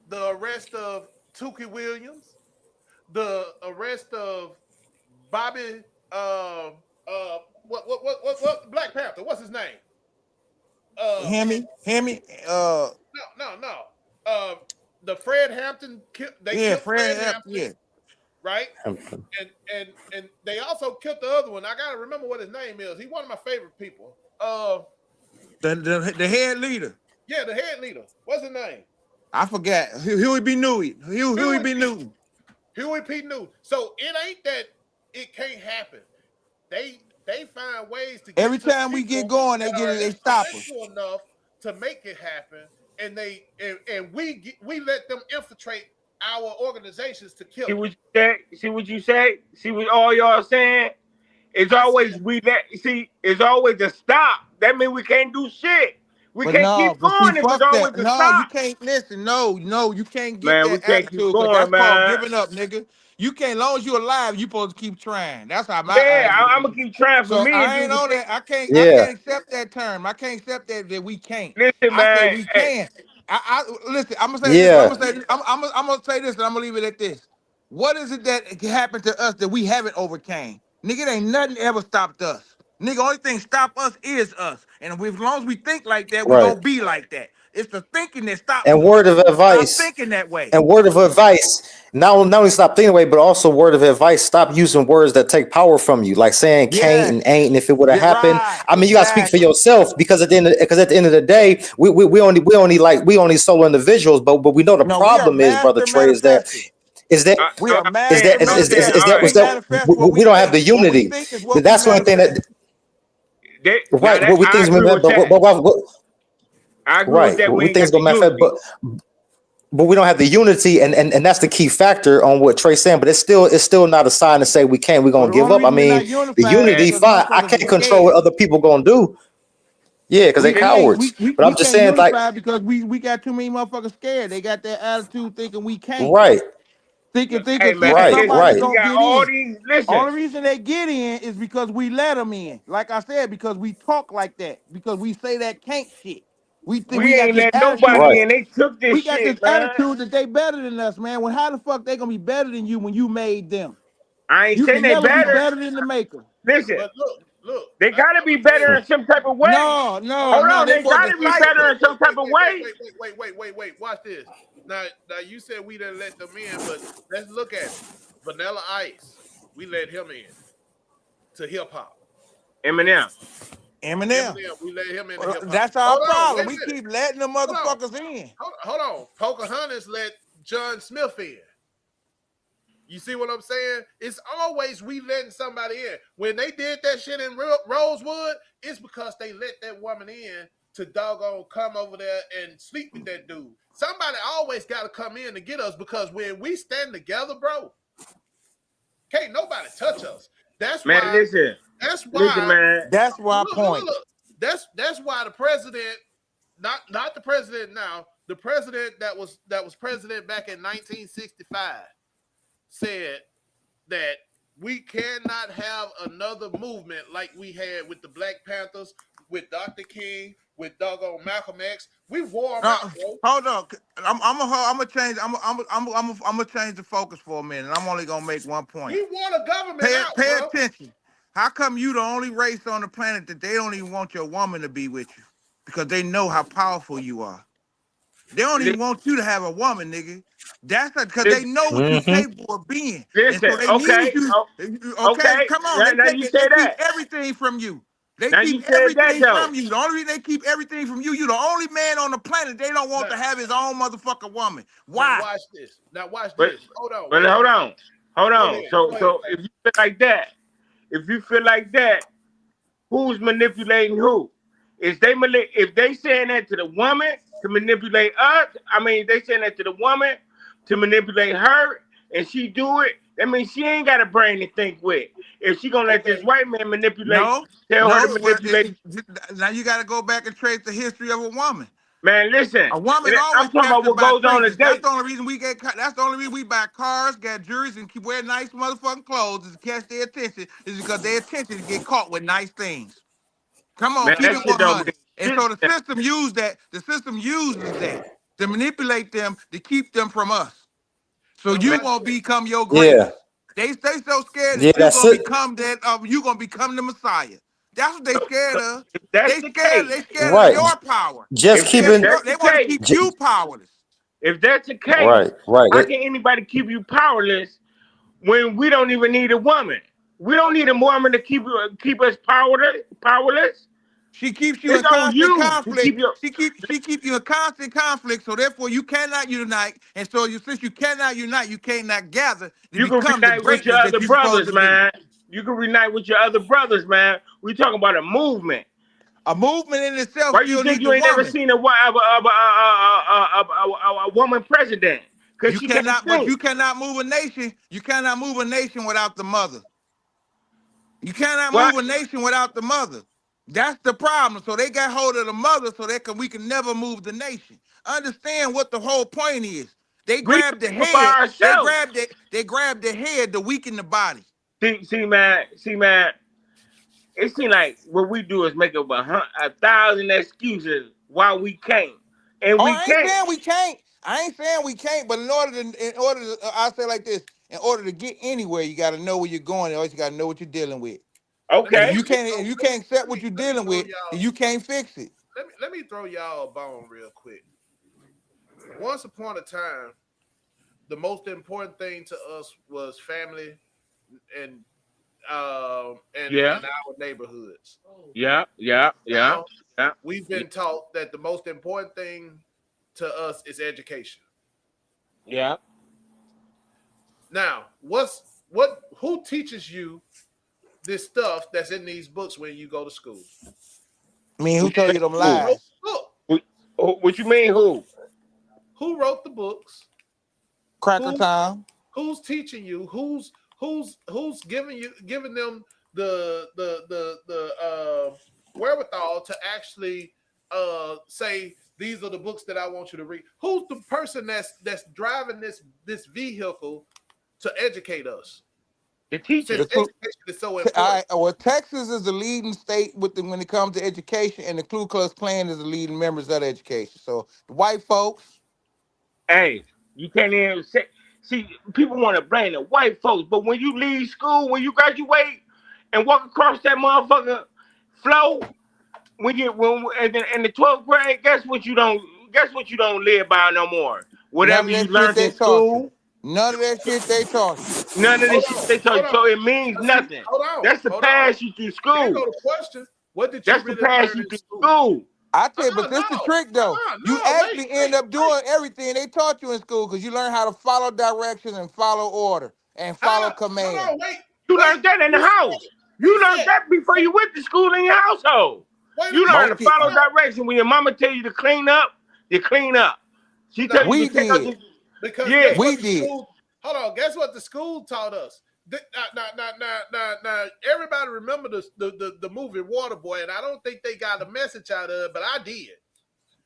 [SPEAKER 3] the arrest of Tukey Williams, the arrest of Bobby what Black Panther, what's his name?
[SPEAKER 9] Hemi,
[SPEAKER 3] No. The Fred Hampton they
[SPEAKER 9] yeah,
[SPEAKER 3] killed Fred
[SPEAKER 9] Fred,
[SPEAKER 3] Hampton,
[SPEAKER 9] yeah.
[SPEAKER 3] right? And they also killed the other one. I gotta remember what his name is. He's one of my favorite people.
[SPEAKER 9] The head leader.
[SPEAKER 3] Yeah, the head leader. What's his name?
[SPEAKER 9] I forgot. Huey B. Newton. Huey B. Newton.
[SPEAKER 3] Huey P. Newton. So it ain't that it can't happen. They find ways to
[SPEAKER 9] Every
[SPEAKER 3] get to the
[SPEAKER 9] time we get
[SPEAKER 3] people
[SPEAKER 9] going,
[SPEAKER 3] that
[SPEAKER 9] they
[SPEAKER 3] are
[SPEAKER 9] stop us.
[SPEAKER 3] influential enough to make it happen, and we let them infiltrate our organizations to kill
[SPEAKER 4] See
[SPEAKER 3] it.
[SPEAKER 4] what you say? See what you say? See what all y'all saying? It's
[SPEAKER 3] I
[SPEAKER 4] always
[SPEAKER 3] said,
[SPEAKER 4] it's always a stop. That means we can't do shit. We
[SPEAKER 9] But
[SPEAKER 4] can't
[SPEAKER 9] no,
[SPEAKER 4] keep
[SPEAKER 9] but see,
[SPEAKER 4] going if it's
[SPEAKER 9] fuck
[SPEAKER 4] always
[SPEAKER 9] that.
[SPEAKER 4] a
[SPEAKER 9] No, you
[SPEAKER 4] stop.
[SPEAKER 9] can't listen. No, you can't get
[SPEAKER 4] Man, we
[SPEAKER 9] that
[SPEAKER 4] can't keep
[SPEAKER 9] attitude because
[SPEAKER 4] going,
[SPEAKER 9] that's called
[SPEAKER 4] man.
[SPEAKER 9] giving up, nigga. You can't, long as you're alive, you supposed to keep trying. That's how my
[SPEAKER 4] Yeah,
[SPEAKER 9] attitude
[SPEAKER 4] I'm gonna
[SPEAKER 9] is.
[SPEAKER 4] keep trying for
[SPEAKER 9] So
[SPEAKER 4] me and
[SPEAKER 9] I
[SPEAKER 4] do
[SPEAKER 9] ain't
[SPEAKER 4] the
[SPEAKER 9] on
[SPEAKER 4] thing.
[SPEAKER 9] that. I
[SPEAKER 2] Yeah.
[SPEAKER 9] can't accept that term. I can't accept that we can't.
[SPEAKER 4] Listen,
[SPEAKER 9] I say
[SPEAKER 4] man.
[SPEAKER 9] we
[SPEAKER 4] Hey,
[SPEAKER 9] can. Listen. I'm gonna say this.
[SPEAKER 2] Yeah.
[SPEAKER 9] I'm gonna say this, and I'm gonna leave it at this. What is it that happened to us that we haven't overcame? Nigga, it ain't nothing ever stopped us. Nigga, only thing stop us is us. And as long as we think like that, we
[SPEAKER 2] Right.
[SPEAKER 9] gonna be like that. It's the thinking that stops
[SPEAKER 2] And
[SPEAKER 9] us.
[SPEAKER 2] word of
[SPEAKER 9] Stop
[SPEAKER 2] advice.
[SPEAKER 9] thinking that way.
[SPEAKER 2] And word of advice. Not only stop thinking away, but also word of advice. Stop using words that take power from you, like saying can't
[SPEAKER 9] Yes.
[SPEAKER 2] and ain't. And if it would have
[SPEAKER 9] Get
[SPEAKER 2] happened,
[SPEAKER 9] right.
[SPEAKER 2] I mean, you gotta speak for
[SPEAKER 9] Exactly.
[SPEAKER 2] yourself because at the end of the day, we only solo individuals. But we know the
[SPEAKER 9] No, we are
[SPEAKER 2] problem is, brother
[SPEAKER 9] master
[SPEAKER 2] Trey, is that
[SPEAKER 9] manifestors.
[SPEAKER 2] is that
[SPEAKER 9] We are
[SPEAKER 2] is
[SPEAKER 4] hey,
[SPEAKER 2] that
[SPEAKER 9] master
[SPEAKER 4] listen,
[SPEAKER 9] manifestors.
[SPEAKER 4] all
[SPEAKER 2] was
[SPEAKER 9] We
[SPEAKER 4] right.
[SPEAKER 2] that
[SPEAKER 9] manifest what
[SPEAKER 2] we
[SPEAKER 9] we
[SPEAKER 2] don't have the
[SPEAKER 9] think. What we
[SPEAKER 2] unity.
[SPEAKER 9] think is what we
[SPEAKER 2] That's one thing
[SPEAKER 9] manifest.
[SPEAKER 2] that
[SPEAKER 4] Now
[SPEAKER 2] right.
[SPEAKER 4] that
[SPEAKER 2] What we
[SPEAKER 4] I
[SPEAKER 2] think is
[SPEAKER 4] agree with that. I agree with
[SPEAKER 2] right.
[SPEAKER 4] that.
[SPEAKER 2] What
[SPEAKER 4] We
[SPEAKER 2] we
[SPEAKER 4] ain't
[SPEAKER 2] think is
[SPEAKER 4] got the
[SPEAKER 2] gonna manifest,
[SPEAKER 4] unity.
[SPEAKER 2] but we don't have the unity, and that's the key factor on what Trey's saying. But it's still not a sign to say we can't. We're
[SPEAKER 9] So
[SPEAKER 2] gonna
[SPEAKER 9] the
[SPEAKER 2] give
[SPEAKER 9] only
[SPEAKER 2] up. I
[SPEAKER 9] reason we're
[SPEAKER 2] mean,
[SPEAKER 9] not
[SPEAKER 2] the
[SPEAKER 9] unified is
[SPEAKER 4] Man,
[SPEAKER 2] unity,
[SPEAKER 9] because
[SPEAKER 2] fine. I
[SPEAKER 9] motherfuckers
[SPEAKER 2] can't
[SPEAKER 9] is
[SPEAKER 2] control what
[SPEAKER 9] scared.
[SPEAKER 2] other people gonna do. Yeah, because they
[SPEAKER 9] We can't
[SPEAKER 2] cowards. But I'm
[SPEAKER 9] we
[SPEAKER 2] just
[SPEAKER 9] can't
[SPEAKER 2] saying, like,
[SPEAKER 9] unify because we got too many motherfuckers scared. They got that attitude thinking we can't.
[SPEAKER 2] right,
[SPEAKER 4] hey, man,
[SPEAKER 9] Thinking
[SPEAKER 2] right,
[SPEAKER 4] listen.
[SPEAKER 9] somebody's
[SPEAKER 2] right,
[SPEAKER 4] We
[SPEAKER 9] gonna
[SPEAKER 4] got
[SPEAKER 9] get
[SPEAKER 4] all
[SPEAKER 9] in.
[SPEAKER 4] these. Listen,
[SPEAKER 9] Only reason they get in is because we let them in. Like I said, because we talk like that. Because we say that can't shit. We think
[SPEAKER 4] we
[SPEAKER 9] we got
[SPEAKER 4] ain't
[SPEAKER 9] this
[SPEAKER 4] let
[SPEAKER 9] attitude.
[SPEAKER 4] nobody
[SPEAKER 2] right.
[SPEAKER 4] in. They took this
[SPEAKER 9] We got this
[SPEAKER 4] shit, man.
[SPEAKER 9] attitude that they better than us, man. When how the fuck they gonna be better than you when you made them?
[SPEAKER 4] I ain't
[SPEAKER 9] You
[SPEAKER 4] saying
[SPEAKER 9] can
[SPEAKER 4] they
[SPEAKER 9] never be
[SPEAKER 4] better.
[SPEAKER 9] better than the maker.
[SPEAKER 4] Listen,
[SPEAKER 3] But look,
[SPEAKER 4] they gotta
[SPEAKER 3] I'm
[SPEAKER 4] be
[SPEAKER 3] gonna tell
[SPEAKER 4] better
[SPEAKER 3] you.
[SPEAKER 4] in some type of way. Hold
[SPEAKER 9] No.
[SPEAKER 4] on,
[SPEAKER 9] They
[SPEAKER 4] they
[SPEAKER 9] for
[SPEAKER 4] gotta be better
[SPEAKER 9] disciple.
[SPEAKER 4] in some type of way.
[SPEAKER 3] Wait. Watch this. Now you said we didn't let them in, but let's look at it. Vanilla Ice, we let him in to hip hop.
[SPEAKER 4] Eminem.
[SPEAKER 9] Eminem.
[SPEAKER 3] Eminem, we let him into hip hop.
[SPEAKER 9] That's our
[SPEAKER 3] Hold on,
[SPEAKER 9] problem.
[SPEAKER 3] wait a
[SPEAKER 9] We
[SPEAKER 3] minute.
[SPEAKER 9] keep letting the
[SPEAKER 3] Hold on,
[SPEAKER 9] motherfuckers in.
[SPEAKER 3] hold on. Pocahontas let John Smith in. You see what I'm saying? It's always we letting somebody in. When they did that shit in Rosewood, it's because they let that woman in to doggone come over there and sleep with that dude. Somebody always got to come in to get us because when we stand together, bro, can't nobody touch us. That's
[SPEAKER 4] Man,
[SPEAKER 3] why.
[SPEAKER 4] listen.
[SPEAKER 3] That's
[SPEAKER 4] Listen,
[SPEAKER 3] why.
[SPEAKER 4] man.
[SPEAKER 9] That's my point.
[SPEAKER 3] Look. That's why the president, not the president now, the president that was president back in 1965 said that we cannot have another movement like we had with the Black Panthers, with Dr. King, with doggone Malcolm X. We wore them out, bro.
[SPEAKER 9] Hold on. I'm gonna change. I'm gonna change the focus for a minute. I'm only gonna make one point.
[SPEAKER 3] We wore the government out,
[SPEAKER 9] Pay
[SPEAKER 3] bro.
[SPEAKER 9] attention. How come you the only race on the planet that they don't even want your woman to be with you? Because they know how powerful you are. They don't even want you to have a woman, nigga. That's because they know what you're
[SPEAKER 2] Mm-hmm.
[SPEAKER 9] capable of being. And
[SPEAKER 4] Listen,
[SPEAKER 9] so they need
[SPEAKER 4] okay.
[SPEAKER 9] you.
[SPEAKER 4] Oh,
[SPEAKER 9] Okay,
[SPEAKER 4] okay.
[SPEAKER 9] come on.
[SPEAKER 4] Now you
[SPEAKER 9] They
[SPEAKER 4] say
[SPEAKER 9] keep
[SPEAKER 4] that.
[SPEAKER 9] everything from you. They
[SPEAKER 4] Now you
[SPEAKER 9] keep
[SPEAKER 4] said that
[SPEAKER 9] everything
[SPEAKER 4] though.
[SPEAKER 9] from you. The only reason they keep everything from you, you're the only man on the planet they don't want to
[SPEAKER 3] Now,
[SPEAKER 9] have his own motherfucking woman.
[SPEAKER 3] now
[SPEAKER 9] Why?
[SPEAKER 3] watch this. Now watch
[SPEAKER 4] But
[SPEAKER 3] this. Hold on.
[SPEAKER 4] but
[SPEAKER 3] Wait a
[SPEAKER 4] hold
[SPEAKER 3] minute.
[SPEAKER 4] on. Hold
[SPEAKER 3] Go
[SPEAKER 4] on.
[SPEAKER 3] ahead.
[SPEAKER 4] So
[SPEAKER 3] Go ahead.
[SPEAKER 4] so if you feel like that, who's manipulating who? If they saying that to the woman to manipulate us, I mean they saying that to the woman to manipulate her and she do it, that means she ain't got a brain to think with. If she gonna let this
[SPEAKER 3] Okay.
[SPEAKER 4] white man manipulate,
[SPEAKER 9] No.
[SPEAKER 4] tell her to manipulate.
[SPEAKER 9] Now you got to go back and trace the history of a woman.
[SPEAKER 4] Man, listen,
[SPEAKER 9] A woman
[SPEAKER 4] I'm
[SPEAKER 9] always
[SPEAKER 4] talking about
[SPEAKER 9] captured
[SPEAKER 4] what
[SPEAKER 9] by
[SPEAKER 4] goes on
[SPEAKER 9] traitors. That's
[SPEAKER 4] today.
[SPEAKER 9] the only reason we get. That's the only reason we buy cars, get jewelry, and keep wearing nice motherfucking clothes is to catch their attention. Is because their attention to get caught with nice things. Come on,
[SPEAKER 4] Man,
[SPEAKER 9] keep
[SPEAKER 4] that
[SPEAKER 9] it
[SPEAKER 4] shit don't
[SPEAKER 9] 100.
[SPEAKER 4] mean
[SPEAKER 9] And
[SPEAKER 4] shit.
[SPEAKER 9] so the system used that. The system uses that to manipulate them to keep them from us. So
[SPEAKER 3] Now
[SPEAKER 9] you
[SPEAKER 4] Man,
[SPEAKER 3] watch
[SPEAKER 9] won't
[SPEAKER 3] this.
[SPEAKER 9] become your
[SPEAKER 2] Yeah,
[SPEAKER 9] greatest. They so scared
[SPEAKER 2] yeah.
[SPEAKER 9] that you
[SPEAKER 2] That's
[SPEAKER 9] gonna
[SPEAKER 2] it.
[SPEAKER 9] become that. You gonna become the Messiah. That's what they scared
[SPEAKER 4] so
[SPEAKER 9] of.
[SPEAKER 4] if that's
[SPEAKER 9] They
[SPEAKER 4] the
[SPEAKER 9] scared.
[SPEAKER 4] case,
[SPEAKER 9] They scared of
[SPEAKER 2] Right.
[SPEAKER 9] your power.
[SPEAKER 2] Just
[SPEAKER 4] if
[SPEAKER 2] keeping.
[SPEAKER 4] that's the
[SPEAKER 9] They want to
[SPEAKER 4] case,
[SPEAKER 9] keep you powerless.
[SPEAKER 4] if that's the case,
[SPEAKER 2] Right. Right.
[SPEAKER 4] how can anybody keep you powerless when we don't even need a woman? We don't need a woman to keep us powerless.
[SPEAKER 9] She keeps you in
[SPEAKER 4] It's on
[SPEAKER 9] constant
[SPEAKER 4] you to keep
[SPEAKER 9] conflict.
[SPEAKER 4] your.
[SPEAKER 9] She keep you in constant conflict. So therefore, you cannot unite. And so since you cannot unite, you cannot gather to
[SPEAKER 4] You can
[SPEAKER 9] become the
[SPEAKER 4] reunite with your
[SPEAKER 9] greatness that
[SPEAKER 4] other
[SPEAKER 9] you're supposed
[SPEAKER 4] brothers,
[SPEAKER 9] to be.
[SPEAKER 4] man. You can reunite with your other brothers, man. We talking about a movement.
[SPEAKER 9] A movement in itself
[SPEAKER 4] Why you
[SPEAKER 9] still
[SPEAKER 4] think
[SPEAKER 9] needs
[SPEAKER 4] you
[SPEAKER 9] a
[SPEAKER 4] ain't never
[SPEAKER 9] woman.
[SPEAKER 4] seen a woman president? Because
[SPEAKER 9] You
[SPEAKER 4] she can't
[SPEAKER 9] cannot, but
[SPEAKER 4] think.
[SPEAKER 9] you cannot move a nation. You cannot move a nation without the mother. You cannot
[SPEAKER 4] What?
[SPEAKER 9] move a nation without the mother. That's the problem. So they got hold of the mother so we can never move the nation. Understand what the whole point is. They
[SPEAKER 4] We
[SPEAKER 9] grab the
[SPEAKER 4] do it by
[SPEAKER 9] head. They
[SPEAKER 4] ourselves.
[SPEAKER 9] grab the head to weaken the body.
[SPEAKER 4] See, man. It seems like what we do is make up 1,000 excuses why we can't, and
[SPEAKER 9] Oh,
[SPEAKER 4] we
[SPEAKER 9] I ain't
[SPEAKER 4] can't.
[SPEAKER 9] saying we can't. I ain't saying we can't. But in order to, I say it like this: in order to get anywhere, you got to know where you're going. Or you got to know what you're dealing with. And
[SPEAKER 4] Okay.
[SPEAKER 9] if you can't accept what you're dealing with, then you can't fix it.
[SPEAKER 3] Let me throw y'all a bone real quick. Once upon a time, the most important thing to us was family and our neighborhoods.
[SPEAKER 4] Yeah.
[SPEAKER 3] Now, we've been taught that the most important thing to us is education.
[SPEAKER 4] Yeah.
[SPEAKER 3] Now, who teaches you this stuff that's in these books when you go to school?
[SPEAKER 9] I mean, who told you them lies?
[SPEAKER 4] What you mean, who?
[SPEAKER 3] Who wrote the books?
[SPEAKER 9] Cracker Time.
[SPEAKER 3] Who's teaching you? Who's giving them the wherewithal to actually say these are the books that I want you to read? Who's the person that's driving this vehicle to educate us?
[SPEAKER 4] The teacher.
[SPEAKER 3] Education is so important.
[SPEAKER 9] Well, Texas is the leading state when it comes to education, and the Ku Klux Klan is the leading members of the education. So the white folks.
[SPEAKER 4] Hey, you can't even say. See, people want to blame the white folks, but when you leave school, when you graduate, and walk across that motherfucker floor, in the 12th grade, guess what you don't live by no more. Whatever you learned in school.
[SPEAKER 9] None of that shit they taught you.
[SPEAKER 4] None of this shit they taught you. So it means nothing. That's to pass you through school.
[SPEAKER 3] Here go the question. What did you
[SPEAKER 4] That's
[SPEAKER 3] really
[SPEAKER 4] to pass
[SPEAKER 3] learn
[SPEAKER 4] you
[SPEAKER 3] in
[SPEAKER 4] through
[SPEAKER 3] school?
[SPEAKER 4] school.
[SPEAKER 9] I tell you, but this the trick though. You actually end up doing everything they taught you in school because you learn how to follow directions and follow order and follow command.
[SPEAKER 4] You learned that in the house. You learned that before you went to school in your household. You learned to follow direction. When your mama tell you to clean up, you clean up. She tell you to take out the...
[SPEAKER 3] Because
[SPEAKER 9] we did.
[SPEAKER 3] Hold on, guess what the school taught us? Now, everybody remember the movie Waterboy, and I don't think they got a message out of it, but I did.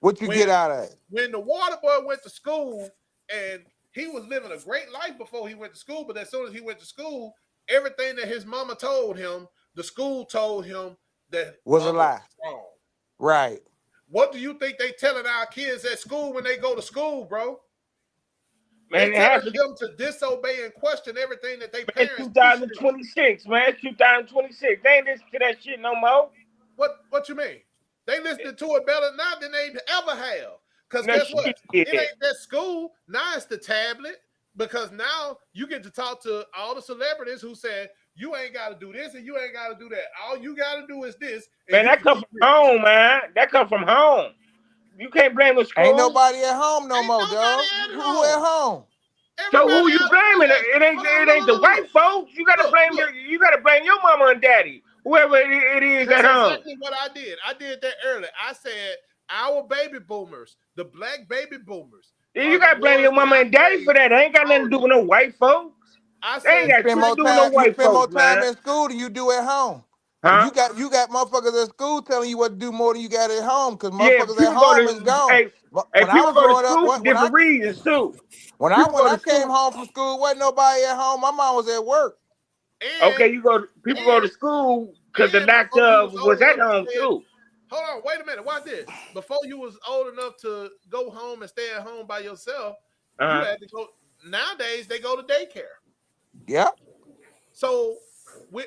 [SPEAKER 9] What you get out of it?
[SPEAKER 3] When the Waterboy went to school, and he was living a great life before he went to school, but as soon as he went to school, everything that his mama told him, the school told him that
[SPEAKER 9] was a lie.
[SPEAKER 3] Wrong.
[SPEAKER 9] Right.
[SPEAKER 3] What do you think they telling our kids at school when they go to school, bro?
[SPEAKER 4] Man,
[SPEAKER 3] they telling them to disobey and question everything that they parents.
[SPEAKER 4] 2026, man. 2026. They ain't listen to that shit no more.
[SPEAKER 3] What you mean? They listening to it better now than they ever have. Because guess what? It ain't that school. Now it's the tablet. Because now you get to talk to all the celebrities who said, you ain't got to do this and you ain't got to do that. All you got to do is this.
[SPEAKER 4] Man, that come from home, man. That come from home. You can't blame the school.
[SPEAKER 9] Ain't nobody at home no more, dog. Who at home?
[SPEAKER 4] So who you blaming? It ain't the white folks. You gotta blame your mama and daddy. Whoever it is at home.
[SPEAKER 3] That's exactly what I did. I did that earlier. I said our baby boomers, the black baby boomers.
[SPEAKER 4] Yeah, you gotta blame your mama and daddy for that. It ain't got nothing to do with no white folks.
[SPEAKER 3] I
[SPEAKER 4] said you spend more
[SPEAKER 9] time in school than you do at home. Huh? You got motherfuckers at school telling you what to do more than you got at home because motherfuckers at home is gone.
[SPEAKER 4] Hey, people go to school for different reasons too.
[SPEAKER 9] When I came home from school, wasn't nobody at home. My mom was at work.
[SPEAKER 4] Okay, people go to school because the doctor was at home too.
[SPEAKER 3] Hold on, wait a minute. Watch this. Before you was old enough to go home and stay at home by yourself, you had to go. Nowadays they go to daycare.
[SPEAKER 9] Yep.
[SPEAKER 3] So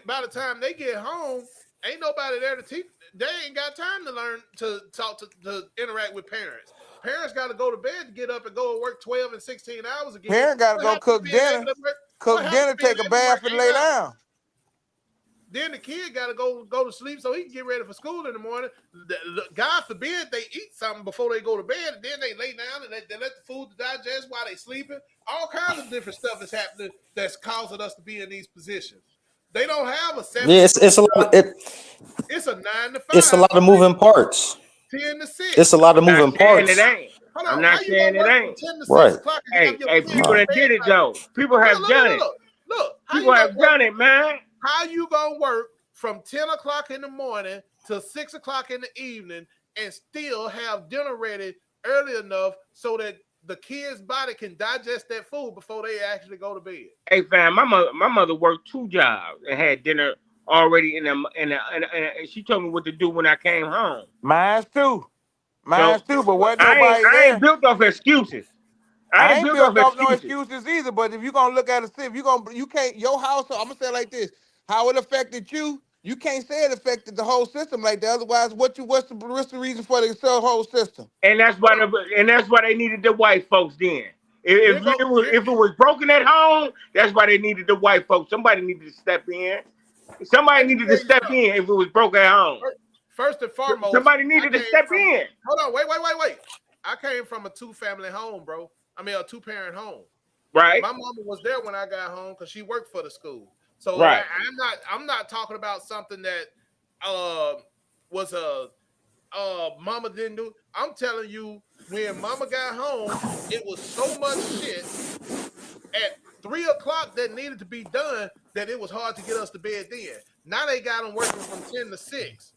[SPEAKER 3] by the time they get home, ain't nobody there to teach. They ain't got time to learn to talk to interact with parents. Parents got to go to bed to get up and go to work 12 and 16 hours again.
[SPEAKER 9] Parents got to go cook dinner, take a bath, and lay down.
[SPEAKER 3] Then the kid got to go to sleep so he can get ready for school in the morning. God forbid they eat something before they go to bed, and then they lay down and they let the food digest while they sleeping. All kinds of different stuff is happening that's causing us to be in these positions. They don't have a 7.
[SPEAKER 2] Yeah, it's a lot.
[SPEAKER 3] It's a 9 to 5.
[SPEAKER 2] It's a lot of moving parts.
[SPEAKER 3] 10 to 6.
[SPEAKER 2] It's a lot of moving parts.
[SPEAKER 4] I'm not saying it ain't.
[SPEAKER 2] Right.
[SPEAKER 4] Hey, people that did it though. People have done it.
[SPEAKER 3] Look,
[SPEAKER 4] people have done it, man.
[SPEAKER 3] How you gonna work from 10 o'clock in the morning till 6 o'clock in the evening and still have dinner ready early enough so that the kid's body can digest that food before they actually go to bed.
[SPEAKER 4] Hey, fam, my mother worked 2 jobs and had dinner already in and she told me what to do when I came home.
[SPEAKER 9] Mine's too. Mine's too, but wasn't
[SPEAKER 4] I
[SPEAKER 9] nobody
[SPEAKER 4] ain't
[SPEAKER 9] there.
[SPEAKER 4] built off excuses.
[SPEAKER 9] I ain't built off no excuses either. But if you're gonna look at it, if you can't your household. I'm gonna say it like this: how it affected you. You can't say it affected the whole system like that. Otherwise, what's the reason for the whole system?
[SPEAKER 4] And that's why they needed the white folks then. If it was broken at home, that's why they needed the white folks. Somebody needed to step in. Somebody needed to step in if it was broke at home.
[SPEAKER 3] First and foremost,
[SPEAKER 4] somebody needed to step in.
[SPEAKER 3] Hold on, wait. I came from a 2-family home, bro. I mean, a 2-parent home.
[SPEAKER 4] Right.
[SPEAKER 3] My mama was there when I got home because she worked for the school. So
[SPEAKER 4] right.
[SPEAKER 3] I'm not talking about something that was a mama didn't do. I'm telling you, when mama got home, it was so much shit at 3 o'clock that needed to be done that it was hard to get us to bed then. Now they got them working from 10 to 6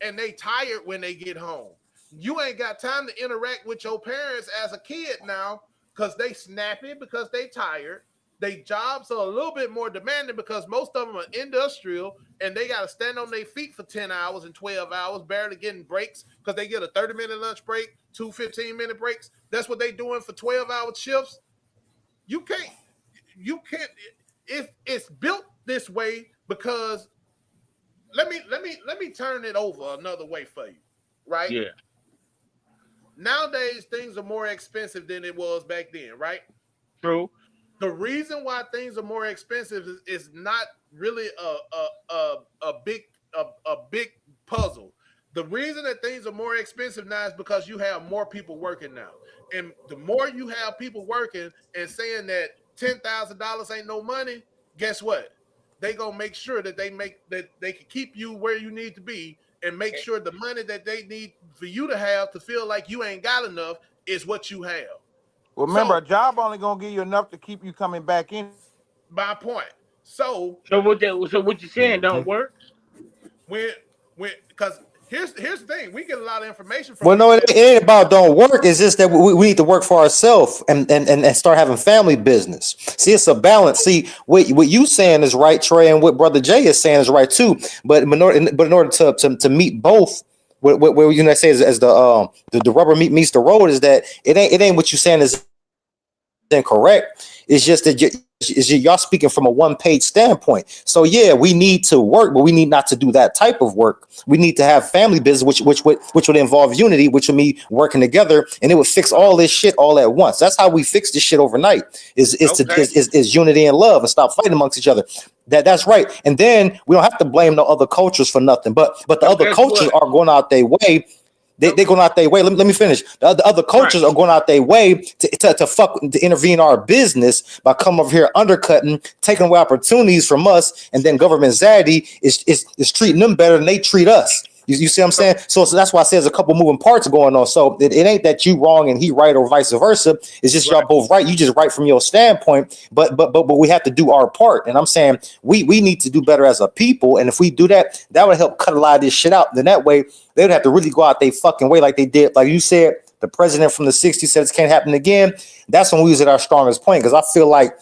[SPEAKER 3] and they tired when they get home. You ain't got time to interact with your parents as a kid now because they snappy, because they tired. They jobs are a little bit more demanding because most of them are industrial and they got to stand on their feet for 10 hours and 12 hours, barely getting breaks because they get a 30-minute lunch break, 2 15-minute breaks. That's what they doing for 12-hour shifts. You can't, if it's built this way because let me turn it over another way for you, right?
[SPEAKER 4] Yeah.
[SPEAKER 3] Nowadays, things are more expensive than it was back then, right?
[SPEAKER 4] True.
[SPEAKER 3] The reason why things are more expensive is not really a big puzzle. The reason that things are more expensive now is because you have more people working now. And the more you have people working and saying that $10,000 ain't no money, guess what? They gonna make sure that they can keep you where you need to be and make sure the money that they need for you to have to feel like you ain't got enough is what you have.
[SPEAKER 9] Well, remember, a job only gonna give you enough to keep you coming back in.
[SPEAKER 3] My point. So
[SPEAKER 4] what you're saying don't work?
[SPEAKER 3] When because here's the thing, we get a lot of information from.
[SPEAKER 2] Well, no, it ain't about don't work. It's just that we need to work for ourselves and start having family business. See, it's a balance. See, what you saying is right, Trey, and what Brother Jay is saying is right too. But in order to meet both, what you know say as the rubber meets the road is that it ain't what you saying is incorrect. It's just that y'all speaking from a one-page standpoint. So yeah, we need to work, but we need not to do that type of work. We need to have family business, which would involve unity, which would mean working together, and it would fix all this shit all at once. That's how we fix this shit overnight. Is unity and love and stop fighting amongst each other. That's right. And then we don't have to blame no other cultures for nothing. But the other cultures are going out their way. They're going out their way. Let me finish. The other cultures are going out their way to intervene in our business by coming over here undercutting, taking away opportunities from us, and then government zaddy is treating them better than they treat us. You see what I'm saying? So that's why I say there's a couple moving parts going on. So it ain't that you wrong and he right or vice versa. It's just y'all both right. You just right from your standpoint. But we have to do our part. And I'm saying we need to do better as a people. And if we do that, that would help cut a lot of this shit out. Then that way they would have to really go out their fucking way like they did. Like you said, the president from the 60s said it can't happen again. That's when we was at our strongest point. Because I feel like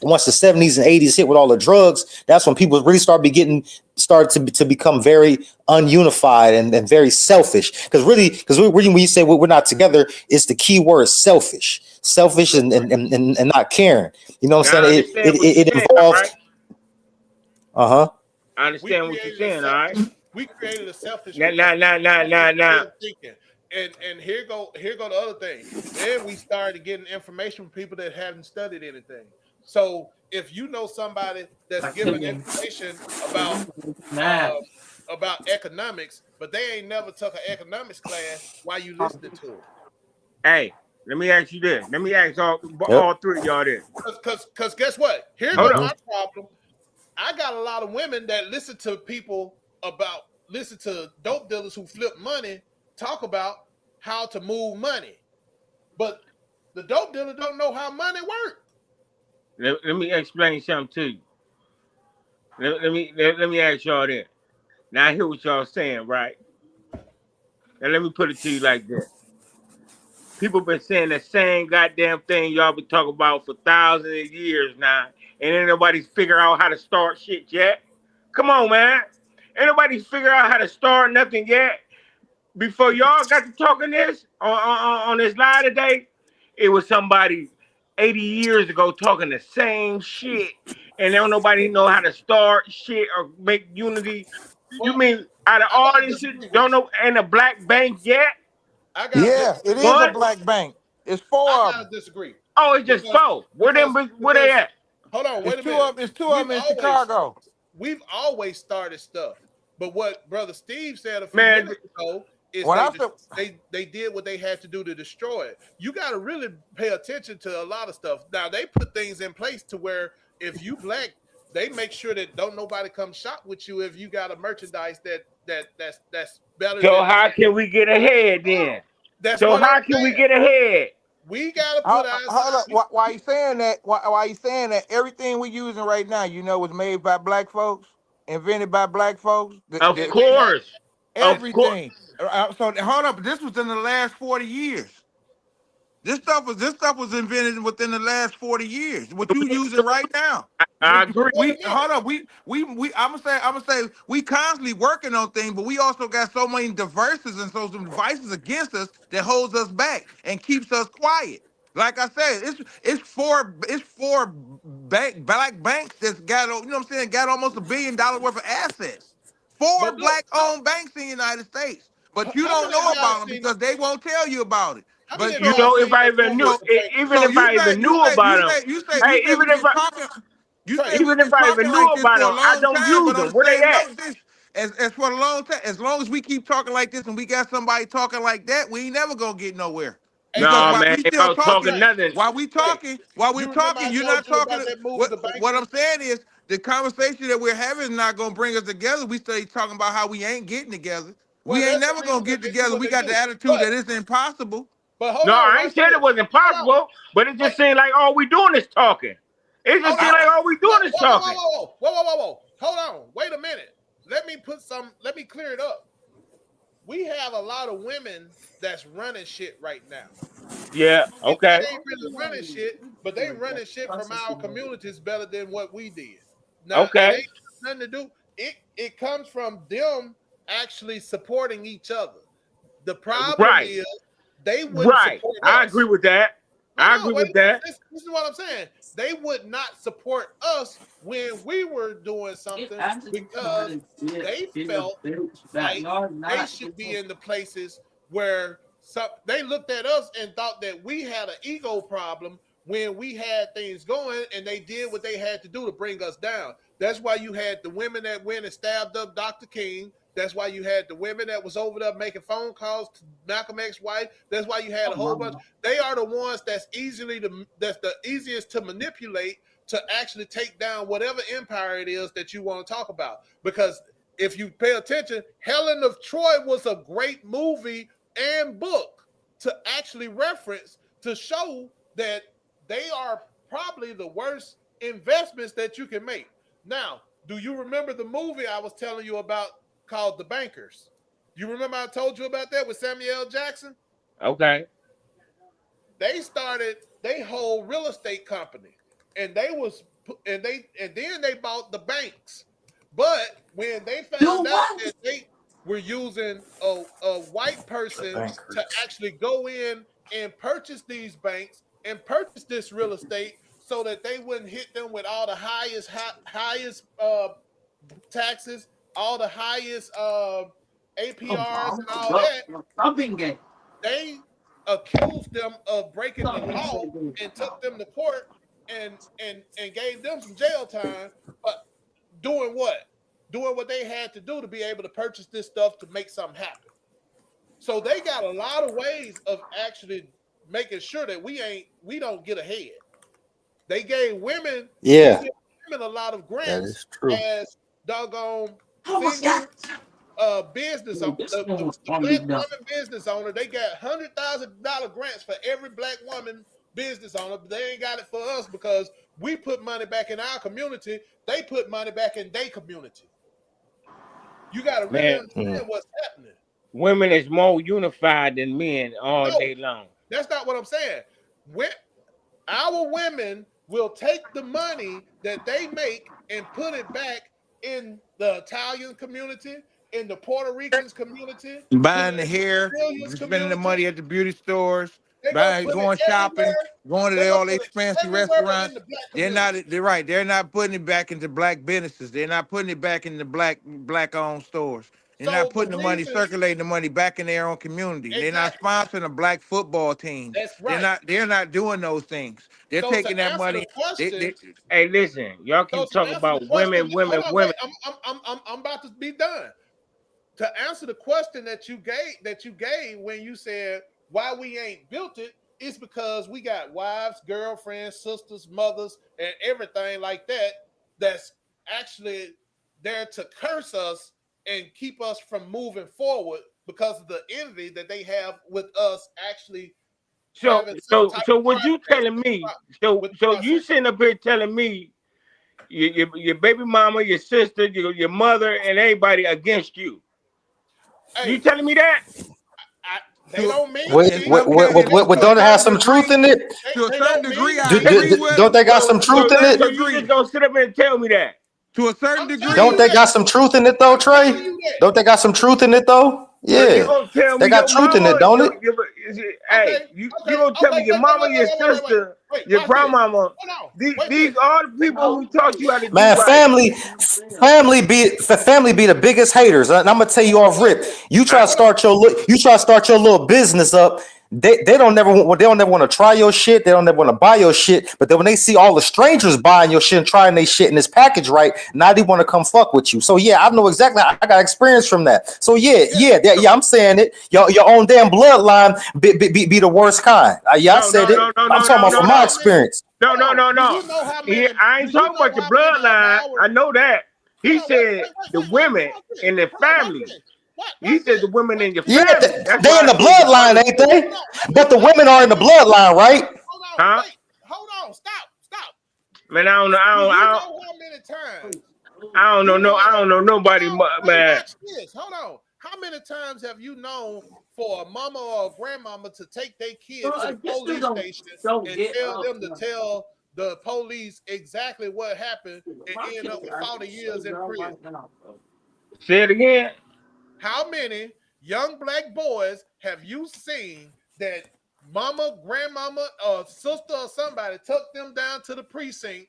[SPEAKER 2] once the 70s and 80s hit with all the drugs, that's when people really started to become very ununified and very selfish. Because when you say we're not together, it's the key word selfish and not caring. You know what I'm saying? It involves.
[SPEAKER 4] Right?
[SPEAKER 2] Uh-huh.
[SPEAKER 4] I understand what you're saying. All right.
[SPEAKER 3] We created a selfish.
[SPEAKER 4] Nah.
[SPEAKER 3] And here go the other thing. Then we started getting information from people that hadn't studied anything. So if you know somebody that's giving information about economics, but they ain't never took an economics class, why you listening to it?
[SPEAKER 4] Hey, let me ask you this. Let me ask all three of y'all this.
[SPEAKER 3] Because guess what? Here's my problem. I got a lot of women that listen to dope dealers who flip money talk about how to move money. But the dope dealer don't know how money works.
[SPEAKER 4] Let me explain something to you. Let me ask y'all that. Now I hear what y'all saying, right? Now let me put it to you like this. People been saying the same goddamn thing y'all been talking about for thousands of years now, and ain't nobody's figure out how to start shit yet. Come on, man. Ain't nobody figure out how to start nothing yet. Before y'all got to talking this on this live today, it was somebody 80 years ago talking the same shit, and don't nobody know how to start shit or make unity. You
[SPEAKER 3] Well,
[SPEAKER 4] mean out of
[SPEAKER 3] I
[SPEAKER 4] all
[SPEAKER 3] gotta
[SPEAKER 4] this
[SPEAKER 3] disagree
[SPEAKER 4] shit,
[SPEAKER 3] with
[SPEAKER 4] don't know ain't a black bank yet?
[SPEAKER 3] I gotta
[SPEAKER 9] Yeah, it is a
[SPEAKER 4] What?
[SPEAKER 9] black bank. It's four
[SPEAKER 3] I
[SPEAKER 9] of
[SPEAKER 3] gotta
[SPEAKER 9] them.
[SPEAKER 3] disagree
[SPEAKER 4] Oh, it's just
[SPEAKER 3] because
[SPEAKER 4] four. Where they
[SPEAKER 3] because
[SPEAKER 4] at?
[SPEAKER 3] hold on, wait
[SPEAKER 9] It's
[SPEAKER 3] a
[SPEAKER 9] two
[SPEAKER 3] minute.
[SPEAKER 9] of them. It's two of them in Chicago.
[SPEAKER 3] We've always started stuff, but what Brother Steve said a few
[SPEAKER 4] Man,
[SPEAKER 3] minutes ago is
[SPEAKER 9] When I said
[SPEAKER 3] they did what they had to do to destroy it. You got to really pay attention to a lot of stuff. Now they put things in place to where if you black, they make sure that don't nobody come shop with you if you got a merchandise that's better
[SPEAKER 4] so
[SPEAKER 3] than.
[SPEAKER 4] how can we get ahead then?
[SPEAKER 3] That's
[SPEAKER 4] So
[SPEAKER 3] what I'm
[SPEAKER 4] how can we
[SPEAKER 3] saying.
[SPEAKER 4] get ahead?
[SPEAKER 3] We got to put our
[SPEAKER 9] hold up. Why you saying that? Why you saying that? Everything we're using right now, was made by black folks, invented by black folks.
[SPEAKER 4] Of
[SPEAKER 3] Exactly.
[SPEAKER 4] course. Of course.
[SPEAKER 9] Everything. So hold up. This was in the last 40 years. This stuff was invented within the last 40 years. What you using right now?
[SPEAKER 4] I agree.
[SPEAKER 3] Wait a
[SPEAKER 9] We
[SPEAKER 3] minute.
[SPEAKER 9] hold up. I'm gonna say we constantly working on things, but we also got so many devices and so some devices against us that holds us back and keeps us quiet. Like I said, it's four black banks that's got what I'm saying, got almost $1 billion worth of assets. Four
[SPEAKER 3] But look,
[SPEAKER 9] black owned banks in the United States. But you
[SPEAKER 3] how
[SPEAKER 9] don't
[SPEAKER 3] many of
[SPEAKER 9] know
[SPEAKER 3] y'all
[SPEAKER 9] about them
[SPEAKER 3] seen?
[SPEAKER 9] because they won't tell you about it.
[SPEAKER 3] How many
[SPEAKER 9] But
[SPEAKER 3] of
[SPEAKER 4] You
[SPEAKER 3] y'all
[SPEAKER 4] know, if
[SPEAKER 3] seen
[SPEAKER 4] I
[SPEAKER 3] the
[SPEAKER 4] even
[SPEAKER 3] movie
[SPEAKER 4] knew,
[SPEAKER 9] so
[SPEAKER 3] The Bank?
[SPEAKER 4] even
[SPEAKER 9] so
[SPEAKER 4] if I even knew about them, hey,
[SPEAKER 9] you
[SPEAKER 4] even
[SPEAKER 9] say
[SPEAKER 4] if
[SPEAKER 9] we've
[SPEAKER 4] I
[SPEAKER 9] been talking
[SPEAKER 4] even if
[SPEAKER 9] we've been
[SPEAKER 4] I even
[SPEAKER 9] talking
[SPEAKER 4] knew
[SPEAKER 9] like this
[SPEAKER 4] about
[SPEAKER 9] for a
[SPEAKER 4] them, I
[SPEAKER 9] long
[SPEAKER 4] don't
[SPEAKER 9] time,
[SPEAKER 4] use
[SPEAKER 9] but on
[SPEAKER 4] them.
[SPEAKER 9] the
[SPEAKER 4] Where they
[SPEAKER 9] same
[SPEAKER 4] at?
[SPEAKER 9] note, as for a long time, as long as we keep talking like this and we got somebody talking like that, we ain't never gonna get nowhere.
[SPEAKER 3] Hey
[SPEAKER 9] Because
[SPEAKER 4] No,
[SPEAKER 3] Jack,
[SPEAKER 9] while
[SPEAKER 4] man,
[SPEAKER 9] we
[SPEAKER 4] if
[SPEAKER 9] still
[SPEAKER 4] I was
[SPEAKER 9] talking,
[SPEAKER 4] talking
[SPEAKER 3] Jack,
[SPEAKER 4] nothing,
[SPEAKER 3] Jack.
[SPEAKER 9] while we're
[SPEAKER 3] You remember I
[SPEAKER 9] talking, you're
[SPEAKER 3] told
[SPEAKER 9] not
[SPEAKER 3] you
[SPEAKER 9] talking.
[SPEAKER 3] about that movie,
[SPEAKER 9] What
[SPEAKER 3] The
[SPEAKER 9] what
[SPEAKER 3] Banker?
[SPEAKER 9] I'm saying is the conversation that we're having is not gonna bring us together. We stay talking about how we ain't getting together.
[SPEAKER 3] Well,
[SPEAKER 9] We ain't
[SPEAKER 3] that's the
[SPEAKER 9] never gonna
[SPEAKER 3] reason that
[SPEAKER 9] get
[SPEAKER 3] they do
[SPEAKER 9] together.
[SPEAKER 3] what
[SPEAKER 9] We
[SPEAKER 3] they
[SPEAKER 9] got the
[SPEAKER 3] do.
[SPEAKER 9] attitude that it's impossible.
[SPEAKER 3] But hold
[SPEAKER 4] no,
[SPEAKER 3] on,
[SPEAKER 4] I
[SPEAKER 3] watch
[SPEAKER 4] ain't saying it
[SPEAKER 3] this.
[SPEAKER 4] wasn't
[SPEAKER 3] Hold on,
[SPEAKER 4] possible, but it
[SPEAKER 3] wait,
[SPEAKER 4] just seemed like all we doing is talking. It just
[SPEAKER 3] hold
[SPEAKER 4] seemed
[SPEAKER 3] on.
[SPEAKER 4] like all we doing is
[SPEAKER 3] Whoa, whoa,
[SPEAKER 4] talking.
[SPEAKER 3] whoa, whoa, whoa, whoa, whoa, whoa. Hold on. Wait a minute. Let me clear it up. We have a lot of women that's running shit right now.
[SPEAKER 4] Yeah,
[SPEAKER 3] And they
[SPEAKER 4] okay,
[SPEAKER 3] ain't really running shit, but they running shit from our communities better than what we did. Now it
[SPEAKER 4] okay,
[SPEAKER 3] ain't nothing to do. It comes from them actually supporting each other. The problem
[SPEAKER 4] right,
[SPEAKER 3] is they wouldn't
[SPEAKER 4] right.
[SPEAKER 3] support
[SPEAKER 4] I agree
[SPEAKER 3] us.
[SPEAKER 4] with that.
[SPEAKER 3] No,
[SPEAKER 4] I
[SPEAKER 3] no,
[SPEAKER 4] agree
[SPEAKER 3] wait
[SPEAKER 4] with
[SPEAKER 3] a minute.
[SPEAKER 4] that.
[SPEAKER 3] This is what I'm saying. They would not support us when we were doing
[SPEAKER 10] It
[SPEAKER 3] something
[SPEAKER 10] actually
[SPEAKER 3] because
[SPEAKER 10] started in
[SPEAKER 3] they
[SPEAKER 10] the
[SPEAKER 3] felt
[SPEAKER 10] bitch
[SPEAKER 3] like
[SPEAKER 10] backyard,
[SPEAKER 3] they
[SPEAKER 10] not
[SPEAKER 3] should be
[SPEAKER 10] the
[SPEAKER 3] in the places where they looked at us and thought that we had an ego problem when we had things going and they did what they had to do to bring us down. That's why you had the women that went and stabbed up Dr. King. That's why you had the women that was over there making phone calls to Malcolm X's wife. That's why you had a whole bunch. They are the ones that's that's the easiest to manipulate to actually take down whatever empire it is that you want to talk about. Because if you pay attention, Helen of Troy was a great movie and book to actually reference to show that they are probably the worst investments that you can make. Now, do you remember the movie I was telling you about called The Bankers? You remember I told you about that with Samuel L. Jackson?
[SPEAKER 4] Okay,
[SPEAKER 3] They started they whole real estate company, and they was and then they bought the banks. But when they
[SPEAKER 10] do
[SPEAKER 3] found out
[SPEAKER 10] what?
[SPEAKER 3] that they were using a white
[SPEAKER 2] The
[SPEAKER 3] person to
[SPEAKER 2] bankers.
[SPEAKER 3] actually go in and purchase these banks and purchase this real estate so that they wouldn't hit them with all the highest taxes, all the highest APRs and all that,
[SPEAKER 10] I've been gay.
[SPEAKER 3] they accused them of breaking the law and took them to court and gave them some jail time. But doing what? Doing what they had to do to be able to purchase this stuff to make something happen. So they got a lot of ways of actually making sure that we don't get ahead. They gave women they
[SPEAKER 2] Yeah,
[SPEAKER 3] give women a lot of
[SPEAKER 2] that
[SPEAKER 3] grants
[SPEAKER 2] is true.
[SPEAKER 3] as doggone
[SPEAKER 10] Oh my god.
[SPEAKER 3] single business
[SPEAKER 10] Dude, this one
[SPEAKER 3] the
[SPEAKER 10] won't be
[SPEAKER 3] black
[SPEAKER 10] done.
[SPEAKER 3] woman business owner. They got $100,000 grants for every black woman business owner, but they ain't got it for us because we put money back in our community. They put money back in their community. You got to really
[SPEAKER 4] Man,
[SPEAKER 3] understand what's happening.
[SPEAKER 4] women is more unified than men all
[SPEAKER 3] No,
[SPEAKER 4] day long.
[SPEAKER 3] that's not what I'm saying. When our women will take the money that they make and put it back in the Italian community, in the Puerto Ricans community, to
[SPEAKER 9] Buying
[SPEAKER 3] the
[SPEAKER 9] the hair,
[SPEAKER 3] Brazilians
[SPEAKER 9] spending the
[SPEAKER 3] community.
[SPEAKER 9] money at the beauty stores,
[SPEAKER 3] They gonna
[SPEAKER 9] buying,
[SPEAKER 3] put it
[SPEAKER 9] going shopping,
[SPEAKER 3] everywhere.
[SPEAKER 9] going to
[SPEAKER 3] They
[SPEAKER 9] all
[SPEAKER 3] gonna
[SPEAKER 9] the
[SPEAKER 3] put it
[SPEAKER 9] fancy
[SPEAKER 3] everywhere in
[SPEAKER 9] restaurants.
[SPEAKER 3] the black
[SPEAKER 9] They're
[SPEAKER 3] community.
[SPEAKER 9] not. They're right. They're not putting it back into black businesses. They're not putting it back in the black-owned stores. They're not
[SPEAKER 3] So the
[SPEAKER 9] putting the money,
[SPEAKER 3] reason,
[SPEAKER 9] circulating the money back in their own community. They're not
[SPEAKER 3] exactly,
[SPEAKER 9] sponsoring a black football team.
[SPEAKER 3] that's
[SPEAKER 9] They're
[SPEAKER 3] right.
[SPEAKER 9] not. They're not doing those things. They're
[SPEAKER 3] So to
[SPEAKER 9] taking that
[SPEAKER 3] answer the
[SPEAKER 9] money.
[SPEAKER 3] question,
[SPEAKER 4] Hey, listen, y'all
[SPEAKER 3] so
[SPEAKER 4] keep
[SPEAKER 3] to
[SPEAKER 4] talking
[SPEAKER 3] answer the
[SPEAKER 4] about
[SPEAKER 3] question,
[SPEAKER 4] women.
[SPEAKER 3] hold on, wait, I'm about to be done. To answer the question that you gave when you said why we ain't built it, it's because we got wives, girlfriends, sisters, mothers, and everything like that that's actually there to curse us and keep us from moving forward because of the envy that they have with us actually
[SPEAKER 4] So,
[SPEAKER 3] having some type of
[SPEAKER 4] what you
[SPEAKER 3] progress
[SPEAKER 4] telling
[SPEAKER 3] with the
[SPEAKER 4] me? So,
[SPEAKER 3] with the
[SPEAKER 4] you
[SPEAKER 3] process.
[SPEAKER 4] sitting up here telling me your baby mama, your sister, your mother, and everybody against you. You
[SPEAKER 3] Hey,
[SPEAKER 4] telling me that?
[SPEAKER 3] they don't mean
[SPEAKER 2] Wait,
[SPEAKER 3] to
[SPEAKER 9] In
[SPEAKER 3] be.
[SPEAKER 2] wait,
[SPEAKER 9] some
[SPEAKER 2] wait,
[SPEAKER 9] cases,
[SPEAKER 2] wait,
[SPEAKER 3] They,
[SPEAKER 2] wait,
[SPEAKER 9] to a
[SPEAKER 2] don't it have
[SPEAKER 9] certain
[SPEAKER 2] some truth
[SPEAKER 9] degree,
[SPEAKER 2] in it?
[SPEAKER 9] to a
[SPEAKER 3] they
[SPEAKER 9] certain
[SPEAKER 3] don't
[SPEAKER 9] degree,
[SPEAKER 3] mean
[SPEAKER 9] I
[SPEAKER 3] to be.
[SPEAKER 9] agree with.
[SPEAKER 2] Don't they got some
[SPEAKER 9] To
[SPEAKER 2] truth
[SPEAKER 9] a
[SPEAKER 2] in
[SPEAKER 9] certain
[SPEAKER 4] So
[SPEAKER 2] it?
[SPEAKER 4] you
[SPEAKER 9] degree,
[SPEAKER 4] just gonna sit up here and tell me that?
[SPEAKER 9] to a certain
[SPEAKER 3] I'm telling
[SPEAKER 2] Don't
[SPEAKER 3] you
[SPEAKER 9] degree.
[SPEAKER 2] they
[SPEAKER 3] that.
[SPEAKER 2] got some truth in it though,
[SPEAKER 3] I'm
[SPEAKER 2] Trey?
[SPEAKER 3] telling you that.
[SPEAKER 2] Don't they got some truth in it though?
[SPEAKER 4] So you
[SPEAKER 2] Yeah,
[SPEAKER 4] gonna tell
[SPEAKER 2] they
[SPEAKER 4] me
[SPEAKER 2] got
[SPEAKER 4] your
[SPEAKER 2] truth in it,
[SPEAKER 4] mama,
[SPEAKER 2] don't it?
[SPEAKER 4] hey,
[SPEAKER 3] Okay,
[SPEAKER 4] you
[SPEAKER 3] okay,
[SPEAKER 4] gonna tell me
[SPEAKER 3] okay.
[SPEAKER 4] your mama, your sister, your
[SPEAKER 3] Watch this.
[SPEAKER 4] grandmama,
[SPEAKER 3] Hold on. Wait
[SPEAKER 4] these
[SPEAKER 3] this.
[SPEAKER 4] are the people who taught you how to do
[SPEAKER 2] Man,
[SPEAKER 4] right.
[SPEAKER 2] family be the biggest haters. And I'm gonna tell you off
[SPEAKER 3] Watch
[SPEAKER 2] rip.
[SPEAKER 3] this.
[SPEAKER 2] You try to
[SPEAKER 3] Hold on.
[SPEAKER 2] start your little business up. They don't never want to try your shit. They don't never want to buy your shit. But then when they see all the strangers buying your shit and trying their shit and it's packaged right, now they want to come fuck with you. So yeah, I know exactly. I got experience from that. So yeah. I'm saying it. Your own damn bloodline be the worst kind. Yeah, I
[SPEAKER 4] No,
[SPEAKER 2] said it. I'm talking
[SPEAKER 3] Do
[SPEAKER 2] about
[SPEAKER 3] you
[SPEAKER 2] from
[SPEAKER 3] know
[SPEAKER 2] my
[SPEAKER 3] how many?
[SPEAKER 2] experience.
[SPEAKER 4] No,
[SPEAKER 3] Hold
[SPEAKER 4] no,
[SPEAKER 3] on.
[SPEAKER 4] no,
[SPEAKER 3] Do
[SPEAKER 4] no.
[SPEAKER 3] you know how many?
[SPEAKER 4] I
[SPEAKER 3] Do
[SPEAKER 4] ain't
[SPEAKER 3] you
[SPEAKER 4] talking
[SPEAKER 3] know
[SPEAKER 4] about your
[SPEAKER 3] how many of
[SPEAKER 4] bloodline.
[SPEAKER 3] our?
[SPEAKER 4] I know that. He
[SPEAKER 3] Hold on. Wait.
[SPEAKER 4] said the women
[SPEAKER 3] Watch this.
[SPEAKER 4] in the
[SPEAKER 3] Hold on. Watch
[SPEAKER 4] family.
[SPEAKER 3] this.
[SPEAKER 4] He
[SPEAKER 3] Watch
[SPEAKER 4] said the
[SPEAKER 3] this.
[SPEAKER 4] women in your
[SPEAKER 2] Yeah,
[SPEAKER 4] family. That's
[SPEAKER 2] they
[SPEAKER 4] why
[SPEAKER 2] in
[SPEAKER 4] I
[SPEAKER 2] the
[SPEAKER 4] said you
[SPEAKER 2] bloodline, ain't
[SPEAKER 4] understood.
[SPEAKER 2] they?
[SPEAKER 3] Hold on.
[SPEAKER 2] But the women are in the bloodline, right?
[SPEAKER 3] Hold on.
[SPEAKER 4] Huh?
[SPEAKER 3] Wait. Hold on. Stop.
[SPEAKER 4] Man, I don't know.
[SPEAKER 3] Do you know how many times?
[SPEAKER 4] I don't know.
[SPEAKER 3] You
[SPEAKER 4] I
[SPEAKER 3] have,
[SPEAKER 4] don't know nobody,
[SPEAKER 3] hold on, wait,
[SPEAKER 4] man.
[SPEAKER 3] watch this. Hold on. How many times have you known for a mama or a grandmama to take their kid to the police station and tell them to tell the police exactly what happened and end up with 40 years in prison?
[SPEAKER 4] Say it again.
[SPEAKER 3] How many young black boys have you seen that mama, grandmama, or sister or somebody took them down to the precinct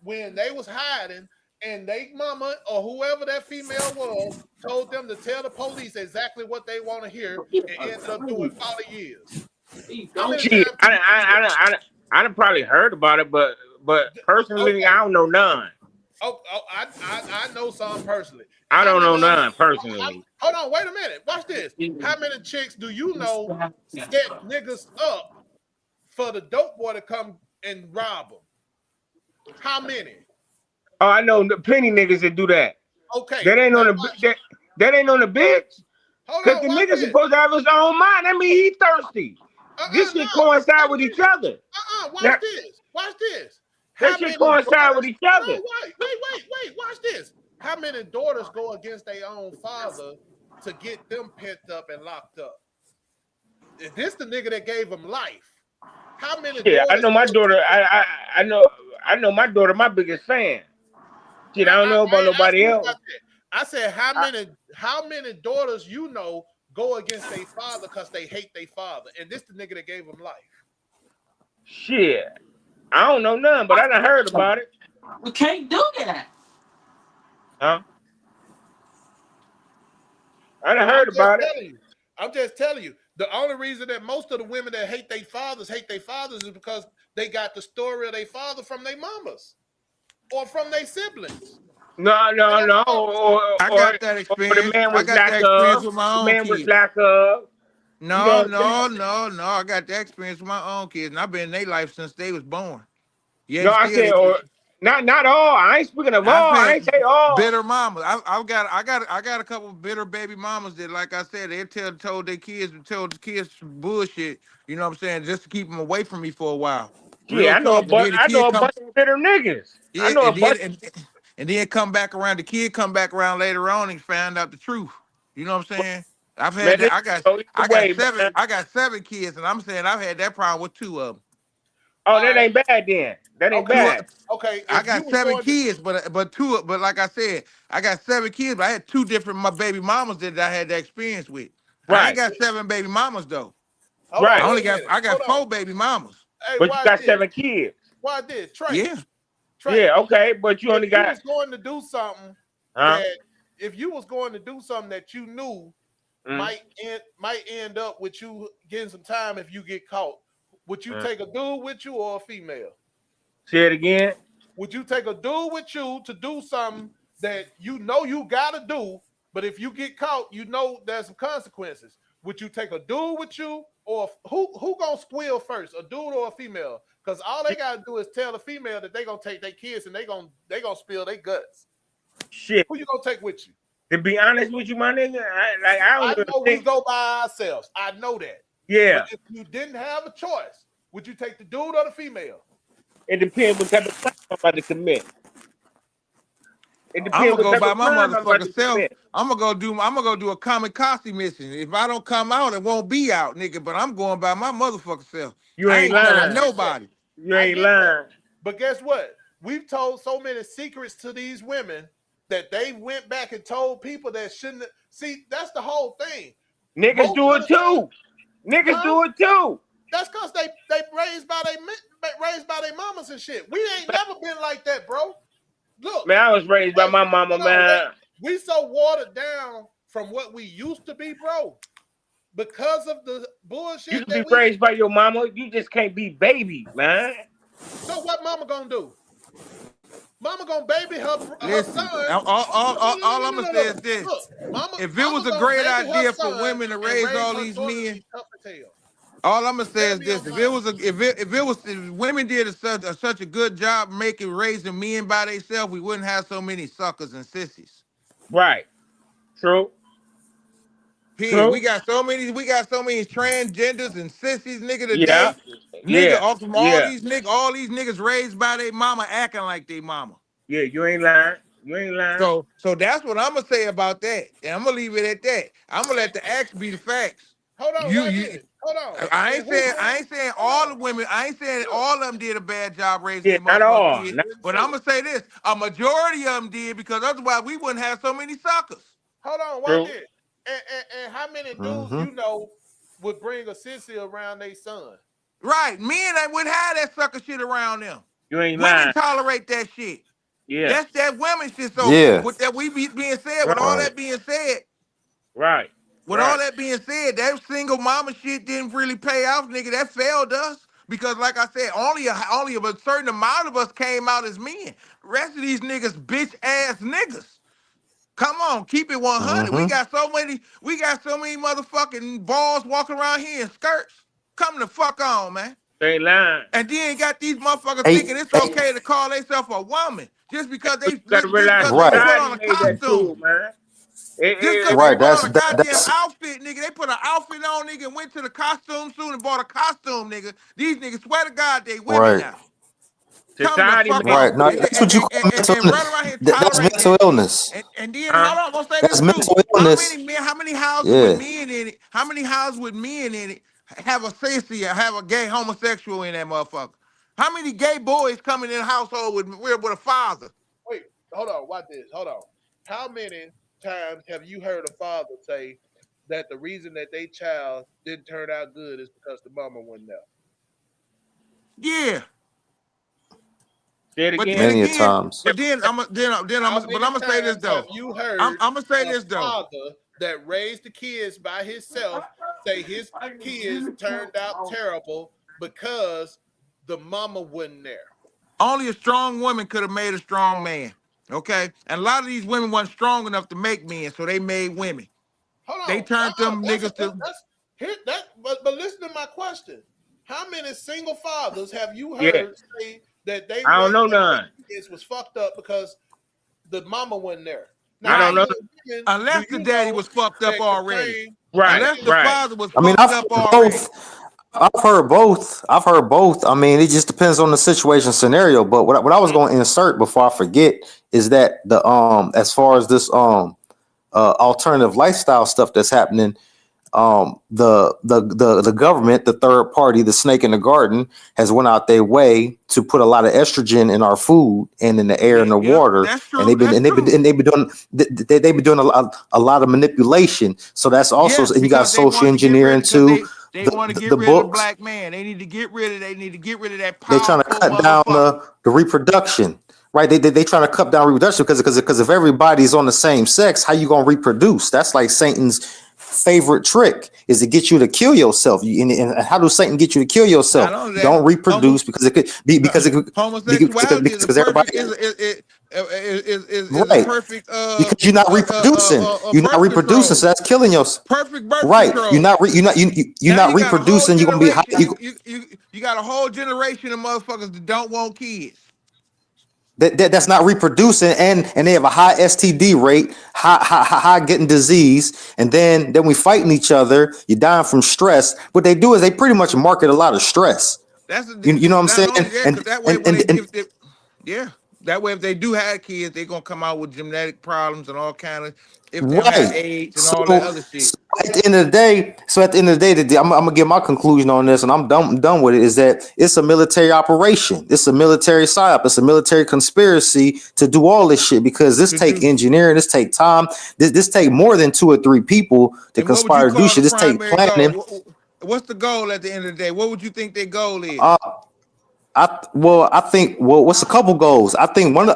[SPEAKER 3] when they was hiding and they mama or whoever that female was told them to tell the police exactly what they want to hear and ended up doing 40 years? How many
[SPEAKER 4] Shit,
[SPEAKER 3] times can you see that?
[SPEAKER 4] I done probably heard about it, but personally,
[SPEAKER 3] Okay.
[SPEAKER 4] I don't know none.
[SPEAKER 3] I know some personally.
[SPEAKER 4] I
[SPEAKER 3] How
[SPEAKER 4] don't know
[SPEAKER 3] many of
[SPEAKER 4] none
[SPEAKER 3] them?
[SPEAKER 4] personally.
[SPEAKER 3] Hold on, wait a minute. Watch this. How many chicks do you know set niggas up for the dope boy to come and rob them? How many?
[SPEAKER 4] Oh, I know plenty niggas that do that.
[SPEAKER 3] Okay.
[SPEAKER 4] That ain't
[SPEAKER 3] Now
[SPEAKER 4] on the
[SPEAKER 3] watch.
[SPEAKER 4] that ain't on the bitch.
[SPEAKER 3] Hold
[SPEAKER 4] Cause
[SPEAKER 3] on,
[SPEAKER 4] the
[SPEAKER 3] watch
[SPEAKER 4] nigga
[SPEAKER 3] this.
[SPEAKER 4] supposed to have his own mind. That mean he thirsty. This shit coincide with each other.
[SPEAKER 3] Watch this. Watch this.
[SPEAKER 4] That
[SPEAKER 3] How
[SPEAKER 4] shit
[SPEAKER 3] many
[SPEAKER 4] coincide with
[SPEAKER 3] daughters?
[SPEAKER 4] each
[SPEAKER 3] Hold
[SPEAKER 4] other.
[SPEAKER 3] on, wait. Watch this. How many daughters go against their own father to get them pent up and locked up? Is this the nigga that gave them life? How many
[SPEAKER 4] Yeah, I
[SPEAKER 3] daughters
[SPEAKER 4] know my
[SPEAKER 3] go
[SPEAKER 4] daughter.
[SPEAKER 3] against their
[SPEAKER 4] I know my daughter. My biggest fan. Shit, I don't know
[SPEAKER 3] I
[SPEAKER 4] about
[SPEAKER 3] ain't asking
[SPEAKER 4] nobody
[SPEAKER 3] you
[SPEAKER 4] else.
[SPEAKER 3] about that. I said how many daughters you know go against their father because they hate their father, and this the nigga that gave them life.
[SPEAKER 4] Shit, I don't know none, but I done heard about it.
[SPEAKER 10] We can't do that.
[SPEAKER 4] Huh? I done heard about it.
[SPEAKER 3] I'm just telling you. The only reason that most of the women that hate their fathers is because they got the story of their father from their mamas or from their siblings.
[SPEAKER 4] No.
[SPEAKER 9] I got that
[SPEAKER 4] Or the
[SPEAKER 9] experience.
[SPEAKER 4] man
[SPEAKER 9] I
[SPEAKER 4] was
[SPEAKER 9] got
[SPEAKER 4] lack
[SPEAKER 9] that experience
[SPEAKER 4] of.
[SPEAKER 9] with my
[SPEAKER 4] The
[SPEAKER 9] own
[SPEAKER 4] man was
[SPEAKER 9] kids.
[SPEAKER 4] lack of. You know
[SPEAKER 9] No.
[SPEAKER 4] what I'm saying?
[SPEAKER 9] I got that experience with my own kids, and I've been in their life since they was born. Yeah,
[SPEAKER 4] No,
[SPEAKER 9] and
[SPEAKER 4] I
[SPEAKER 9] still
[SPEAKER 4] said
[SPEAKER 9] they.
[SPEAKER 4] or not all. I ain't speaking of
[SPEAKER 9] I
[SPEAKER 4] all. I
[SPEAKER 9] said
[SPEAKER 4] ain't say all.
[SPEAKER 9] bitter mamas. I got a couple of bitter baby mamas that, like I said, they told the kids bullshit. You know what I'm saying? Just to keep them away from me for a while.
[SPEAKER 4] Yeah,
[SPEAKER 9] Real
[SPEAKER 4] I know a
[SPEAKER 9] talk. And
[SPEAKER 4] bunch.
[SPEAKER 9] then the
[SPEAKER 4] I know
[SPEAKER 9] kid
[SPEAKER 4] a
[SPEAKER 9] come.
[SPEAKER 4] bunch of bitter niggas. I
[SPEAKER 9] Yeah,
[SPEAKER 4] know a bunch.
[SPEAKER 9] and then come back around. The kid come back around later on and found out the truth. You know what I'm saying? I've had
[SPEAKER 4] Man,
[SPEAKER 9] that. I got 7 kids, and I'm saying I've had that problem with 2 of them.
[SPEAKER 4] Oh,
[SPEAKER 3] All
[SPEAKER 4] that
[SPEAKER 3] right.
[SPEAKER 4] ain't bad then. That ain't
[SPEAKER 3] Okay.
[SPEAKER 4] bad.
[SPEAKER 3] Okay.
[SPEAKER 9] I
[SPEAKER 3] if
[SPEAKER 9] got
[SPEAKER 3] you was
[SPEAKER 9] 7
[SPEAKER 3] going to-
[SPEAKER 9] kids, but like I said, I got 7 kids, but I had 2 different my baby mamas that I had that experience with. I
[SPEAKER 4] Right.
[SPEAKER 9] ain't got 7 baby mamas though.
[SPEAKER 3] Hold
[SPEAKER 4] Right.
[SPEAKER 3] on,
[SPEAKER 9] I
[SPEAKER 3] wait a minute.
[SPEAKER 9] got
[SPEAKER 3] Hold on.
[SPEAKER 9] 4 baby mamas.
[SPEAKER 3] Hey,
[SPEAKER 4] But you
[SPEAKER 3] why
[SPEAKER 4] got
[SPEAKER 3] this?
[SPEAKER 4] 7 kids.
[SPEAKER 3] Why this? Trey.
[SPEAKER 9] Yeah.
[SPEAKER 3] Trey.
[SPEAKER 4] Yeah, okay, but you only
[SPEAKER 3] If you
[SPEAKER 4] got
[SPEAKER 3] was going to do something
[SPEAKER 4] huh?
[SPEAKER 3] if you was going to do something that you knew
[SPEAKER 4] Mm.
[SPEAKER 3] might end up with you getting some time if you get caught, would you take a dude with you or a female?
[SPEAKER 4] Say it again.
[SPEAKER 3] Would you take a dude with you to do something that you know you gotta do, but if you get caught, you know there's some consequences? Would you take a dude with you, or who gonna squeal first, a dude or a female? Because all they gotta do is tell the female that they gonna take their kids and they gonna spill their guts.
[SPEAKER 4] Shit.
[SPEAKER 3] Who you gonna take with you?
[SPEAKER 4] To be honest with you, my nigga, I
[SPEAKER 3] I
[SPEAKER 4] don't
[SPEAKER 3] know we go by ourselves. I know that.
[SPEAKER 4] Yeah.
[SPEAKER 3] But if you didn't have a choice, would you take the dude or the female?
[SPEAKER 4] It depends what type of crime I'm about to commit. It
[SPEAKER 9] I'm
[SPEAKER 4] depends
[SPEAKER 9] gonna
[SPEAKER 4] what
[SPEAKER 9] go
[SPEAKER 4] type
[SPEAKER 9] by
[SPEAKER 4] of
[SPEAKER 9] my
[SPEAKER 4] crime I'm about to
[SPEAKER 9] motherfucking self.
[SPEAKER 4] commit.
[SPEAKER 9] I'm gonna go do a kamikaze mission. If I don't come out, it won't be out, nigga. But I'm going by my motherfucking self.
[SPEAKER 4] You
[SPEAKER 9] I
[SPEAKER 4] ain't
[SPEAKER 9] telling
[SPEAKER 4] lying.
[SPEAKER 9] nobody.
[SPEAKER 4] You ain't lying.
[SPEAKER 3] But guess what? We've told so many secrets to these women that they went back and told people that shouldn't. See, that's the whole thing.
[SPEAKER 4] Niggas
[SPEAKER 3] Most
[SPEAKER 4] do
[SPEAKER 3] of
[SPEAKER 4] it
[SPEAKER 3] the
[SPEAKER 4] too. Niggas
[SPEAKER 3] Huh?
[SPEAKER 4] do it too.
[SPEAKER 3] That's because they raised by their mamas and shit. We ain't never been like that, bro. Look,
[SPEAKER 4] Man, I was raised by my mama,
[SPEAKER 3] hold on,
[SPEAKER 4] man.
[SPEAKER 3] we so watered down from what we used to be, bro, because of the bullshit.
[SPEAKER 4] You can be raised by your mama. You just can't be baby, man.
[SPEAKER 3] So what mama gonna do? Mama gonna baby her
[SPEAKER 9] Listen,
[SPEAKER 3] son.
[SPEAKER 9] all I'm gonna say is this:
[SPEAKER 3] Look,
[SPEAKER 9] if it was a
[SPEAKER 3] gonna
[SPEAKER 9] great
[SPEAKER 3] baby her
[SPEAKER 9] idea for
[SPEAKER 3] son
[SPEAKER 9] women to
[SPEAKER 3] and
[SPEAKER 9] raise all
[SPEAKER 3] her
[SPEAKER 9] these
[SPEAKER 3] daughter to
[SPEAKER 9] men,
[SPEAKER 3] be tough as hell.
[SPEAKER 9] all I'm gonna say
[SPEAKER 3] Tell
[SPEAKER 9] is
[SPEAKER 3] me
[SPEAKER 9] this:
[SPEAKER 3] I'm
[SPEAKER 9] if women did such a good job raising men by themselves, we wouldn't have so many suckers and sissies.
[SPEAKER 4] Right. True.
[SPEAKER 9] Period.
[SPEAKER 4] True.
[SPEAKER 9] We got so many transgenders and sissies, nigga,
[SPEAKER 4] Yeah.
[SPEAKER 9] today. Nigga,
[SPEAKER 4] Yeah.
[SPEAKER 9] all from all these niggas raised by their mama, acting like they mama.
[SPEAKER 4] Yeah, you ain't lying. You ain't lying.
[SPEAKER 9] So that's what I'm gonna say about that. And I'm gonna leave it at that. I'm gonna let the acts be the facts.
[SPEAKER 3] Hold on, hold on.
[SPEAKER 9] I ain't saying all the women. I ain't saying all of them did a bad job raising
[SPEAKER 4] Yeah,
[SPEAKER 9] their
[SPEAKER 4] not all.
[SPEAKER 9] motherfucking kids. But I'm gonna say this: a majority of them did, because otherwise we wouldn't have so many suckers.
[SPEAKER 3] Hold on,
[SPEAKER 4] True.
[SPEAKER 3] what did? And how many dudes
[SPEAKER 2] Mhm.
[SPEAKER 3] you know would bring a sissy around their son?
[SPEAKER 9] Right? Men that wouldn't have that sucker shit around them.
[SPEAKER 4] You ain't
[SPEAKER 9] Women
[SPEAKER 4] lying.
[SPEAKER 9] tolerate that shit.
[SPEAKER 4] Yeah.
[SPEAKER 9] That's that women shit. So
[SPEAKER 2] Yeah.
[SPEAKER 9] with that being said, with all that being said,
[SPEAKER 4] Right.
[SPEAKER 9] with all that being said, that single mama shit didn't really pay off, nigga. That failed us because, like I said, only a certain amount of us came out as men. The rest of these niggas, bitch ass niggas. Come on, keep it 100. We
[SPEAKER 2] Mhm.
[SPEAKER 9] got so many motherfucking balls walking around here in skirts. Come the fuck on, man.
[SPEAKER 4] They ain't lying.
[SPEAKER 9] And then got these motherfuckers
[SPEAKER 2] Hey,
[SPEAKER 9] thinking it's okay to call themselves a woman just because they
[SPEAKER 4] You gotta realize
[SPEAKER 2] Right.
[SPEAKER 9] put
[SPEAKER 4] society
[SPEAKER 9] on a
[SPEAKER 4] made that
[SPEAKER 9] costume.
[SPEAKER 4] too, man.
[SPEAKER 9] Just because
[SPEAKER 2] Right,
[SPEAKER 9] they put on a
[SPEAKER 2] that's-
[SPEAKER 9] goddamn
[SPEAKER 2] that's-
[SPEAKER 9] outfit, nigga. They put an outfit on, nigga, and went to the costume soon and bought a costume, nigga. These niggas swear to God they women
[SPEAKER 2] Right.
[SPEAKER 9] now.
[SPEAKER 4] Society
[SPEAKER 9] Come the fuck
[SPEAKER 4] made
[SPEAKER 2] Right.
[SPEAKER 9] on.
[SPEAKER 2] No,
[SPEAKER 9] And
[SPEAKER 2] that's what you call mental
[SPEAKER 9] run
[SPEAKER 2] illness.
[SPEAKER 9] around here
[SPEAKER 2] That's
[SPEAKER 9] tolerating
[SPEAKER 2] mental
[SPEAKER 9] that
[SPEAKER 2] illness.
[SPEAKER 9] shit. And then hold on, I'm gonna say
[SPEAKER 2] That's
[SPEAKER 9] this
[SPEAKER 2] mental
[SPEAKER 9] too.
[SPEAKER 2] illness.
[SPEAKER 9] How many houses
[SPEAKER 2] Yeah.
[SPEAKER 9] with men in it? How many houses with men in it have a sissy or have a gay homosexual in that motherfucker? How many gay boys coming in a household with a father?
[SPEAKER 3] Wait, hold on, watch this. Hold on. How many times have you heard a father say that the reason that their child didn't turn out good is because the mama wasn't there?
[SPEAKER 9] Yeah.
[SPEAKER 4] Say it
[SPEAKER 9] But
[SPEAKER 4] again.
[SPEAKER 9] then
[SPEAKER 2] Many a
[SPEAKER 9] again,
[SPEAKER 2] times.
[SPEAKER 9] but then I'm gonna say this though.
[SPEAKER 3] Have you heard
[SPEAKER 9] I'm gonna say this
[SPEAKER 3] a
[SPEAKER 9] though.
[SPEAKER 3] father that raised the kids by himself say his kids turned out terrible because the mama wasn't there?
[SPEAKER 9] Only a strong woman could have made a strong man. Okay, and a lot of these women weren't strong enough to make men, so they made women.
[SPEAKER 3] Hold on.
[SPEAKER 9] They turned them niggas to.
[SPEAKER 3] But listen to my question. How many single fathers have you
[SPEAKER 4] Yeah.
[SPEAKER 3] heard say that they
[SPEAKER 4] I don't know
[SPEAKER 3] raised their
[SPEAKER 4] none.
[SPEAKER 3] kids was fucked up because the mama wasn't there?
[SPEAKER 4] I don't know.
[SPEAKER 9] Unless the daddy was fucked up already.
[SPEAKER 4] Right.
[SPEAKER 9] Unless the
[SPEAKER 4] Right.
[SPEAKER 9] father was
[SPEAKER 2] I mean,
[SPEAKER 9] fucked
[SPEAKER 2] I
[SPEAKER 9] up
[SPEAKER 2] feel
[SPEAKER 9] already.
[SPEAKER 2] both. I've heard both. I've heard both. I mean, it just depends on the situation scenario. But what I was going to insert before I forget is that the as far as this alternative lifestyle stuff that's happening, the government, the third party, the snake in the garden, has went out their way to put a lot of estrogen in our food and in the air and the water,
[SPEAKER 9] That's true.
[SPEAKER 2] and they've been doing a lot of manipulation. So that's also, and you got social engineering too.
[SPEAKER 9] They want to get rid of the black man. They need to get rid of that power.
[SPEAKER 2] They're trying to cut down the reproduction. Right, they trying to cut down reproduction because if everybody's on the same sex, how you gonna reproduce? That's like Satan's favorite trick is to get you to kill yourself. And how does Satan get you to kill yourself? Don't reproduce because it could be because everybody
[SPEAKER 9] is
[SPEAKER 2] right.
[SPEAKER 9] Perfect.
[SPEAKER 2] Because you're not reproducing. You're not reproducing, so that's killing yourself.
[SPEAKER 9] Perfect birth
[SPEAKER 2] right.
[SPEAKER 9] control.
[SPEAKER 2] You're not reproducing. You're gonna be
[SPEAKER 9] you got a whole generation of motherfuckers that don't want kids.
[SPEAKER 2] That's not reproducing, and they have a high STD rate, high getting disease, and then we fighting each other. You're dying from stress. What they do is they pretty much market a lot of stress. You know what I'm saying?
[SPEAKER 9] That way if they do have kids, they're gonna come out with genetic problems and all kind of AIDS and all that other shit.
[SPEAKER 2] So at the end of the day, I'm gonna give my conclusion on this, and I'm done with it. Is that it's a military operation? It's a military psyop. It's a military conspiracy to do all this shit because this take engineering. This take time. This take more than 2 or 3 people to conspire to do shit. This take planning.
[SPEAKER 9] What's the goal at the end of the day? What would you think their goal is?
[SPEAKER 2] What's a couple goals? I think one of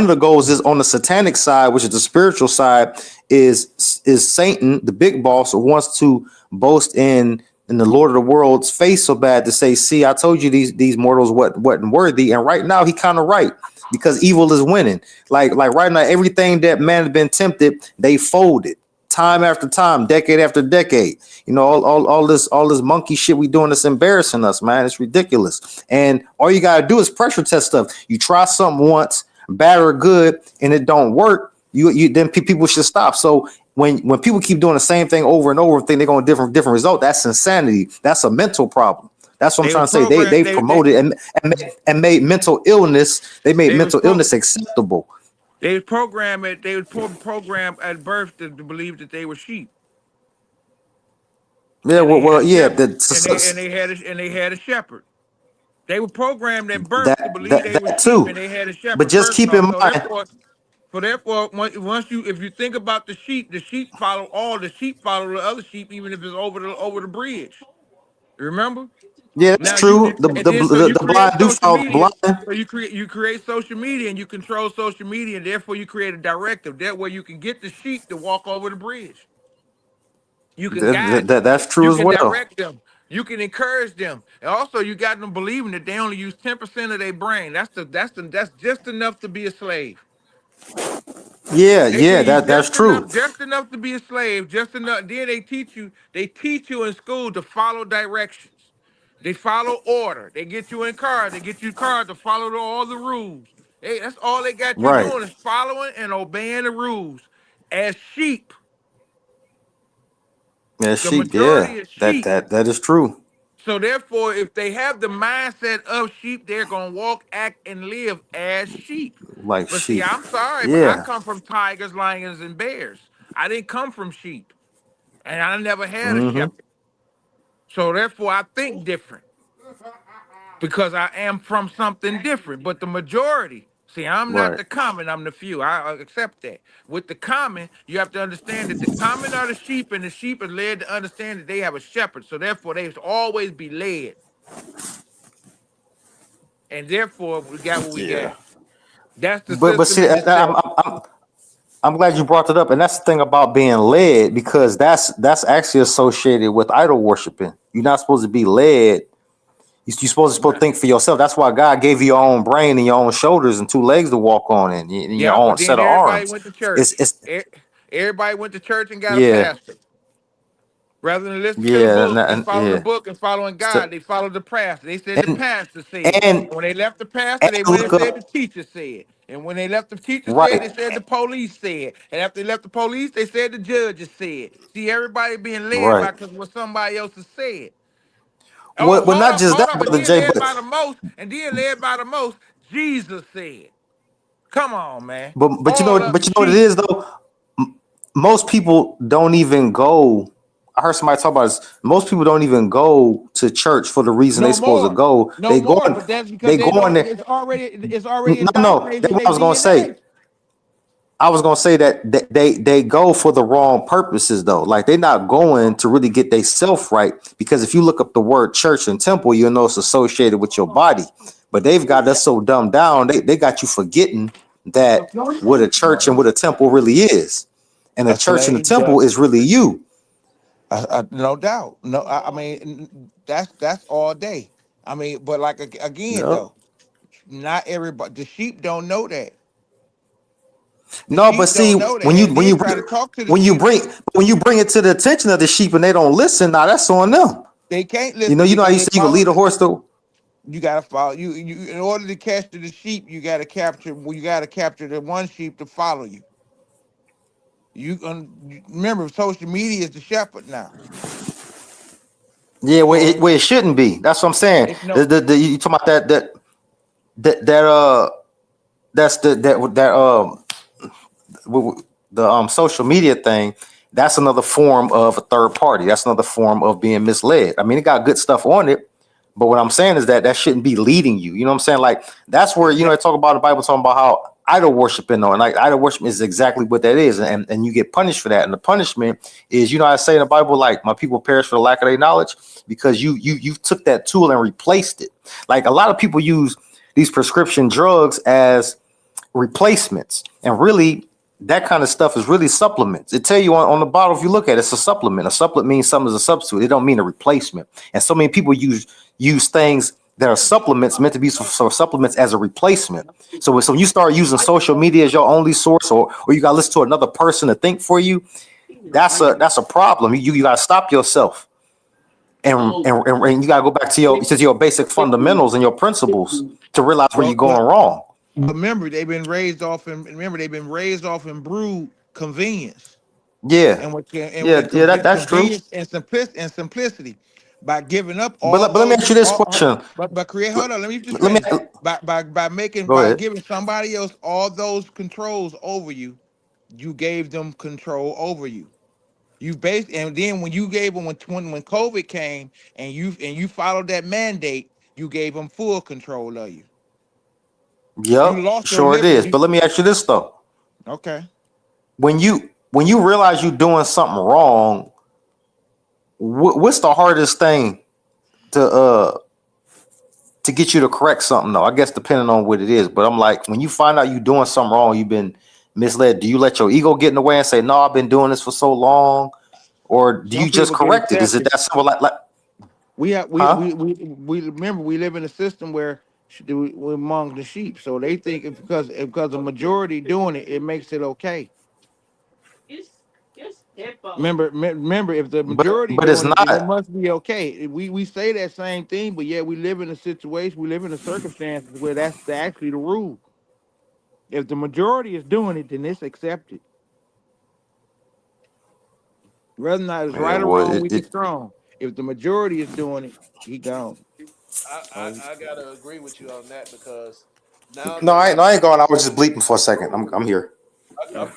[SPEAKER 2] the goals is on the satanic side, which is the spiritual side, is Satan, the big boss, who wants to boast in the Lord of the World's face so bad to say, see, I told you these mortals wasn't worthy. And right now he kind of right because evil is winning. Like right now, everything that man has been tempted, they folded. Time after time, decade after decade, all this monkey shit we doing that's embarrassing us, man. It's ridiculous. And all you gotta do is pressure test stuff. You try something once, bad or good, and it don't work. You then people should stop. So when people keep doing the same thing over and over and think they're going to different result, that's insanity. That's a mental problem. That's what I'm trying to say. They promoted and made mental illness. They made mental illness acceptable.
[SPEAKER 9] They would program it. They would program at birth to believe that they were sheep.
[SPEAKER 2] Yeah,
[SPEAKER 9] and they had a shepherd. They were programmed at birth to believe they were sheep, and they had a shepherd.
[SPEAKER 2] But just keep in mind.
[SPEAKER 9] So therefore, if you think about the sheep follow the other sheep, even if it's over the bridge. Remember?
[SPEAKER 2] Yeah, that's true. The blind do follow the blind.
[SPEAKER 9] So you create social media and you control social media, and therefore you create a directive. That way you can get the sheep to walk over the bridge. You can guide them.
[SPEAKER 2] That's true as well.
[SPEAKER 9] You can direct them. You can encourage them, and also you got them believing that they only use 10% of their brain. That's just enough to be a slave.
[SPEAKER 2] That's true.
[SPEAKER 9] Just enough to be a slave. Just enough. Then they teach you in school to follow directions. They follow order. They get you in cars. They get you cars to follow all the rules. That's all they got you doing is following and obeying the rules. As sheep.
[SPEAKER 2] As sheep, that is true.
[SPEAKER 9] So therefore, if they have the mindset of sheep, they're gonna walk, act, and live as sheep.
[SPEAKER 2] But
[SPEAKER 9] sheep. See, I'm sorry, but I come from tigers, lions, and bears. I didn't come from sheep, and I never had a shepherd. So therefore, I think different because I am from something different. But the majority, see, I'm not the common, I'm the few. I accept that. With the common, you have to understand that the common are the sheep, and the sheep are led to understand that they have a shepherd. So therefore, they always be led. And therefore, we got what we got. That's the
[SPEAKER 2] but see, I'm glad you brought it up, and that's the thing about being led, because that's actually associated with idol worshiping. You're not supposed to be led. You're supposed to think for yourself. That's why God gave you your own brain and your own shoulders and 2 legs to walk on, and your own set of arms.
[SPEAKER 9] Went to church. Everybody went to church and got a pastor. Rather than listen to the book and follow the book and following God, they followed the pastor. They said the pastor said. And when they left the pastor, they went and said the teacher said. And when they left the teacher said, they said the police said. And after they left the police, they said the judges said. See, everybody being led by what somebody else has said. Oh,
[SPEAKER 2] well, not just
[SPEAKER 9] hold
[SPEAKER 2] that,
[SPEAKER 9] up. And
[SPEAKER 2] brother
[SPEAKER 9] then
[SPEAKER 2] Jay,
[SPEAKER 9] led
[SPEAKER 2] but
[SPEAKER 9] by the most, Jesus said, come on, man. All of
[SPEAKER 2] but
[SPEAKER 9] the
[SPEAKER 2] you know what it
[SPEAKER 9] sheep.
[SPEAKER 2] is though. Most people don't even go. I heard somebody talk about this. Most people don't even go to church for the reason they
[SPEAKER 9] No
[SPEAKER 2] supposed to
[SPEAKER 9] more.
[SPEAKER 2] go.
[SPEAKER 9] No more. But that's because
[SPEAKER 2] They
[SPEAKER 9] they
[SPEAKER 2] go on
[SPEAKER 9] don't,
[SPEAKER 2] there.
[SPEAKER 9] it's already
[SPEAKER 2] No,
[SPEAKER 9] indoctrinated
[SPEAKER 2] that's
[SPEAKER 9] in
[SPEAKER 2] what
[SPEAKER 9] their
[SPEAKER 2] I was gonna say.
[SPEAKER 9] DNA.
[SPEAKER 2] I was gonna say that they go for the wrong purposes though. Like they're not going to really get their self right, because if you look up the word church and temple, you'll know it's associated with your body. But they've got us so dumbed down, they got you forgetting that what a church and what a temple really is. And a
[SPEAKER 9] A
[SPEAKER 2] church and a
[SPEAKER 9] slave,
[SPEAKER 2] temple is really you.
[SPEAKER 9] no doubt. No, I mean that's all day. I mean, but like again
[SPEAKER 2] Yep.
[SPEAKER 9] though, not everybody. The sheep don't know that. The
[SPEAKER 2] No, but
[SPEAKER 9] sheep
[SPEAKER 2] see,
[SPEAKER 9] don't know that, and then try to talk to the
[SPEAKER 2] when you
[SPEAKER 9] sheep.
[SPEAKER 2] bring it to the attention of the sheep and they don't listen, now that's on them.
[SPEAKER 9] They can't
[SPEAKER 2] You
[SPEAKER 9] listen
[SPEAKER 2] know how
[SPEAKER 9] because
[SPEAKER 2] you
[SPEAKER 9] they
[SPEAKER 2] say you can
[SPEAKER 9] follow
[SPEAKER 2] lead a
[SPEAKER 9] this.
[SPEAKER 2] horse to.
[SPEAKER 9] You gotta follow you in order to capture the sheep. You gotta capture. Well, you gotta capture the one sheep to follow you. Remember, social media is the shepherd now.
[SPEAKER 2] Yeah,
[SPEAKER 9] So
[SPEAKER 2] where it shouldn't be. That's what I'm saying.
[SPEAKER 9] it, no,
[SPEAKER 2] You talking about that's the social media thing. That's another form of a third party. That's another form of being misled. I mean, it got good stuff on it, but what I'm saying is that shouldn't be leading you. You know what I'm saying? Like that's where I talk about the Bible talking about how idol worshiping though, and like idol worship is exactly what that is, and you get punished for that. And the punishment is, I say in the Bible, like my people perish for the lack of their knowledge, because you took that tool and replaced it. Like a lot of people use these prescription drugs as replacements, and really that kind of stuff is really supplements. It tell you on the bottle, if you look at it, it's a supplement. A supplement means something is a substitute. It don't mean a replacement. And so many people use things that are supplements meant to be so supplements as a replacement. So when you start using social media as your only source, or you got to listen to another person to think for you, that's a problem. You got to stop yourself, and you got to go back to your basic fundamentals and your principles to realize where you're going wrong.
[SPEAKER 9] But remember, they've been raised off in brewed convenience.
[SPEAKER 2] Yeah,
[SPEAKER 9] And
[SPEAKER 2] that's true.
[SPEAKER 9] convenience and simplicity. By giving up
[SPEAKER 2] But
[SPEAKER 9] all
[SPEAKER 2] let me
[SPEAKER 9] those,
[SPEAKER 2] ask you this question.
[SPEAKER 9] but create. Hold on, let me just
[SPEAKER 2] Let me
[SPEAKER 9] finish.
[SPEAKER 2] go
[SPEAKER 9] By
[SPEAKER 2] ahead.
[SPEAKER 9] giving somebody else all those controls over you, you gave them control over you. And then when you gave them when COVID came and you followed that mandate, you gave them full control of you. You
[SPEAKER 2] Yep,
[SPEAKER 9] lost your
[SPEAKER 2] sure it is.
[SPEAKER 9] liberty.
[SPEAKER 2] But let me ask you this though.
[SPEAKER 9] Okay.
[SPEAKER 2] When you realize you're doing something wrong, what's the hardest thing to get you to correct something though? I guess depending on what it is. But I'm like, when you find out you're doing something wrong, you've been misled, do you let your ego get in the way and say, no, I've been doing this for so long? Or do
[SPEAKER 9] Some
[SPEAKER 2] you just
[SPEAKER 9] people get
[SPEAKER 2] correct it? Is it
[SPEAKER 9] accepted.
[SPEAKER 2] that simple? Like huh?
[SPEAKER 9] We remember we live in a system where we're among the sheep, so they think because the majority doing it, it makes it okay. Remember, if the majority
[SPEAKER 2] But it's
[SPEAKER 9] doing it, then it
[SPEAKER 2] not.
[SPEAKER 9] must be okay. We say that same thing, but yet we live in a situation, we live in a circumstances where that's actually the rule. If the majority is doing it, then it's accepted. Whether or not it's
[SPEAKER 2] Yeah,
[SPEAKER 9] right or
[SPEAKER 2] well,
[SPEAKER 9] wrong, we get strong. If the majority is doing it, he gone.
[SPEAKER 3] I gotta agree with you on that because
[SPEAKER 2] no,
[SPEAKER 3] nowadays
[SPEAKER 2] I ain't going. I was just bleeping for a second. I'm here.
[SPEAKER 3] I got you.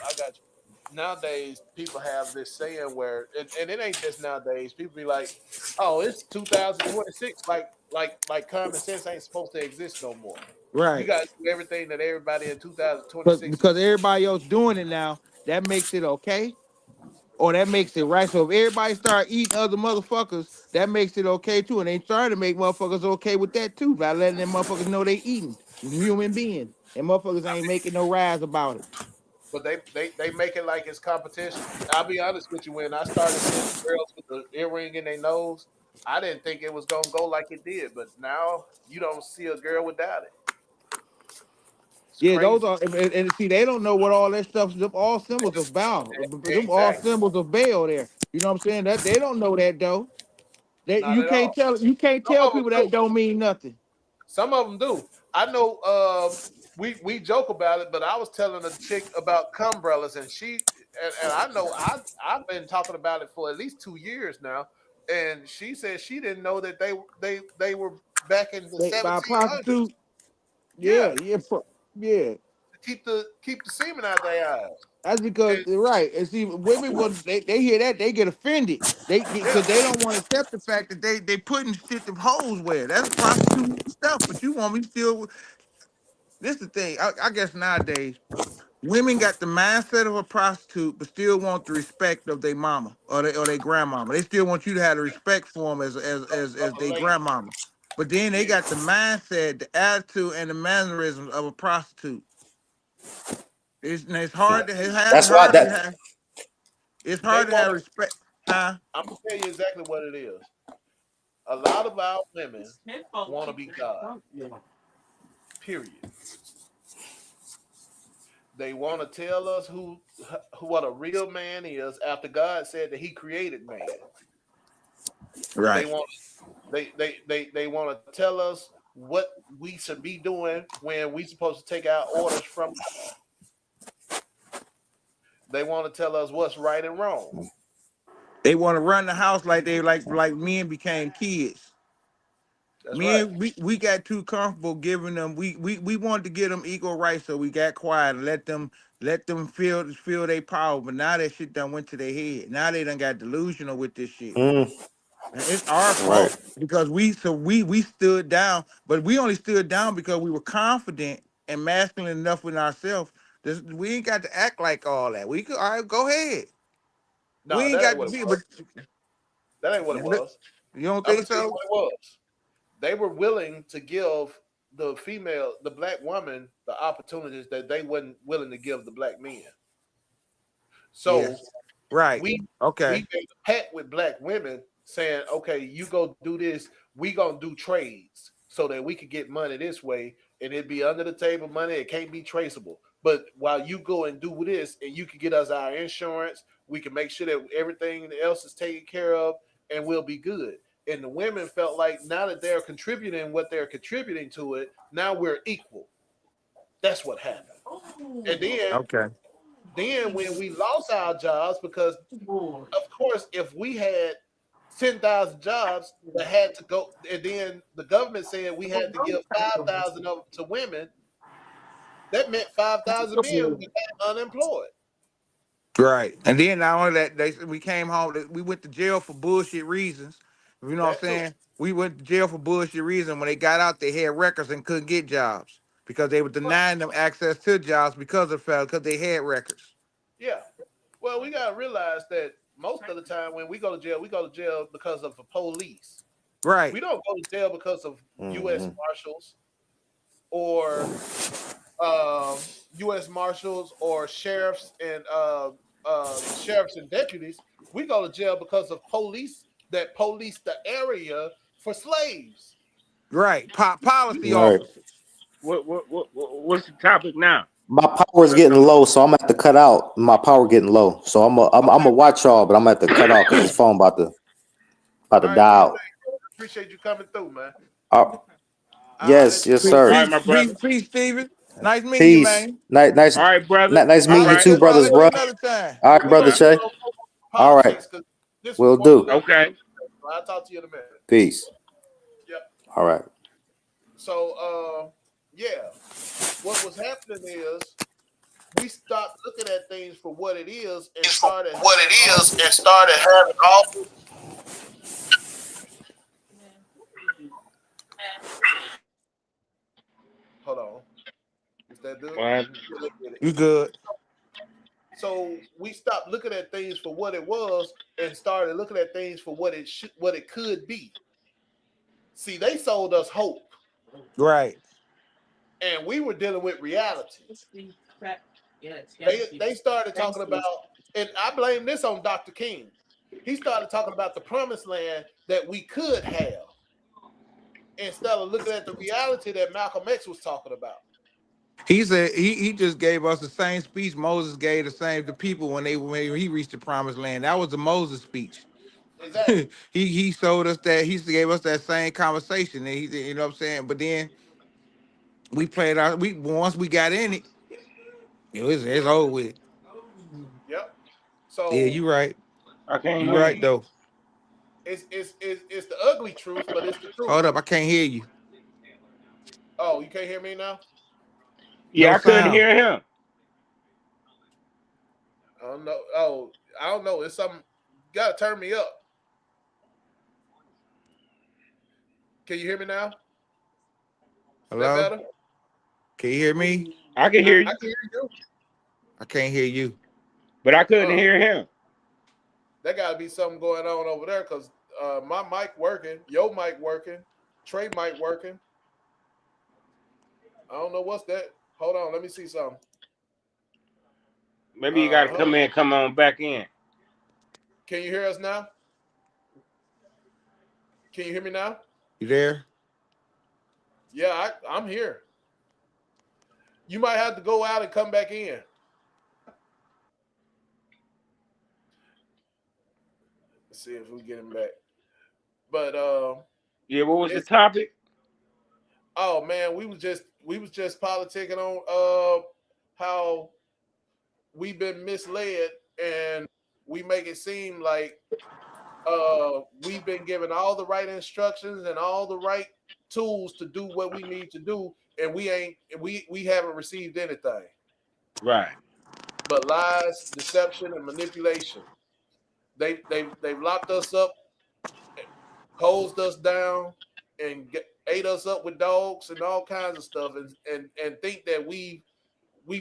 [SPEAKER 3] Nowadays, people have this saying where, and it ain't just nowadays. People be like, "Oh, it's 2026." Like common sense ain't supposed to exist no more. You
[SPEAKER 9] Right.
[SPEAKER 3] got to do everything that everybody in
[SPEAKER 9] But
[SPEAKER 3] 2026 is
[SPEAKER 9] because everybody else doing it now, that makes it okay, or that makes it right. So if everybody start eating other motherfuckers, that makes it okay too. And they trying to make motherfuckers okay with that too by letting them motherfuckers know they eating human beings, and motherfuckers ain't making no rise about it.
[SPEAKER 3] but they make it like it's competition. I'll be honest with you. When I started seeing girls with the earring in their nose, I didn't think it was gonna go like it did. But now you don't see a girl without it. It's
[SPEAKER 9] Yeah, those
[SPEAKER 3] crazy.
[SPEAKER 9] are, and see, they don't know what all that stuff, them all symbols of Baal, them all
[SPEAKER 3] Exactly.
[SPEAKER 9] symbols of Baal there. You know what I'm saying? That they don't know that though.
[SPEAKER 3] Not at all.
[SPEAKER 9] You can't
[SPEAKER 3] Some
[SPEAKER 9] tell
[SPEAKER 3] of them
[SPEAKER 9] people that
[SPEAKER 3] do.
[SPEAKER 9] don't mean nothing.
[SPEAKER 3] Some of them do. I know. We joke about it, but I was telling a chick about cumbrellas, and she and I know I've been talking about it for at least 2 years now. and she said she didn't know that they were back in the
[SPEAKER 9] By a
[SPEAKER 3] 1700s.
[SPEAKER 9] prostitute.
[SPEAKER 3] Yeah,
[SPEAKER 9] Yeah. Yeah.
[SPEAKER 3] to keep the semen out their eyes.
[SPEAKER 9] That's because
[SPEAKER 3] And,
[SPEAKER 9] right. And see, women will they hear that they get offended. They
[SPEAKER 3] yeah,
[SPEAKER 9] because they don't want to accept the fact that they putting shit them hoes wear. That's prostitute stuff. But you want me still. This is the thing. I guess nowadays women got the mindset of a prostitute, but still want the respect of their mama or their grandmama. They still want you to have the respect for them as
[SPEAKER 3] of a
[SPEAKER 9] their
[SPEAKER 3] lady.
[SPEAKER 9] grandmama. But then they
[SPEAKER 3] Yeah.
[SPEAKER 9] got the mindset, the attitude, and the mannerisms of a prostitute. It's hard to
[SPEAKER 2] That's why that
[SPEAKER 9] it's
[SPEAKER 3] They
[SPEAKER 9] hard to have
[SPEAKER 3] want.
[SPEAKER 9] respect, huh?
[SPEAKER 3] I'm gonna tell you exactly what it is. A lot of our women want to be God. Period. They want to tell us who what a real man is after God said that He created man. They
[SPEAKER 9] Right.
[SPEAKER 3] want they want to tell us what we should be doing when we supposed to take our orders from God. They want to tell us what's right and wrong.
[SPEAKER 9] They want to run the house like they like men became kids.
[SPEAKER 3] That's right.
[SPEAKER 9] We got too comfortable giving them. We wanted to give them equal rights, so we got quiet and let them feel their power. But now that shit done went to their head. Now they done got delusional with this shit. And it's our
[SPEAKER 2] right.
[SPEAKER 9] fault because we stood down, but we only stood down because we were confident and masculine enough with ourselves. We ain't got to act like all that. We could all right, go ahead.
[SPEAKER 3] No,
[SPEAKER 9] We ain't
[SPEAKER 3] that ain't
[SPEAKER 9] got
[SPEAKER 3] what
[SPEAKER 9] to
[SPEAKER 3] it
[SPEAKER 9] be,
[SPEAKER 3] was.
[SPEAKER 9] but
[SPEAKER 3] That ain't what it was.
[SPEAKER 9] you don't
[SPEAKER 3] I'm
[SPEAKER 9] think
[SPEAKER 3] gonna tell you
[SPEAKER 9] so?
[SPEAKER 3] what it was. They were willing to give the black woman, the opportunities that they wasn't willing to give the black men. So
[SPEAKER 9] Yes. Right.
[SPEAKER 3] we
[SPEAKER 9] Okay.
[SPEAKER 3] made a pact with black women saying, okay, you go do this, we gonna do trades so that we could get money this way, and it'd be under the table money, it can't be traceable. But while you go and do this and you can get us our insurance, we can make sure that everything else is taken care of and we'll be good. And the women felt like now that they're contributing what they're contributing to it, now we're equal. That's what happened. And
[SPEAKER 9] Okay.
[SPEAKER 3] then when we lost our jobs, because of course, if we had 10,000 jobs that had to go, and then the government said we had to give 5,000 of them to women, that meant 5,000 men became unemployed.
[SPEAKER 9] Right. And then not only that, we came home. We went to jail for bullshit reasons. You know what
[SPEAKER 3] That
[SPEAKER 9] I'm
[SPEAKER 3] too.
[SPEAKER 9] saying? We went to jail for bullshit reasons. When they got out, they had records and couldn't get jobs because they were denying them access to jobs because they had records.
[SPEAKER 3] Yeah. Well, we got to realize that most of the time when we go to jail because of the police.
[SPEAKER 9] Right.
[SPEAKER 3] We don't go to jail because of U.S. Marshals or U.S. Marshals or sheriffs and deputies. We go to jail because of police that police the area for slaves.
[SPEAKER 9] Right. Policy
[SPEAKER 2] Right.
[SPEAKER 9] officers.
[SPEAKER 4] What's the topic now?
[SPEAKER 2] My power is getting low, so I'm gonna have to cut out. My power getting low, so I'm gonna watch y'all, but I'm gonna have to cut out because this phone about to
[SPEAKER 3] All right,
[SPEAKER 2] die out.
[SPEAKER 3] appreciate you coming through, man.
[SPEAKER 2] Yes, yes,
[SPEAKER 4] All
[SPEAKER 2] sir.
[SPEAKER 4] right, my brother.
[SPEAKER 9] Peace, Steven. Nice meeting you,
[SPEAKER 2] Peace.
[SPEAKER 9] man.
[SPEAKER 2] Nice,
[SPEAKER 4] All right, brother.
[SPEAKER 2] nice
[SPEAKER 9] All
[SPEAKER 2] meeting you
[SPEAKER 9] right,
[SPEAKER 4] right.
[SPEAKER 2] too,
[SPEAKER 9] let's
[SPEAKER 2] brothers,
[SPEAKER 9] holler
[SPEAKER 2] bro.
[SPEAKER 9] at you another time.
[SPEAKER 2] All right, brother Shay. All right,
[SPEAKER 3] Politics, 'cause this
[SPEAKER 2] will
[SPEAKER 3] was one
[SPEAKER 2] do.
[SPEAKER 3] of the-
[SPEAKER 4] Okay.
[SPEAKER 3] I'll talk to you in a minute.
[SPEAKER 2] Peace.
[SPEAKER 3] Yep.
[SPEAKER 2] All right.
[SPEAKER 3] So, yeah, what was happening is we stopped looking at things for what it is and started having all. Hold on, is that good?
[SPEAKER 9] You good?
[SPEAKER 3] So we stopped looking at things for what it was and started looking at things for what it could be. See, they sold us hope,
[SPEAKER 9] Right.
[SPEAKER 3] and we were dealing with reality. They started talking about, and I blame this on Dr. King. He started talking about the promised land that we could have instead of looking at the reality that Malcolm X was talking about.
[SPEAKER 9] He said he just gave us the same speech Moses gave the people when he reached the promised land. That was the Moses speech.
[SPEAKER 3] Exactly.
[SPEAKER 9] he showed us that he gave us that same conversation. And you know what I'm saying? But then we played out. Once we got in it, it's over with.
[SPEAKER 3] Yep. So
[SPEAKER 9] Yeah, you right.
[SPEAKER 4] I can't
[SPEAKER 9] You
[SPEAKER 4] hear
[SPEAKER 9] right
[SPEAKER 4] you.
[SPEAKER 9] though.
[SPEAKER 3] It's the ugly truth, but it's the truth.
[SPEAKER 9] Hold up, I can't hear you.
[SPEAKER 3] Oh, you can't hear me now?
[SPEAKER 4] Yeah,
[SPEAKER 9] No
[SPEAKER 4] I couldn't
[SPEAKER 9] sound.
[SPEAKER 4] hear him.
[SPEAKER 3] I don't know. Oh, I don't know. It's something. You gotta turn me up. Can you hear me now? Is that
[SPEAKER 9] Hello?
[SPEAKER 3] better?
[SPEAKER 9] Can you hear me?
[SPEAKER 4] I can hear
[SPEAKER 3] I
[SPEAKER 4] you,
[SPEAKER 3] can hear you.
[SPEAKER 9] I can't hear you.
[SPEAKER 4] but I couldn't hear him.
[SPEAKER 3] There gotta be something going on over there because my mic working, your mic working, Trey mic working. I don't know what's that. Hold on, let me see something.
[SPEAKER 4] Maybe you gotta
[SPEAKER 3] hold
[SPEAKER 4] come on back in.
[SPEAKER 3] Can you hear us now? Can you hear me now?
[SPEAKER 9] You there?
[SPEAKER 3] Yeah, I'm here. You might have to go out and come back in. Let's see if we get him back. But
[SPEAKER 4] Yeah, what was the topic?
[SPEAKER 3] oh man, we was just politicking on how we've been misled and we make it seem like we've been given all the right instructions and all the right tools to do what we need to do, and we haven't received anything.
[SPEAKER 4] Right.
[SPEAKER 3] But lies, deception, and manipulation. They've locked us up, hosed us down, and ate us up with dogs and all kinds of stuff, and think that we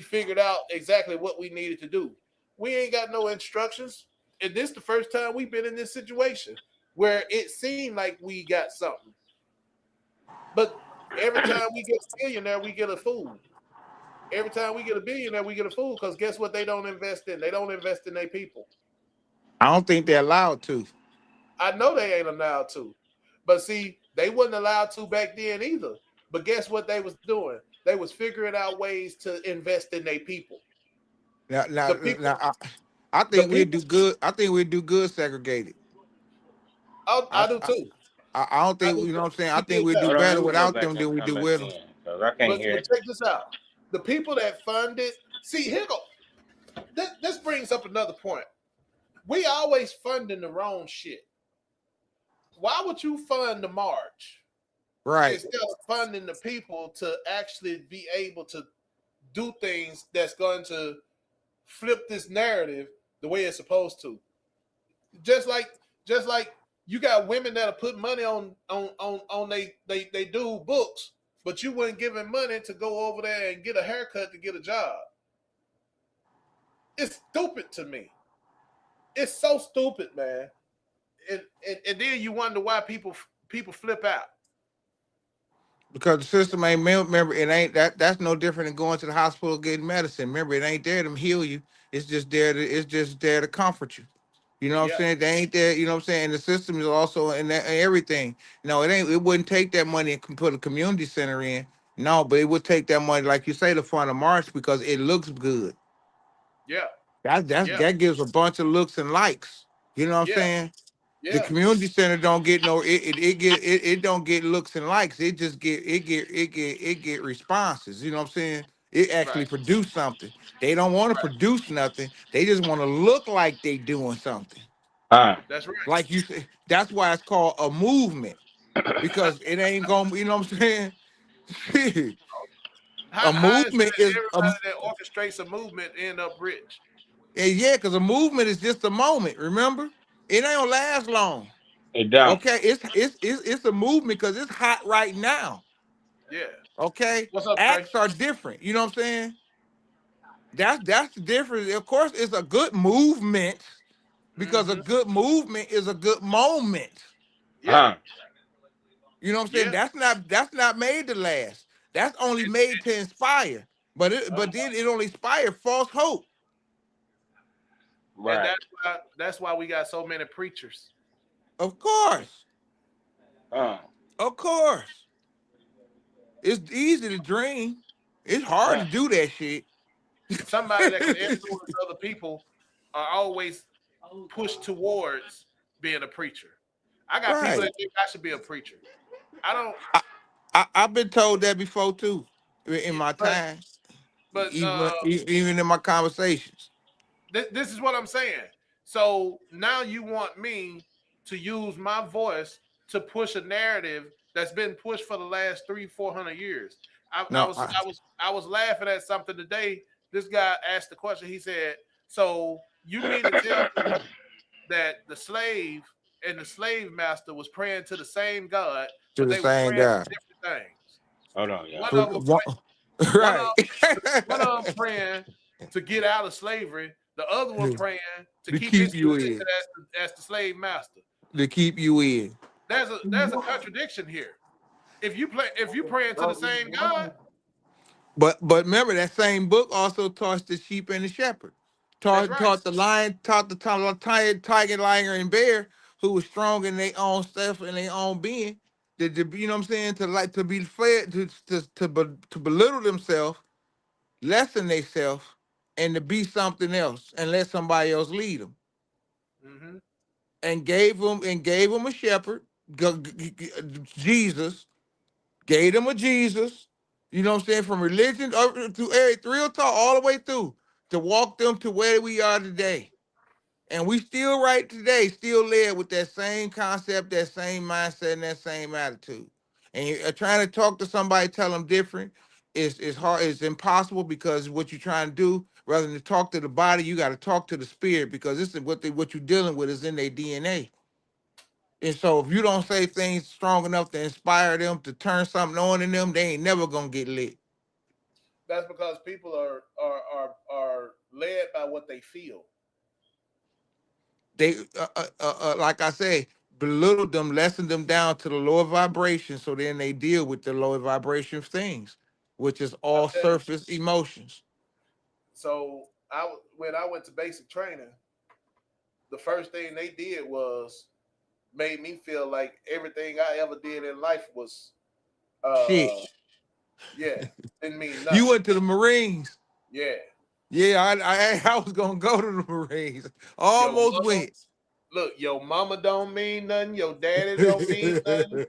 [SPEAKER 3] figured out exactly what we needed to do. We ain't got no instructions. And this is the first time we've been in this situation where it seemed like we got something. But every time we get a billionaire, we get a fool. Every time we get a billionaire, we get a fool because guess what they don't invest in? They don't invest in their people.
[SPEAKER 9] I don't think they're allowed to.
[SPEAKER 3] I know they ain't allowed to. But see, they wasn't allowed to back then either. But guess what they was doing? They was figuring out ways to invest in their people.
[SPEAKER 9] Now,
[SPEAKER 3] The people,
[SPEAKER 9] I
[SPEAKER 3] the
[SPEAKER 9] think we'd
[SPEAKER 3] people.
[SPEAKER 9] do good. I think we'd do good segregated.
[SPEAKER 3] I do too.
[SPEAKER 9] I don't
[SPEAKER 3] I
[SPEAKER 9] think,
[SPEAKER 3] do
[SPEAKER 9] you know
[SPEAKER 3] too.
[SPEAKER 9] what I'm saying? I
[SPEAKER 3] We
[SPEAKER 9] think
[SPEAKER 3] did
[SPEAKER 9] we'd do
[SPEAKER 3] that.
[SPEAKER 4] Hold on,
[SPEAKER 9] better
[SPEAKER 4] let me go
[SPEAKER 9] without
[SPEAKER 4] back
[SPEAKER 9] them
[SPEAKER 4] and
[SPEAKER 9] than we
[SPEAKER 4] come
[SPEAKER 9] do
[SPEAKER 4] back
[SPEAKER 9] with
[SPEAKER 4] in
[SPEAKER 9] them.
[SPEAKER 4] because I can't hear.
[SPEAKER 3] But check this out. The people that funded, see, here go. This brings up another point. We always funding the wrong shit. Why would you fund the march
[SPEAKER 9] Right.
[SPEAKER 3] instead of funding the people to actually be able to do things that's going to flip this narrative the way it's supposed to? Just like you got women that'll put money on they do books, but you wouldn't give them money to go over there and get a haircut to get a job. It's stupid to me. It's so stupid, man. And then you wonder why people flip out.
[SPEAKER 9] Because the system ain't, remember, it ain't that's no different than going to the hospital getting medicine. Remember, it ain't there to heal you. It's just there to comfort you. You know what I'm saying? They ain't there, you know what I'm saying? And the system is also in that, everything. No, it wouldn't take that money and put a community center in. No, but it would take that money, like you say, to fund a march because it looks good.
[SPEAKER 3] Yeah.
[SPEAKER 9] That gives a bunch of looks and likes. You know what I'm saying? The
[SPEAKER 3] Yeah.
[SPEAKER 9] community center don't get no it don't get looks and likes. It just get responses. You know what I'm saying? It actually
[SPEAKER 3] Right.
[SPEAKER 9] produce something. They don't want to produce nothing. They just want to look like they doing something.
[SPEAKER 3] That's right.
[SPEAKER 9] Like you say, that's why it's called a movement. Because it ain't gonna, you know what I'm saying?
[SPEAKER 3] How is
[SPEAKER 9] Movement
[SPEAKER 3] that
[SPEAKER 9] is
[SPEAKER 3] everybody that orchestrates a movement end up rich?
[SPEAKER 9] yeah, because a movement is just a moment, remember? It ain't gonna last long.
[SPEAKER 4] It don't.
[SPEAKER 9] Okay, it's a movement because it's hot right now.
[SPEAKER 3] Yeah.
[SPEAKER 9] Okay,
[SPEAKER 3] What's up, Trey?
[SPEAKER 9] acts are different. You know what I'm saying? That's the difference. Of course, it's a good movement because a good movement is a good moment.
[SPEAKER 3] Yeah.
[SPEAKER 9] You know what I'm saying? That's not made to last. That's only made to inspire. But then it only inspire false hope.
[SPEAKER 3] Right. And that's why we got so many preachers.
[SPEAKER 9] Of course. Of course. It's easy to dream. It's hard to do that shit.
[SPEAKER 3] Somebody that can influence other people are always pushed towards being a preacher. I got people that think I should be a preacher. I don't.
[SPEAKER 9] I've been told that before too, in my time,
[SPEAKER 3] but
[SPEAKER 9] even in my conversations.
[SPEAKER 3] This is what I'm saying. So now you want me to use my voice to push a narrative that's been pushed for the last 300-400 years. I was laughing at something today. This guy asked the question. He said, "So you mean to tell me that the slave and the slave master was praying to the same God,
[SPEAKER 9] To
[SPEAKER 3] but
[SPEAKER 9] the
[SPEAKER 3] they were
[SPEAKER 9] same
[SPEAKER 3] praying
[SPEAKER 9] guy.
[SPEAKER 3] to different things?
[SPEAKER 4] Hold on, y'all.
[SPEAKER 3] One of them,
[SPEAKER 9] Right.
[SPEAKER 3] one of them praying to get out of slavery. The other one praying to
[SPEAKER 9] To
[SPEAKER 3] keep
[SPEAKER 9] keep
[SPEAKER 3] his
[SPEAKER 9] you
[SPEAKER 3] position
[SPEAKER 9] in.
[SPEAKER 3] as the slave master.
[SPEAKER 9] To keep you in.
[SPEAKER 3] There's a contradiction here. If you praying to the same God,
[SPEAKER 9] But remember that same book also taught the sheep and the shepherd.
[SPEAKER 3] that's right.
[SPEAKER 9] Taught the lion, taught the tiger, lion, and bear who was strong in their own stuff and their own being. You know what I'm saying? To be fed, to belittle themselves, lessen themselves, and to be something else and let somebody else lead them.
[SPEAKER 3] Mm-hmm.
[SPEAKER 9] And gave them a shepherd, Jesus. Gave them a Jesus, you know what I'm saying, from religion to real talk all the way through to walk them to where we are today. And we still right today, still led with that same concept, that same mindset, and that same attitude. And you're trying to talk to somebody, tell them different, it's hard, it's impossible, because what you're trying to do, rather than talk to the body, you got to talk to the spirit, because this is what you're dealing with is in their DNA. And so if you don't say things strong enough to inspire them to turn something on in them, they ain't never gonna get lit.
[SPEAKER 3] That's because people are led by what they feel.
[SPEAKER 9] They like I say, belittle them, lessen them down to the lower vibration, so then they deal with the lower vibration things, which is all surface emotions.
[SPEAKER 3] So when I went to basic training, the first thing they did was made me feel like everything I ever did in life was
[SPEAKER 9] shit.
[SPEAKER 3] Yeah, didn't mean nothing.
[SPEAKER 9] You went to the Marines.
[SPEAKER 3] Yeah.
[SPEAKER 9] Yeah, I was gonna go to the Marines. Almost went.
[SPEAKER 3] Look, your mama don't mean nothing. Your daddy don't mean nothing.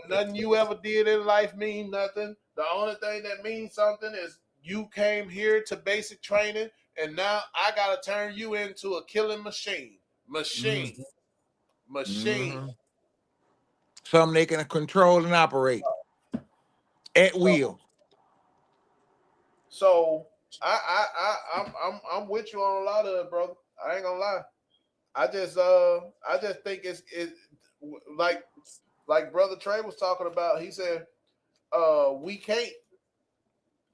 [SPEAKER 3] Nothing you ever did in life mean nothing. The only thing that means something is you came here to basic training, and now I gotta turn you into a killing machine. Machine.
[SPEAKER 9] Mm-hmm. Something they can control and operate at will.
[SPEAKER 3] So I'm with you on a lot of it, brother. I ain't gonna lie. I just think it's like Brother Trey was talking about. He said, we can't.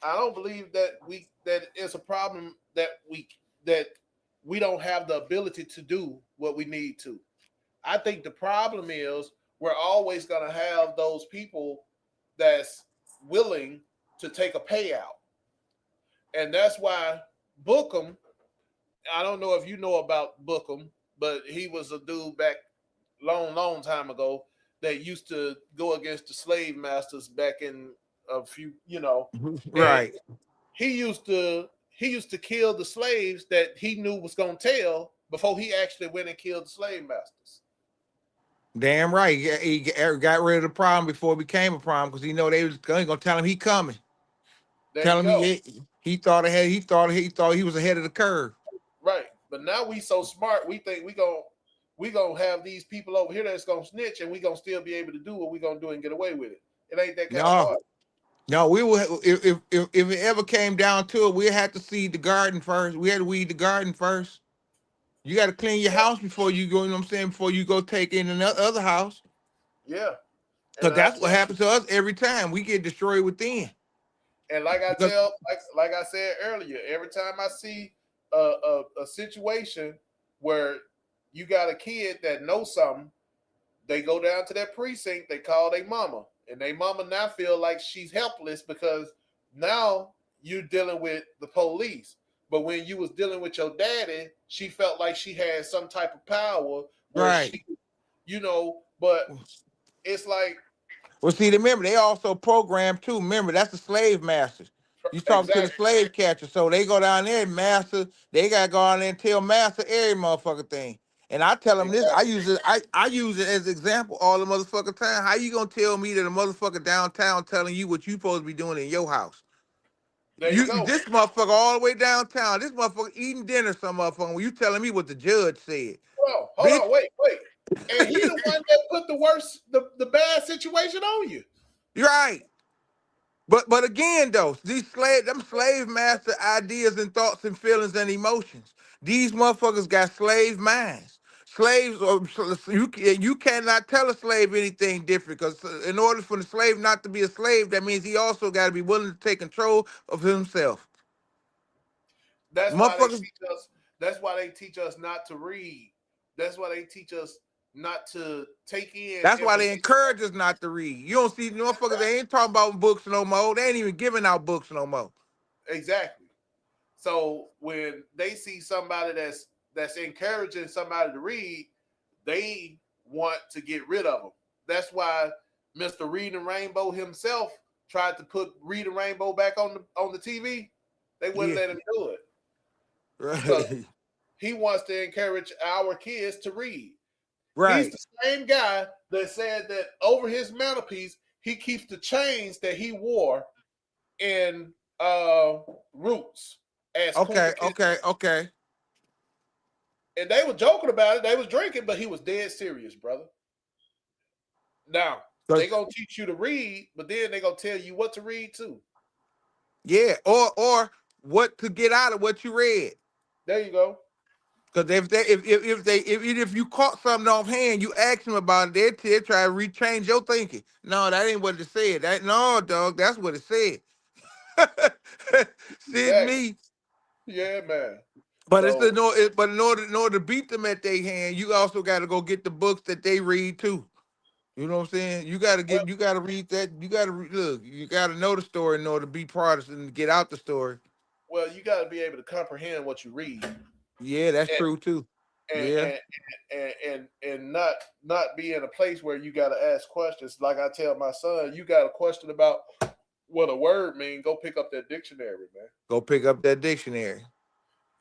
[SPEAKER 3] I don't believe that it's a problem that we don't have the ability to do what we need to. I think the problem is we're always gonna have those people that's willing to take a payout. And that's why Bookham, I don't know if you know about Bookham, but he was a dude back long time ago that used to go against the slave masters back in a few,
[SPEAKER 9] Right.
[SPEAKER 3] He used to kill the slaves that he knew was gonna tell before he actually went and killed the slave masters.
[SPEAKER 9] Damn right. He got rid of the problem before it became a problem, because he know they was gonna tell him he coming. Tell him he thought ahead. He thought he was ahead of the curve.
[SPEAKER 3] Right. But now we so smart, we think we gonna have these people over here that's gonna snitch, and we gonna still be able to do what we gonna do and get away with it. It ain't that kind of hard.
[SPEAKER 9] No, we will. If it ever came down to it, we had to seed the garden first. We had to weed the garden first. You got to clean your house before you go. You know what I'm saying? Before you go take in another other house.
[SPEAKER 3] Yeah.
[SPEAKER 9] Because that's what happens to us every time. We get destroyed within.
[SPEAKER 3] And like I said earlier, every time I see a situation where you got a kid that knows something, they go down to that precinct, they call their mama, and their mama now feel like she's helpless because now you're dealing with the police. But when you was dealing with your daddy, she felt like she had some type of power.
[SPEAKER 9] Right.
[SPEAKER 3] But it's like,
[SPEAKER 9] well, see, remember, they also programmed too. Remember, that's the slave masters. You talking to the slave catcher. So they go down there and master, they gotta go down there and tell master every motherfucking thing. And I tell them this, I use it as an example all the motherfucking time. How you gonna tell me that a motherfucker downtown telling you what you supposed to be doing in your house? You this motherfucker all the way downtown, this motherfucker eating dinner, some motherfucker, when you telling me what the judge said.
[SPEAKER 3] Hold on, wait. And he the one that put the bad situation on you.
[SPEAKER 9] You're right. But again though, them slave master ideas and thoughts and feelings and emotions. These motherfuckers got slave minds. Slaves, you cannot tell a slave anything different because in order for the slave not to be a slave, that means he also got to be willing to take control of himself.
[SPEAKER 3] That's why they
[SPEAKER 9] Motherfuckers,
[SPEAKER 3] teach us. That's why they teach us not to read. That's why they teach us not to take in.
[SPEAKER 9] that's why they
[SPEAKER 3] information.
[SPEAKER 9] encourage us not to read. You don't see motherfuckers, they ain't talking about books no more. They ain't even giving out books no more.
[SPEAKER 3] Exactly. So when they see somebody that's encouraging somebody to read, they want to get rid of them. That's why Mr. Reading Rainbow himself tried to put Reading Rainbow back on the TV. They wouldn't let him do it. Because
[SPEAKER 9] Right.
[SPEAKER 3] he wants to encourage our kids to read.
[SPEAKER 9] Right.
[SPEAKER 3] He's the same guy that said that over his mantelpiece, he keeps the chains that he wore in Roots as
[SPEAKER 9] Okay,
[SPEAKER 3] Kunta Kinte.
[SPEAKER 9] okay.
[SPEAKER 3] And they were joking about it. They was drinking, but he was dead serious, brother. Now, they gonna teach you to read, but then they gonna tell you what to read too.
[SPEAKER 9] Yeah, or what to get out of what you read.
[SPEAKER 3] There you go.
[SPEAKER 9] Because if you caught something off hand, you ask them about it, they'll try to rechange your thinking. No, that ain't what it said. No, dog, that's what it said. See
[SPEAKER 3] Exactly.
[SPEAKER 9] me.
[SPEAKER 3] Yeah, man.
[SPEAKER 9] But
[SPEAKER 3] So,
[SPEAKER 9] in order to beat them at their hand, you also got to go get the books that they read too. You know what I'm saying? You got to read that. You got to look. You got to know the story in order to be Protestant and get out the story.
[SPEAKER 3] well, you got to be able to comprehend what you read.
[SPEAKER 9] Yeah, that's
[SPEAKER 3] and,
[SPEAKER 9] true too.
[SPEAKER 3] and, and not be in a place where you got to ask questions. Like I tell my son, you got a question about what a word mean, go pick up that dictionary, man.
[SPEAKER 9] Go pick up that dictionary.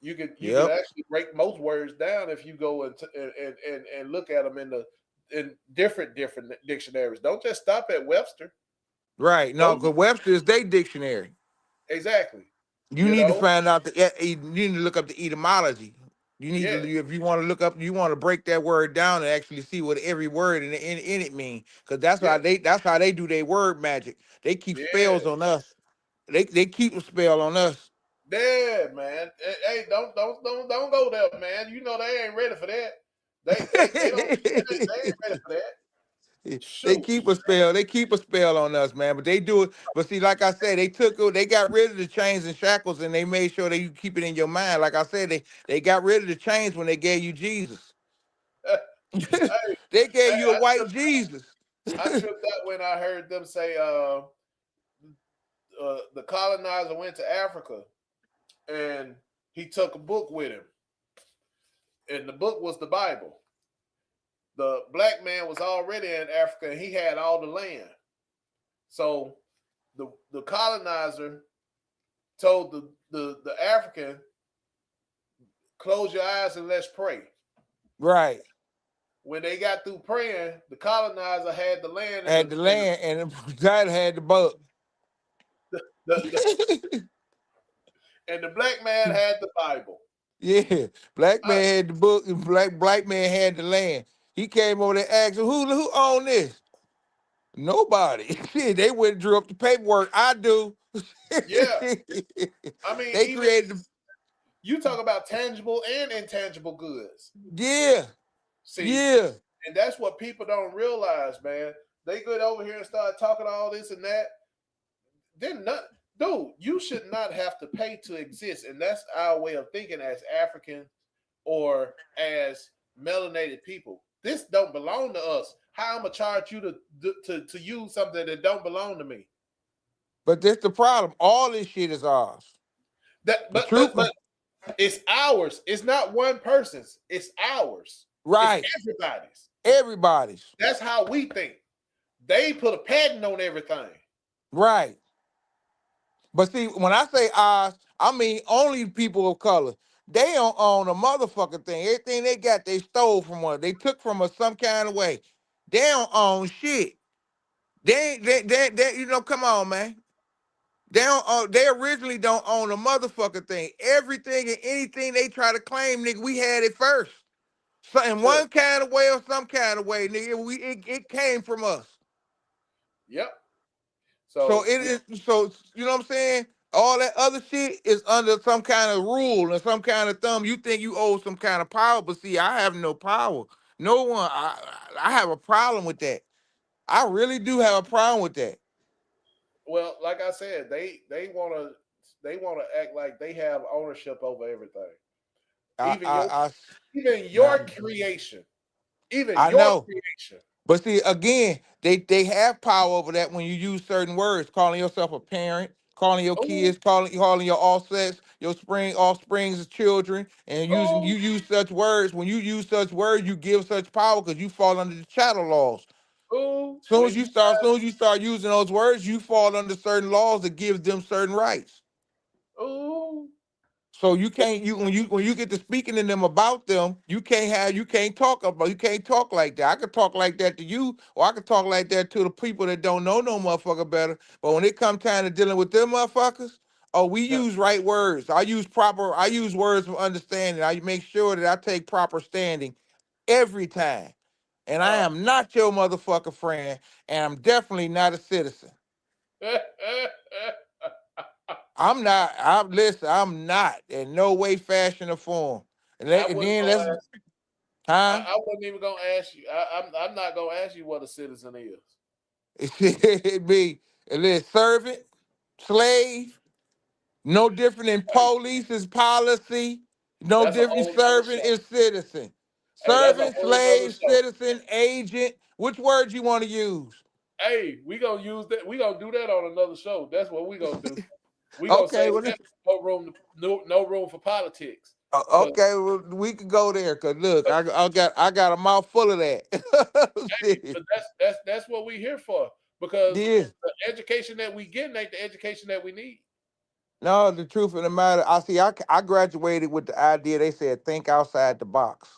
[SPEAKER 3] You can
[SPEAKER 9] Yep.
[SPEAKER 3] actually break most words down if you go and look at them in different dictionaries. Don't just stop at Webster.
[SPEAKER 9] Right. No, because Webster is their dictionary.
[SPEAKER 3] Exactly.
[SPEAKER 9] You need to find out you need to look up the etymology. You need to, if you want to look up, you want to break that word down and actually see what every word in it means. Because that's how they do their word magic. They keep spells on us. They keep a spell on us.
[SPEAKER 3] Yeah, man. Hey, don't go there, man. You know they ain't ready for that. They ain't ready for that. Shoot.
[SPEAKER 9] They keep a spell. They keep a spell on us, man. But they do it. But see, like I said, they got rid of the chains and shackles, and they made sure that you keep it in your mind. Like I said, they got rid of the chains when they gave you Jesus. They gave you a white Jesus.
[SPEAKER 3] I tripped out when I heard them say the colonizer went to Africa and he took a book with him. And the book was the Bible. The black man was already in Africa and he had all the land. So the colonizer told the African, close your eyes and let's pray.
[SPEAKER 9] Right.
[SPEAKER 3] When they got through praying, the colonizer had the land.
[SPEAKER 9] And the guy had the book.
[SPEAKER 3] And the black man had the Bible.
[SPEAKER 9] Yeah, black man had the book, and black man had the land. He came over there and asked him, who owned this? Nobody. They went and drew up the paperwork. I do.
[SPEAKER 3] Yeah. I mean,
[SPEAKER 9] they created.
[SPEAKER 3] You talk about tangible and intangible goods.
[SPEAKER 9] Yeah.
[SPEAKER 3] See,
[SPEAKER 9] yeah.
[SPEAKER 3] And that's what people don't realize, man. They get over here and start talking all this and that. Then not, dude, you should not have to pay to exist. And that's our way of thinking as African or as melanated people. This don't belong to us. How I'm gonna charge you to use something that don't belong to me?
[SPEAKER 9] But that's the problem. All this shit is ours.
[SPEAKER 3] But it's ours. It's not one person's. It's ours.
[SPEAKER 9] Right.
[SPEAKER 3] It's
[SPEAKER 9] everybody's.
[SPEAKER 3] That's how we think. They put a patent on everything.
[SPEAKER 9] Right. But see, when I say ours, I mean only people of color. They don't own a motherfucking thing. Everything they got, they stole from us. They took from us some kind of way. They don't own shit. They come on, man. They don't own, they originally don't own a motherfucking thing. Everything and anything they try to claim, nigga, we had it first. So in one kind of way or some kind of way, nigga, it came from us.
[SPEAKER 3] Yep.
[SPEAKER 9] So it is. So you know what I'm saying? All that other shit is under some kind of rule or some kind of thumb. You think you owe some kind of power, but see, I have no power. No one. I have a problem with that. I really do have a problem with that.
[SPEAKER 3] Well, like I said, they wanna act like they have ownership over everything.
[SPEAKER 9] I
[SPEAKER 3] Even your
[SPEAKER 9] I
[SPEAKER 3] even
[SPEAKER 9] I,
[SPEAKER 3] your creation. Even
[SPEAKER 9] I
[SPEAKER 3] your
[SPEAKER 9] know.
[SPEAKER 3] creation.
[SPEAKER 9] But see, again, they have power over that when you use certain words, calling yourself a parent, calling your
[SPEAKER 3] Oh,
[SPEAKER 9] kids, calling your offsets, your offsprings as children, and you
[SPEAKER 3] oh,
[SPEAKER 9] use such words. When you use such words, you give such power because you fall under the chattel laws.
[SPEAKER 3] oh,
[SPEAKER 9] Soon as you start using those words, you fall under certain laws that gives them certain rights.
[SPEAKER 3] oh.
[SPEAKER 9] So you can't when you get to speaking to them about them, you can't talk like that. I could talk like that to you, or I could talk like that to the people that don't know no motherfucker better. But when it comes time to dealing with them motherfuckers, oh, we use right words. I use words of understanding. I make sure that I take proper standing every time. And I
[SPEAKER 3] Uh,
[SPEAKER 9] am not your motherfucker friend, and I'm definitely not a citizen. I'm not in no way, fashion, or form.
[SPEAKER 3] I
[SPEAKER 9] And
[SPEAKER 3] wasn't
[SPEAKER 9] then
[SPEAKER 3] gonna
[SPEAKER 9] let's,
[SPEAKER 3] ask.
[SPEAKER 9] huh?
[SPEAKER 3] I wasn't even gonna ask you. I'm not gonna ask you what a citizen is.
[SPEAKER 9] It'd be a little servant, slave, no different than
[SPEAKER 3] Hey,
[SPEAKER 9] police is policy, no
[SPEAKER 3] that's a
[SPEAKER 9] different.
[SPEAKER 3] whole nother
[SPEAKER 9] Servant
[SPEAKER 3] show.
[SPEAKER 9] is citizen.
[SPEAKER 3] Hey, that's a
[SPEAKER 9] Servant,
[SPEAKER 3] whole nother
[SPEAKER 9] slave,
[SPEAKER 3] show.
[SPEAKER 9] citizen, agent. Which word you want to use?
[SPEAKER 3] Hey, we gonna use that. We gonna do that on another show. That's what we gonna do. We gonna
[SPEAKER 9] Okay,
[SPEAKER 3] say
[SPEAKER 9] well,
[SPEAKER 3] that no room for politics. Cause,
[SPEAKER 9] okay, well, we could go there. Cause look, I got a mouth full of that.
[SPEAKER 3] hey,
[SPEAKER 9] Shit.
[SPEAKER 3] but that's what we here for. Because
[SPEAKER 9] Yeah.
[SPEAKER 3] the education that we get ain't the education that we need.
[SPEAKER 9] No, the truth of the matter, I graduated with the idea. They said think outside the box.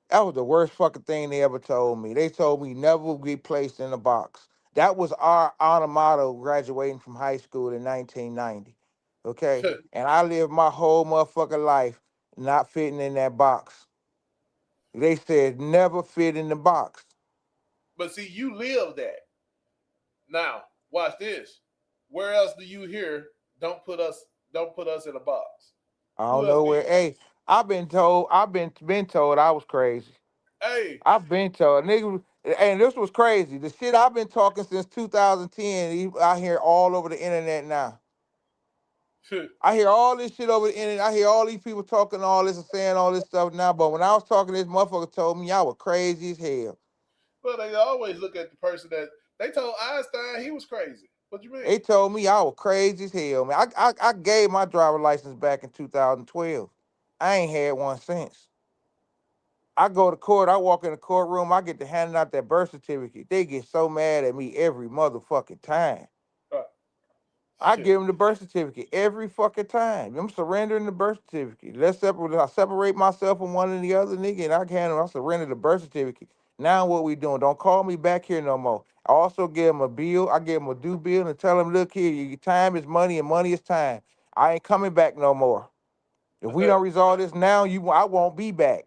[SPEAKER 9] That was the worst fucking thing they ever told me. They told me never be placed in a box. That was our honor motto graduating from high school in 1990. Okay, and I lived my whole motherfucking life not fitting in that box. They said never fit in the box.
[SPEAKER 3] But see, you live that. Now, watch this. Where else do you hear don't put us in a box?
[SPEAKER 9] I
[SPEAKER 3] Who
[SPEAKER 9] don't
[SPEAKER 3] else
[SPEAKER 9] know
[SPEAKER 3] do you
[SPEAKER 9] where. Hey, I've been told I was crazy.
[SPEAKER 3] hey
[SPEAKER 9] I've been told, nigga, and this was crazy. The shit I've been talking since 2010, I hear all over the internet now. I hear all this shit over the internet. I hear all these people talking all this and saying all this stuff now. But when I was talking, this motherfucker told me I was crazy as hell.
[SPEAKER 3] well, they always look at the person that they told Einstein he was crazy. What you mean?
[SPEAKER 9] They told me I was crazy as hell, man. I gave my driver license back in 2012. I ain't had one since. I go to court, I walk in the courtroom, I get to handing out that birth certificate. They get so mad at me every motherfucking time.
[SPEAKER 3] Uh,
[SPEAKER 9] I
[SPEAKER 3] shit.
[SPEAKER 9] give them the birth certificate every fucking time. I'm surrendering the birth certificate. I separate myself from one and the other nigga, and I surrender the birth certificate. Now what we doing? Don't call me back here no more. I also give them a bill. I give them a due bill and tell them, look here, your time is money and money is time. I ain't coming back no more. If we don't resolve this now, I won't be back.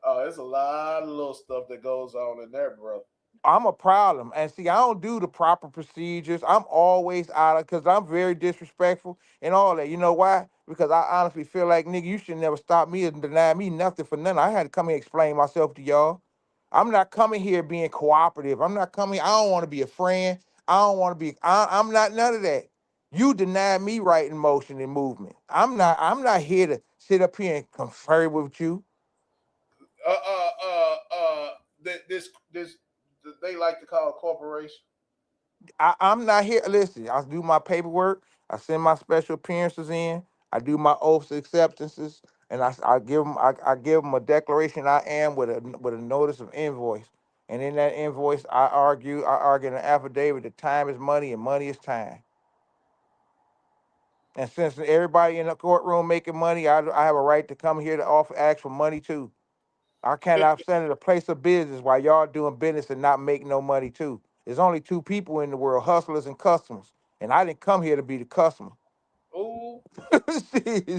[SPEAKER 3] Oh, there's a lot of little stuff that goes on in there, bro.
[SPEAKER 9] I'm a problem. And see, I don't do the proper procedures. I'm always out of because I'm very disrespectful and all that. You know why? Because I honestly feel like, nigga, you should never stop me and deny me nothing for nothing. I had to come here and explain myself to y'all. I'm not coming here being cooperative. I'm not coming. I don't want to be a friend. I don't want to be. I'm not none of that. You deny me right in motion and movement. I'm not here to sit up here and confer with you.
[SPEAKER 3] Uh, uh, uh, uh. This they like to call corporation.
[SPEAKER 9] I'm not here. Listen, I do my paperwork. I send my special appearances in. I do my oaths acceptances, and I give them a declaration I am with a notice of invoice. And in that invoice, I argue in an affidavit that time is money and money is time. And since everybody in the courtroom making money, I have a right to come here to ask for money too. I cannot stand at a place of business while y'all doing business and not make no money too. There's only two people in the world, hustlers and customers. And I didn't come here to be the customer.
[SPEAKER 3] Ooh,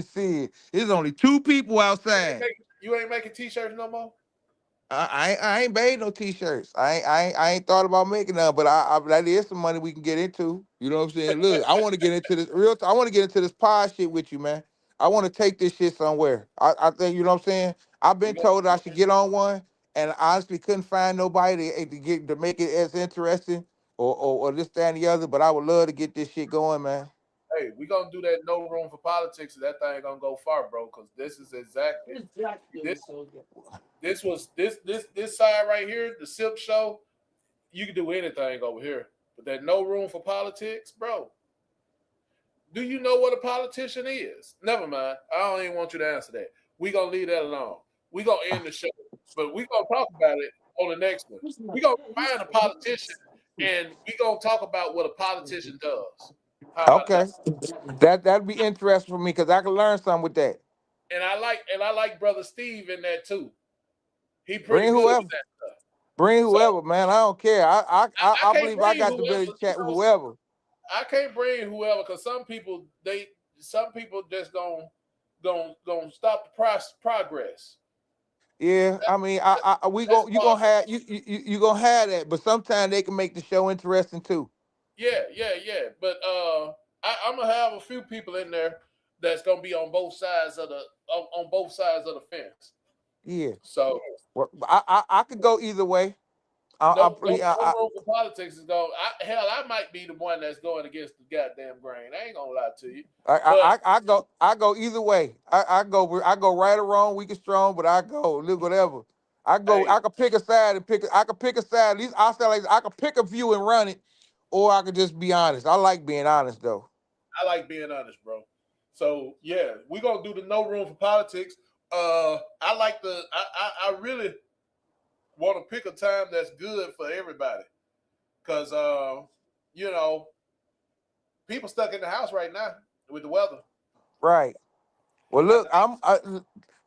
[SPEAKER 9] see, there's only two people outside.
[SPEAKER 3] You ain't making t-shirts no more?
[SPEAKER 9] I ain't made no t-shirts. I ain't thought about making none, but that is some money we can get into. You know what I'm saying? Look, I want to get into this I want to get into this pod shit with you, man. I want to take this shit somewhere. I think, you know what I'm saying? I've been told I should get on one, and I honestly couldn't find nobody to make it as interesting or this, that, and the other. But I would love to get this shit going, man.
[SPEAKER 3] Hey, we gonna do that no room for politics, and that thing gonna go far, bro. Because this is exactly this side right here, the SIP show. You can do anything over here, but that no room for politics, bro. Do you know what a politician is? Never mind. I don't even want you to answer that. We gonna leave that alone. We gonna end the show, but we gonna talk about it on the next one. We gonna find a politician, and we gonna talk about what a politician does. How about
[SPEAKER 9] Okay, that'd be interesting for me because I can learn something with that.
[SPEAKER 3] And I like Brother Steve in that too. He pretty
[SPEAKER 9] Bring
[SPEAKER 3] good
[SPEAKER 9] whoever.
[SPEAKER 3] with that stuff.
[SPEAKER 9] Bring whoever,
[SPEAKER 3] So
[SPEAKER 9] man. I don't care. I
[SPEAKER 3] can't
[SPEAKER 9] believe I
[SPEAKER 3] bring
[SPEAKER 9] got the ability to chat with whoever.
[SPEAKER 3] I can't bring whoever because some people just gonna stop the progress.
[SPEAKER 9] Yeah, I mean, you gonna have you gonna have that, but sometimes they can make the show interesting too.
[SPEAKER 3] Yeah. But I'm gonna have a few people in there that's gonna be on both sides of the fence.
[SPEAKER 9] Yeah.
[SPEAKER 3] So
[SPEAKER 9] Well, I could go either way.
[SPEAKER 3] no room for politics is going. I might be the one that's going against the goddamn grain. I ain't gonna lie to you.
[SPEAKER 9] I go either way. I go right or wrong, weak or strong, but I go look whatever. I could pick a side and I could pick a side. At least I sound like I could pick a view and run it, or I could just be honest. I like being honest though.
[SPEAKER 3] I like being honest, bro. So yeah, we're gonna do the no room for politics. I really want to pick a time that's good for everybody. Cause people stuck in the house right now with the weather.
[SPEAKER 9] Right. Well, look,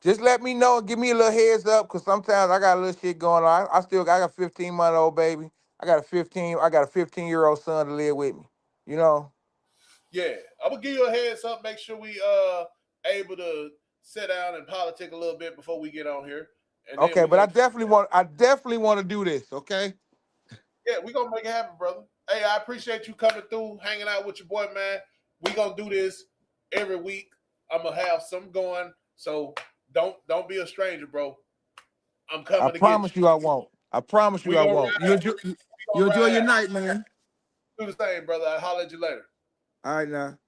[SPEAKER 9] just let me know and give me a little heads up, cause sometimes I got a little shit going on. I got a 15-month-old baby. I got a 15-year-old son to live with me. You know.
[SPEAKER 3] Yeah, I'm gonna give you a heads up. Make sure we able to sit down and politic a little bit before we get on here. And
[SPEAKER 9] okay, but I definitely want to do this. Okay.
[SPEAKER 3] Yeah, we gonna make it happen, brother. Hey, I appreciate you coming through, hanging out with your boy, man. We gonna do this every week. I'm gonna have some going, so don't be a stranger, bro. I'm coming.
[SPEAKER 9] I promise you I won't. I promise you I won't. You enjoy your night, man.
[SPEAKER 3] Do the same, brother. I'll holler at you later.
[SPEAKER 9] All right, now.